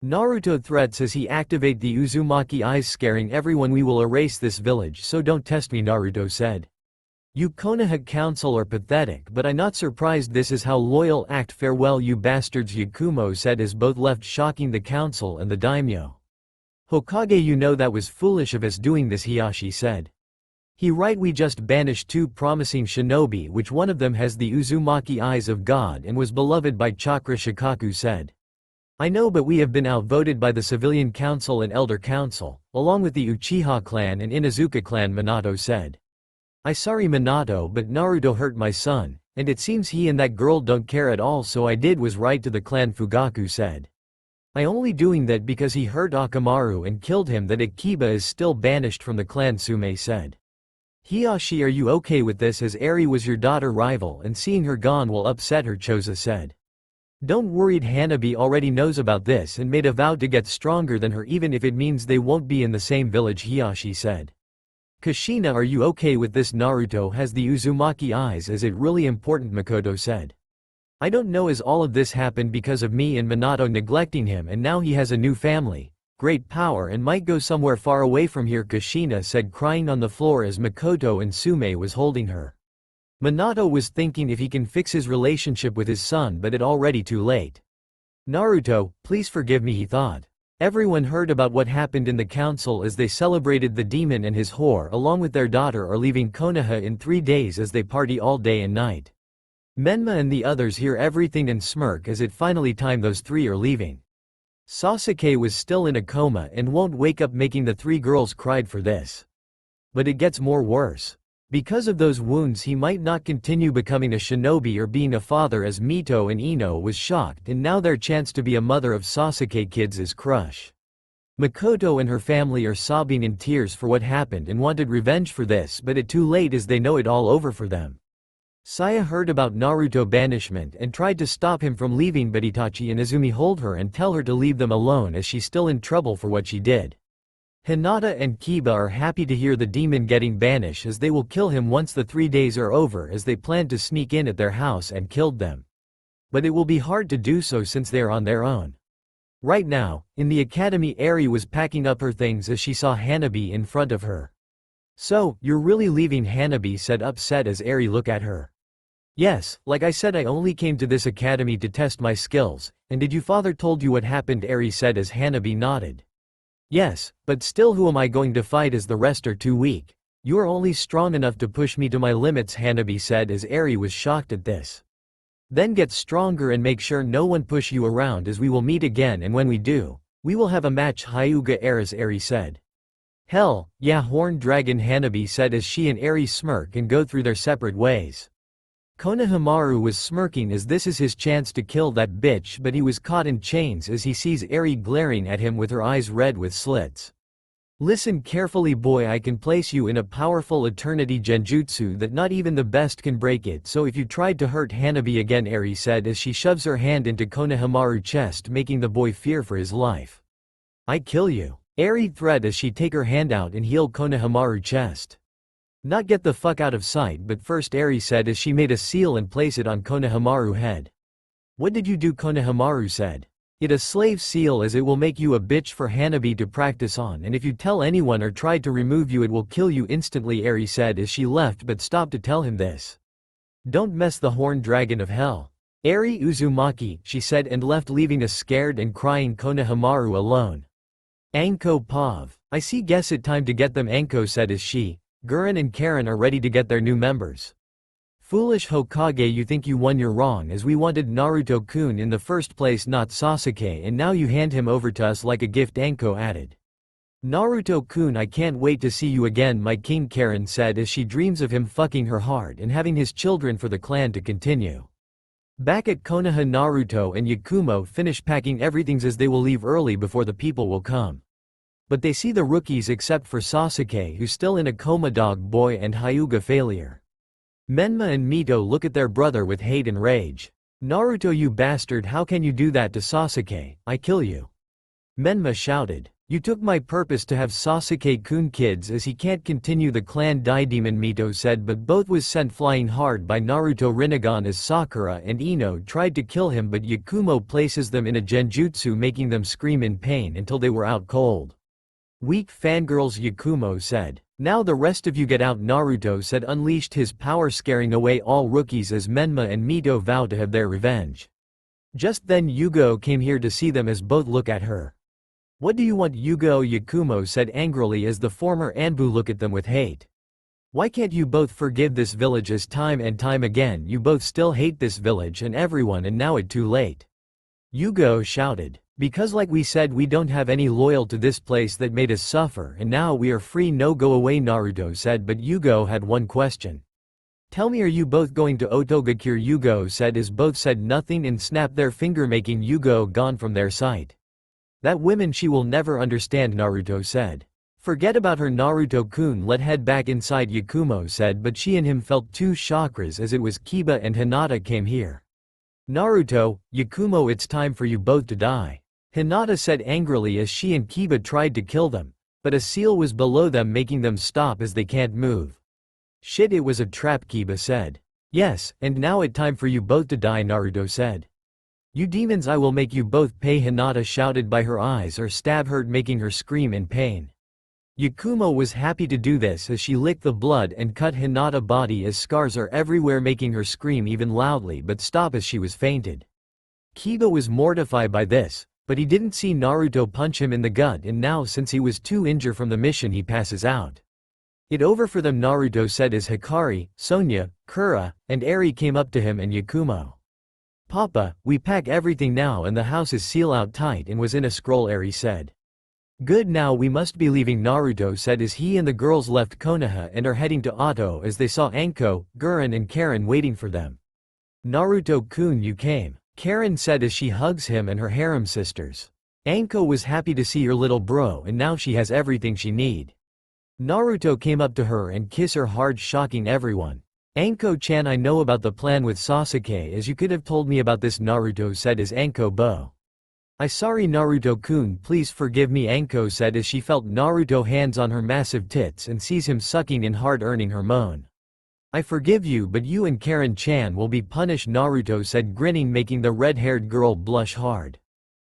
Naruto threats as he activate the Uzumaki eyes, scaring everyone. We will erase this village, so don't test me, Naruto said. You Konoha council are pathetic, but I'm not surprised. This is how loyal act. Farewell, you bastards, Yakumo said as both left, shocking the council and the daimyo. Hokage, you know that was foolish of us doing this, Hiashi said. He right, we just banished 2 promising shinobi, which one of them has the Uzumaki eyes of God and was beloved by chakra, Shukaku said. I know, but we have been outvoted by the civilian council and elder council, along with the Uchiha clan and Inazuka clan, Minato said. I sorry, Minato, but Naruto hurt my son, and it seems he and that girl don't care at all, so I did was right to the clan, Fugaku said. I only doing that because he hurt Akamaru and killed him, that Ikiba is still banished from the clan, Sume said. Hiashi, are you okay with this, as Eri was your daughter rival and seeing her gone will upset her, Choza said. Don't worry, Hanabi already knows about this and made a vow to get stronger than her even if it means they won't be in the same village, Hiashi said. Kushina, are you okay with this? Naruto has the Uzumaki eyes, is it really important? Makoto said. I don't know, as all of this happened because of me and Minato neglecting him, and now he has a new family, great power, and might go somewhere far away from here, Kushina said, crying on the floor as Makoto and Sume was holding her. Minato was thinking if he can fix his relationship with his son, but it already too late. Naruto, please forgive me, he thought. Everyone heard about what happened in the council as they celebrated the demon and his whore along with their daughter are leaving Konoha in 3 days as they party all day and night. Menma and the others hear everything and smirk as it finally time those 3 are leaving. Sasuke was still in a coma and won't wake up, making the 3 girls cried for this. But it gets more worse. Because of those wounds he might not continue becoming a shinobi or being a father, as Mito and Ino was shocked, and now their chance to be a mother of Sasuke kids is crushed. Makoto and her family are sobbing in tears for what happened and wanted revenge for this, but it too late as they know it all over for them. Saya heard about Naruto banishment and tried to stop him from leaving, but Itachi and Izumi hold her and tell her to leave them alone as she's still in trouble for what she did. Hinata and Kiba are happy to hear the demon getting banished, as they will kill him once the 3 days are over, as they planned to sneak in at their house and killed them. But it will be hard to do so since they are on their own. Right now, in the academy, Eri was packing up her things as she saw Hanabi in front of her. "So, you're really leaving?" Hanabi said, upset as Eri looked at her. "Yes, like I said, I only came to this academy to test my skills. And did your father told you what happened?" Eri said as Hanabi nodded. "Yes, but still, who am I going to fight as the rest are too weak? You are only strong enough to push me to my limits," Hanabi said as Eri was shocked at this. "Then get stronger and make sure no one push you around, as we will meet again, and when we do, we will have a match." Hyuga Eris, Eri said. "Hell, yeah, Horned Dragon," Hanabi said as she and Eri smirk and go through their separate ways. Konohamaru was smirking as this is his chance to kill that bitch, but he was caught in chains as he sees Eri glaring at him with her eyes red with slits. "Listen carefully, boy, I can place you in a powerful eternity genjutsu that not even the best can break it, so if you tried to hurt Hanabi again," Eri said as she shoves her hand into Konohamaru's chest, making the boy fear for his life. "I kill you," Eri threatened as she take her hand out and heal Konohamaru's chest. "Not get the fuck out of sight, but first," Eri said as she made a seal and place it on Konohamaru's head. "What did you do?" Konohamaru said. "It a slave seal, as it will make you a bitch for Hanabi to practice on, and if you tell anyone or tried to remove you, it will kill you instantly," Eri said as she left but stopped to tell him this. "Don't mess the Horned Dragon of Hell. Eri Uzumaki," she said, and left, leaving a scared and crying Konohamaru alone. "Anko Pav. I see, guess it time to get them," Anko said as she, Gurren and Karen are ready to get their new members. "Foolish Hokage, you think you won, you're wrong, as we wanted Naruto-kun in the first place, not Sasuke, and now you hand him over to us like a gift," Anko added. "Naruto-kun, I can't wait to see you again, my king," Karen said as she dreams of him fucking her hard and having his children for the clan to continue. Back at Konoha, Naruto and Yakumo finish packing everything as they will leave early before the people will come. But they see the rookies except for Sasuke, who's still in a coma. Dog Boy and Hyuga failure. Menma and Mito look at their brother with hate and rage. "Naruto, you bastard, how can you do that to Sasuke? I kill you." Menma shouted. "You took my purpose to have Sasuke-kun kids, as he can't continue the clan." Daidemon, Mito said, but both was sent flying hard by Naruto Rinnegan as Sakura and Ino tried to kill him, but Yakumo places them in a genjutsu, making them scream in pain until they were out cold. "Weak fangirls," Yakumo said. "Now the rest of you get out," Naruto said, unleashed his power, scaring away all rookies as Menma and Mito vow to have their revenge. Just then Yugo came here to see them as both look at her. "What do you want, Yugo?" Yakumo said angrily as the former Anbu look at them with hate. "Why can't you both forgive this village, as time and time again you both still hate this village and everyone, and now it's too late?" Yugo shouted. "Because like we said, we don't have any loyal to this place that made us suffer, and now we are free, no go away," Naruto said, but Yugo had one question. "Tell me, are you both going to Otogakure?" Yugo said as both said nothing and snapped their finger, making Yugo gone from their sight. "That woman, she will never understand," Naruto said. "Forget about her, Naruto-kun, let head back inside," Yakumo said, but she and him felt two chakras as it was Kiba and Hinata came here. "Naruto, Yakumo, it's time for you both to die," Hinata said angrily as she and Kiba tried to kill them, but a seal was below them, making them stop as they can't move. "Shit, it was a trap," Kiba said. "Yes, and now it's time for you both to die," Naruto said. "You demons, I will make you both pay," Hinata shouted, by her eyes or stab hurt, making her scream in pain. Yakumo was happy to do this as she licked the blood and cut Hinata's body as scars are everywhere, making her scream even loudly but stop as she was fainted. Kiba was mortified by this, but he didn't see Naruto punch him in the gut, and now since he was too injured from the mission, he passes out. "It over for them," Naruto said as Hikari, Sonya, Kura, and Eri came up to him and Yakumo. "Papa, we pack everything now and the house is sealed out tight and was in a scroll," Eri said. "Good, now we must be leaving," Naruto said as he and the girls left Konoha and are heading to Otto as they saw Anko, Gurren and Karen waiting for them. "Naruto-kun, you came," Karen said as she hugs him and her harem sisters. Anko was happy to see her little bro, and now she has everything she need. Naruto came up to her and kissed her hard, shocking everyone. Anko-chan, I know about the plan with Sasuke, as you could have told me about this, Naruto said as Anko bow. I sorry Naruto-kun, please forgive me, Anko said as she felt Naruto hands on her massive tits and sees him sucking in hard-earning her moan. I forgive you, but you and Karen-chan will be punished, Naruto said, grinning, making the red-haired girl blush hard.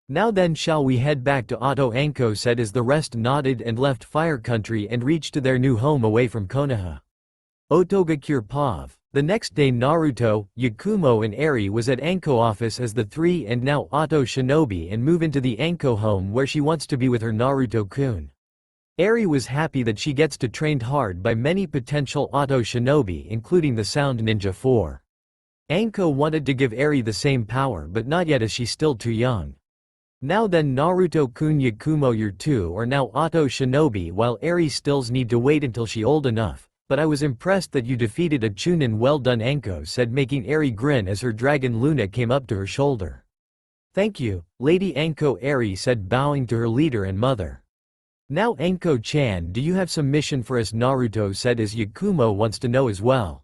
Now then, shall we head back to Oto, Anko said as the rest nodded and left Fire Country and reached to their new home away from Konaha. Otogakure Pav. The next day Naruto, Yakumo and Eri was at Enko office as the three and now Oto shinobi and move into the Enko home where she wants to be with her Naruto-kun. Eri was happy that she gets to trained hard by many potential Oto shinobi including the Sound Ninja 4. Enko wanted to give Eri the same power but not yet as she's still too young. Now then, Naruto-kun, Yakumo, you're two or now Oto shinobi while Eri stills need to wait until she old enough. But I was impressed that you defeated a Chunin. Well done, Enko said, making Eri grin as her dragon Luna came up to her shoulder. Thank you, Lady Enko, Eri said, bowing to her leader and mother. Now Enko-chan, do you have some mission for us? Naruto said as Yakumo wants to know as well.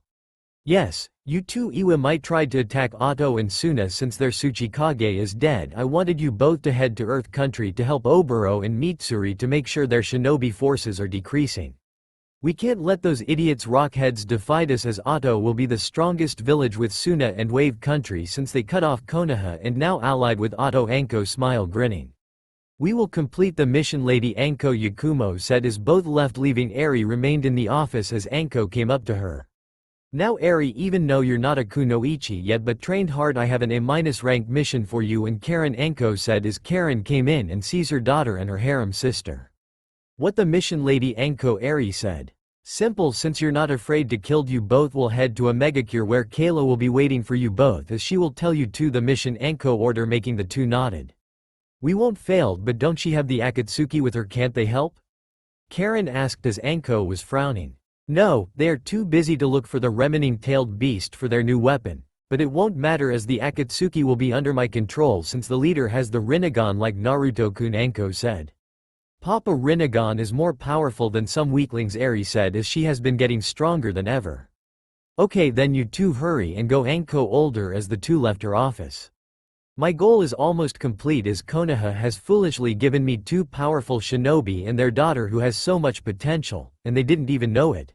Yes, you two Iwa might try to attack Oto and Suna since their Tsuchikage is dead. I wanted you both to head to Earth Country to help Oboro and Mitsuri to make sure their shinobi forces are decreasing. We can't let those idiots rockheads defeat us as Oto will be the strongest village with Suna and Wave Country since they cut off Konaha and now allied with Oto. Anko smiled, grinning. We will complete the mission, Lady Anko, Yakumo said as both left, leaving Eri remained in the office as Anko came up to her. Now Eri, even though you're not a kunoichi yet but trained hard, I have an A- rank mission for you and Karen, Anko said as Karen came in and sees her daughter and her harem sister. What the mission, Lady Anko? Eri said. Simple, since you're not afraid to kill, you both will head to a megacure where Kayla will be waiting for you both as she will tell you to the mission, Anko order, making the two nodded. We won't fail, but don't she have the Akatsuki with her, can't they help? Karen asked as Anko was frowning. No, they are too busy to look for the remaining-tailed beast for their new weapon, but it won't matter as the Akatsuki will be under my control since the leader has the Rinnegan like Naruto-kun, Anko said. Papa Rinnegan is more powerful than some weaklings, Eri said as she has been getting stronger than ever. Okay then, you two hurry and go, Anko older as the two left her office. My goal is almost complete as Konaha has foolishly given me two powerful shinobi and their daughter who has so much potential, and they didn't even know it.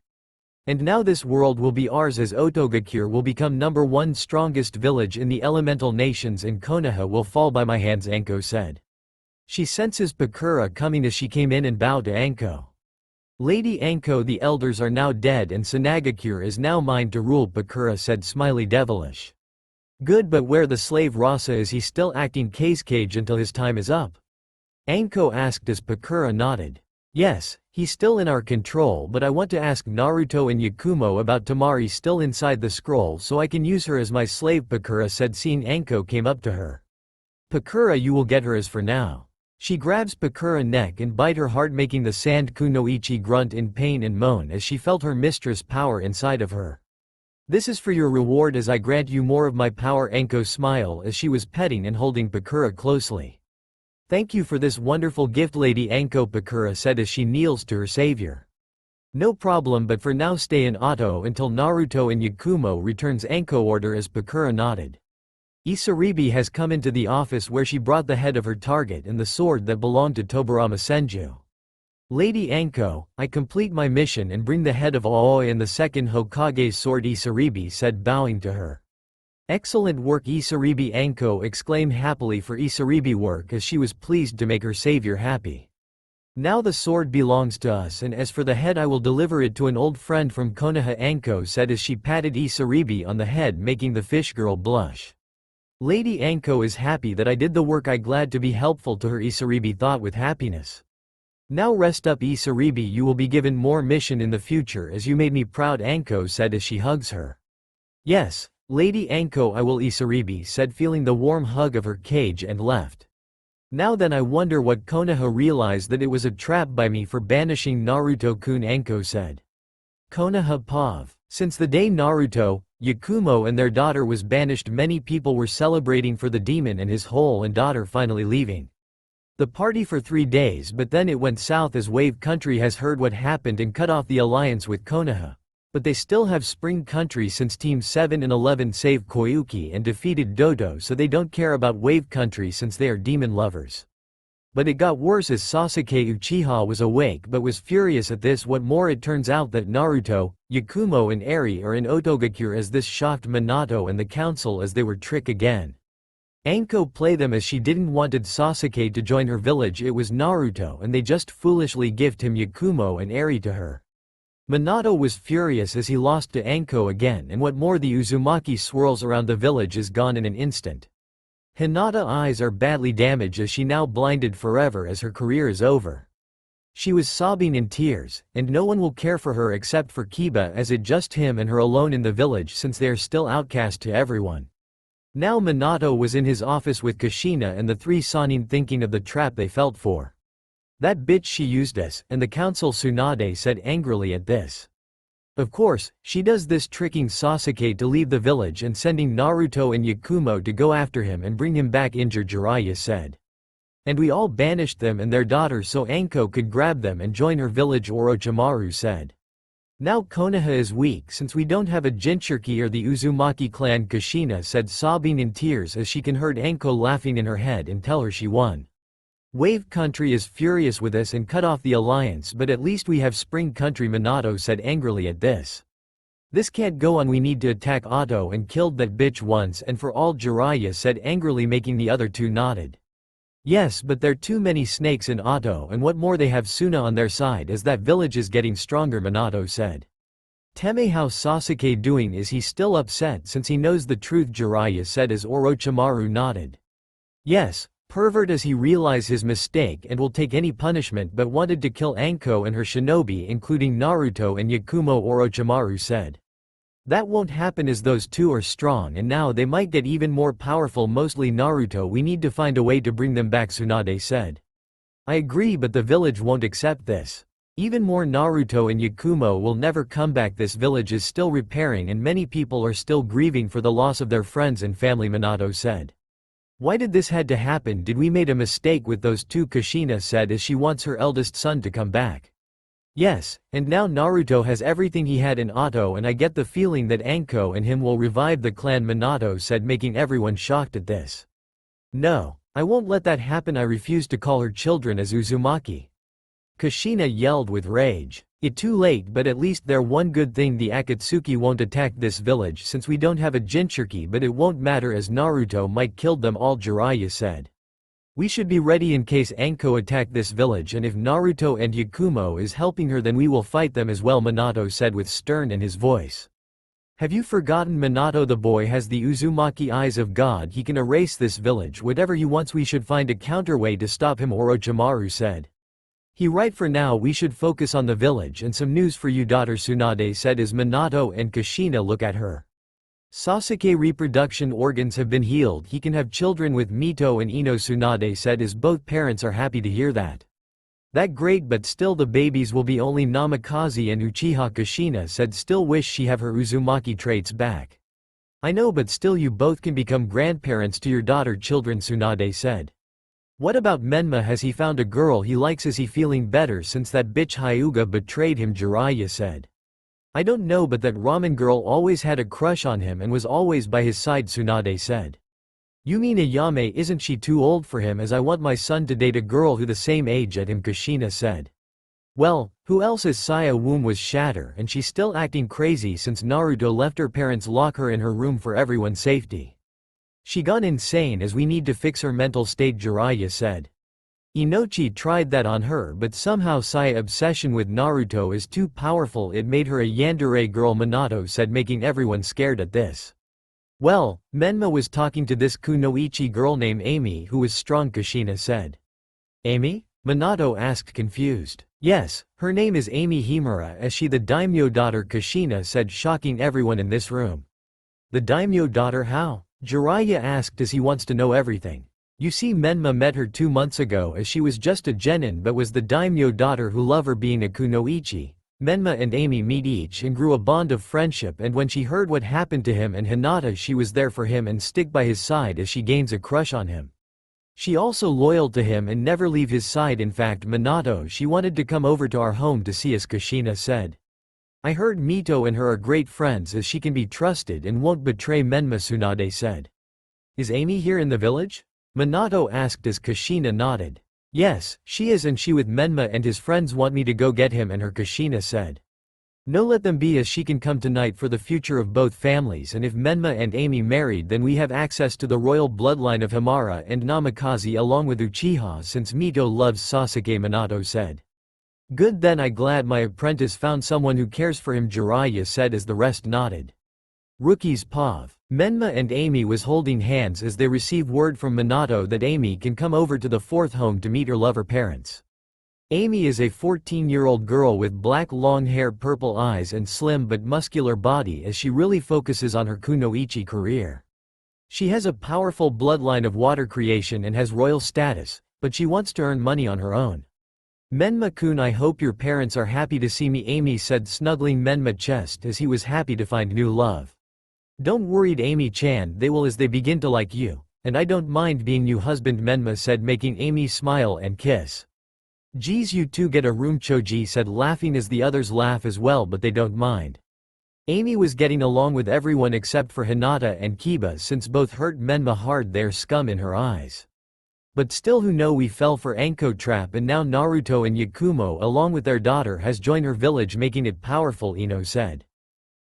And now this world will be ours as Otogakure will become #1 strongest village in the elemental nations and Konaha will fall by my hands, Anko said. She senses Pa-4 coming as she came in and bowed to Anko. Lady Anko, the elders are now dead and Sanagakure is now mine to rule, Pa-4 said, smiley devilish. Good, but where the slave Rasa, is he still acting cage until his time is up? Anko asked as Pa-4 nodded. Yes, he's still in our control, but I want to ask Naruto and Yakumo about Tamari still inside the scroll so I can use her as my slave, Pa-4 said, seeing Anko came up to her. Pa-4, you will get her as for now. She grabs Pa-4 neck and bite her heart, making the sand kunoichi grunt in pain and moan as she felt her mistress' power inside of her. This is for your reward as I grant you more of my power, Anko smiled as she was petting and holding Pa-4 closely. Thank you for this wonderful gift, Lady Anko, Pa-4 said as she kneels to her savior. No problem, but for now stay in Oto until Naruto and Yakumo returns, Anko order as Pa-4 nodded. Isaribi has come into the office where she brought the head of her target and the sword that belonged to Tobarama Senju. Lady Anko, I complete my mission and bring the head of Aoi and the second Hokage's sword, Isaribi said, bowing to her. Excellent work, Isaribi, Anko exclaimed happily for Isaribi work as she was pleased to make her savior happy. Now the sword belongs to us, and as for the head I will deliver it to an old friend from Konaha, Anko said as she patted Isaribi on the head, making the fish girl blush. Lady Anko is happy that I did the work, I glad to be helpful to her, Isaribi thought with happiness. Now rest up, Isaribi, you will be given more mission in the future as you made me proud, Anko said as she hugs her. Yes, Lady Anko, I will, Isaribi said, feeling the warm hug of her cage and left. Now then, I wonder what Konaha realized that it was a trap by me for banishing Naruto-kun, Anko said. Konaha Pav. Since the day Naruto, Yakumo and their daughter was banished, many people were celebrating for the demon and his whole and daughter finally leaving the party for 3 days, but then it went south as Wave Country has heard what happened and cut off the alliance with Konaha. But they still have Spring Country since Team 7 and 11 saved Koyuki and defeated Dodo, so they don't care about Wave Country since they are demon lovers. But it got worse as Sasuke Uchiha was awake but was furious at this. What more, it turns out that Naruto, Yakumo and Eri are in Otogakure, as this shocked Minato and the council as they were tricked again. Anko play them as she didn't wanted Sasuke to join her village. It was Naruto and they just foolishly gift him Yakumo and Eri to her. Minato was furious as he lost to Anko again, and what more, the Uzumaki swirls around the village is gone in an instant. Hinata's eyes are badly damaged as she now blinded forever as her career is over. She was sobbing in tears, and no one will care for her except for Kiba, as it just him and her alone in the village since they are still outcast to everyone. Now Minato was in his office with Kushina and the three Sannin, thinking of the trap they felt for. That bitch, she used us, and the council, Tsunade said angrily at this. Of course, she does this, tricking Sasuke to leave the village and sending Naruto and Yakumo to go after him and bring him back injured, Jiraiya said. And we all banished them and their daughter so Anko could grab them and join her village, Orochimaru said. Now Konaha is weak since we don't have a Jinchuriki or the Uzumaki clan, Kushina said, sobbing in tears as she can heard Anko laughing in her head and tell her she won. Wave Country is furious with us and cut off the alliance, but at least we have Spring Country, Minato said angrily at this. This can't go on, we need to attack Otto and killed that bitch once and for all, Jiraiya said angrily, making the other two nodded. Yes, but there are too many snakes in Otto, and what more, they have Suna on their side as that village is getting stronger, Minato said. Teme, how Sasuke doing? Is he still upset since he knows the truth? Jiraiya said as Orochimaru nodded. Yes, pervert, as he realized his mistake and will take any punishment, but wanted to kill Anko and her shinobi including Naruto and Yakumo, Orochimaru said. That won't happen as those two are strong and now they might get even more powerful, mostly Naruto. We need to find a way to bring them back, Tsunade said. I agree, but the village won't accept this. Even more, Naruto and Yakumo will never come back. This village is still repairing and many people are still grieving for the loss of their friends and family, Minato said. Why did this had to happen? Did we made a mistake with those two? Kushina said as she wants her eldest son to come back. Yes, and now Naruto has everything he had in Otto, and I get the feeling that Anko and him will revive the clan, Minato said, making everyone shocked at this. No, I won't let that happen. I refuse to call her children as Uzumaki. Kushina yelled with rage. It's too late, but at least there one good thing, the Akatsuki won't attack this village since we don't have a Jinchuriki, but it won't matter as Naruto might kill them all, Jiraiya said. We should be ready in case Anko attack this village, and if Naruto and Yakumo is helping her then we will fight them as well, Minato said with stern in his voice. Have you forgotten, Minato? The boy has the Uzumaki eyes of God, he can erase this village. Whatever he wants, we should find a counterway to stop him, Orochimaru said. He right, for now we should focus on the village, and some news for you, daughter, Tsunade said as Minato and Kushina look at her. Sasuke reproduction organs have been healed, he can have children with Mito and Ino, Tsunade said as both parents are happy to hear that. That great, but still the babies will be only Namikaze and Uchiha, Kushina said, still wish she have her Uzumaki traits back. I know, but still you both can become grandparents to your daughter children, Tsunade said. What about Menma? Has he found a girl he likes? Is he feeling better since that bitch Hyuga betrayed him? Jiraiya said. I don't know, but that ramen girl always had a crush on him and was always by his side, Tsunade said. You mean Ayame? Isn't she too old for him? As I want my son to date a girl who the same age at him, Kushina said. Well, who else is Saya? Womb was shatter and she's still acting crazy since Naruto left her parents lock her in her room for everyone's safety. She gone insane as we need to fix her mental state, Jiraiya said. Inochi tried that on her, but somehow Saya's obsession with Naruto is too powerful, it made her a yandere girl, Minato said, making everyone scared at this. Well, Menma was talking to this kunoichi girl named Amy who was strong, Kushina said. Amy? Minato asked, confused. Yes, her name is Amy Himura. Is she the daimyo daughter? Kushina said, shocking everyone in this room. The daimyo daughter? How? Jiraiya asked as he wants to know everything. You see, Menma met her 2 months ago as she was just a genin but was the daimyo daughter who loved her being a kunoichi. Menma and Amy meet each and grew a bond of friendship, and when she heard what happened to him and Hinata, she was there for him and stick by his side as she gains a crush on him. She also loyal to him and never leave his side. In fact, Minato, she wanted to come over to our home to see us, Kushina said. I heard Mito and her are great friends as she can be trusted and won't betray Menma, Tsunade said. Is Amy here in the village? Minato asked as Kushina nodded. Yes, she is, and she with Menma and his friends want me to go get him and her, Kushina said. No, let them be, as she can come tonight for the future of both families, and if Menma and Amy married then we have access to the royal bloodline of Himara and Namikaze along with Uchiha since Mito loves Sasuke, Minato said. Good, then I glad my apprentice found someone who cares for him, Jiraiya said as the rest nodded. Rookies Pav. Menma and Amy was holding hands as they receive word from Minato that Amy can come over to the fourth home to meet her lover parents. Amy is a 14-year-old girl with black long hair, purple eyes and slim but muscular body as she really focuses on her kunoichi career. She has a powerful bloodline of water creation and has royal status, but she wants to earn money on her own. Menma-kun, I hope your parents are happy to see me, Amy said, snuggling Menma chest as he was happy to find new love. Don't worried, Amy-chan, they will as they begin to like you, and I don't mind being new husband, Menma said, making Amy smile and kiss. Geez, you two get a room, Choji said, laughing as the others laugh as well, but they don't mind. Amy was getting along with everyone except for Hinata and Kiba since both hurt Menma hard, their scum in her eyes. But still, who know, we fell for Anko trap, and now Naruto and Yakumo along with their daughter has joined her village, making it powerful, Ino said.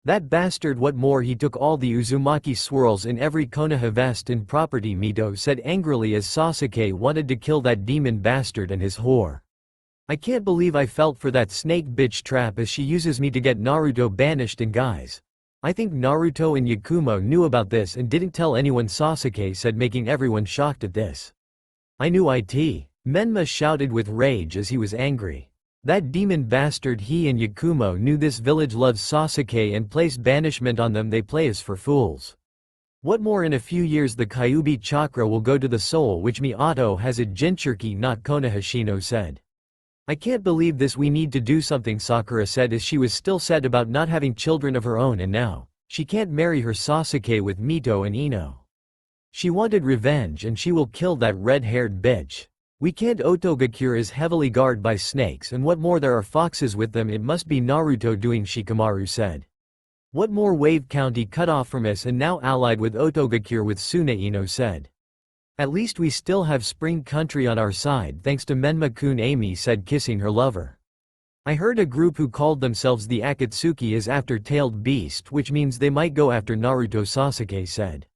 That bastard, what more, he took all the Uzumaki swirls in every Konaha vest and property, Mito said angrily as Sasuke wanted to kill that demon bastard and his whore. I can't believe I felt for that snake bitch trap as she uses me to get Naruto banished, and guys, I think Naruto and Yakumo knew about this and didn't tell anyone, Sasuke said, making everyone shocked at this. I knew it. Menma shouted with rage as he was angry. That demon bastard, he and Yakumo knew this village loves Sasuke and placed banishment on them. They play us for fools. What more, in a few years the Kyuubi chakra will go to the soul, which Miato has at Jinchuriki, not Konoha, Shino said. I can't believe this, we need to do something, Sakura said as she was still sad about not having children of her own, and now she can't marry her Sasuke with Mito and Ino. She wanted revenge and she will kill that red-haired bitch. We can't. Otogakure is heavily guarded by snakes, and what more, there are foxes with them. It must be Naruto doing, Shikamaru said. What more, Wave County cut off from us and now allied with Otogakure with Sune, Ino said. At least we still have Spring Country on our side thanks to Menma-kun, Amy said, kissing her lover. I heard a group who called themselves the Akatsuki is after Tailed Beast, which means they might go after Naruto, Sasuke said.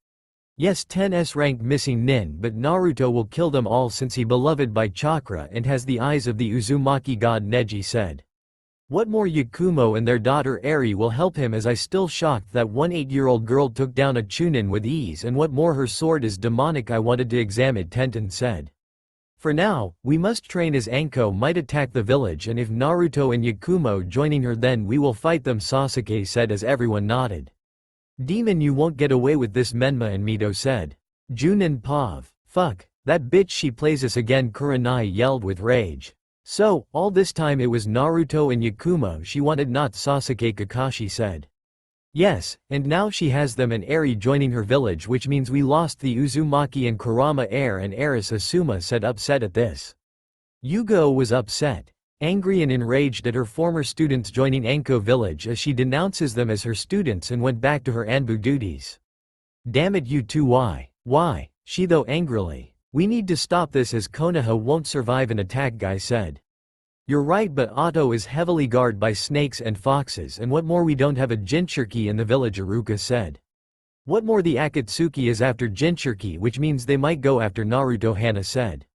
Yes, 10s rank missing nin, but Naruto will kill them all since he beloved by chakra and has the eyes of the Uzumaki god, Neji said. What more, Yakumo and their daughter Eri will help him, as I still shocked that one 8-year-old girl took down a Chunin with ease, and what more, her sword is demonic. I wanted to examine, Tenten said. For now, we must train as Anko might attack the village, and if Naruto and Yakumo joining her then we will fight them, Sasuke said as everyone nodded. Demon, you won't get away with this, Menma and Mito said. Junin Pav. Fuck, that bitch, she plays us again, Kurenai yelled with rage. So, all this time it was Naruto and Yakumo she wanted, not Sasuke, Kakashi said. Yes, and now she has them and Eri joining her village, which means we lost the Uzumaki and Kurama heir and heiress, Asuma said, upset at this. Yugo was upset, angry and enraged at her former students joining Enko village as she denounces them as her students and went back to her Anbu duties. Damn it, you two, why? She though angrily. We need to stop this as Konoha won't survive an attack, Guy said. You're right, but Otto is heavily guarded by snakes and foxes, and what more, we don't have a Jinchuriki in the village, Iruka said. What more, the Akatsuki is after Jinchuriki, which means they might go after Naruto, Hana said.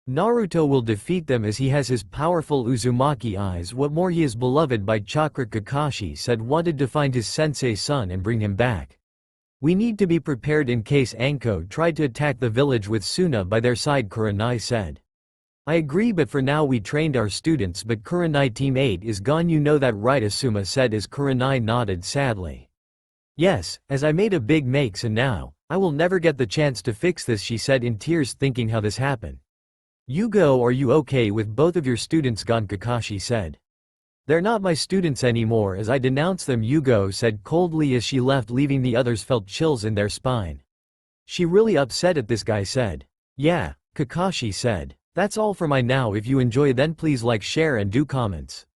Naruto will defeat them as he has his powerful Uzumaki eyes. What more, he is beloved by chakra, Kakashi said, wanted to find his sensei's son and bring him back. We need to be prepared in case Anko tried to attack the village with Suna by their side, Kurenai said. I agree, but for now we trained our students, but Kurenai Team 8 is gone, you know that right, Asuma said as Kurenai nodded sadly. Yes, as I made a big makes and now, I will never get the chance to fix this, she said in tears, thinking how this happened. Yugo, are you okay with both of your students gone, Kakashi said. They're not my students anymore as I denounce them, Yugo said coldly as she left, leaving the others felt chills in their spine. She really upset at this, Guy said. Yeah, Kakashi said. That's all for my now. If you enjoy then please like, share and do comments.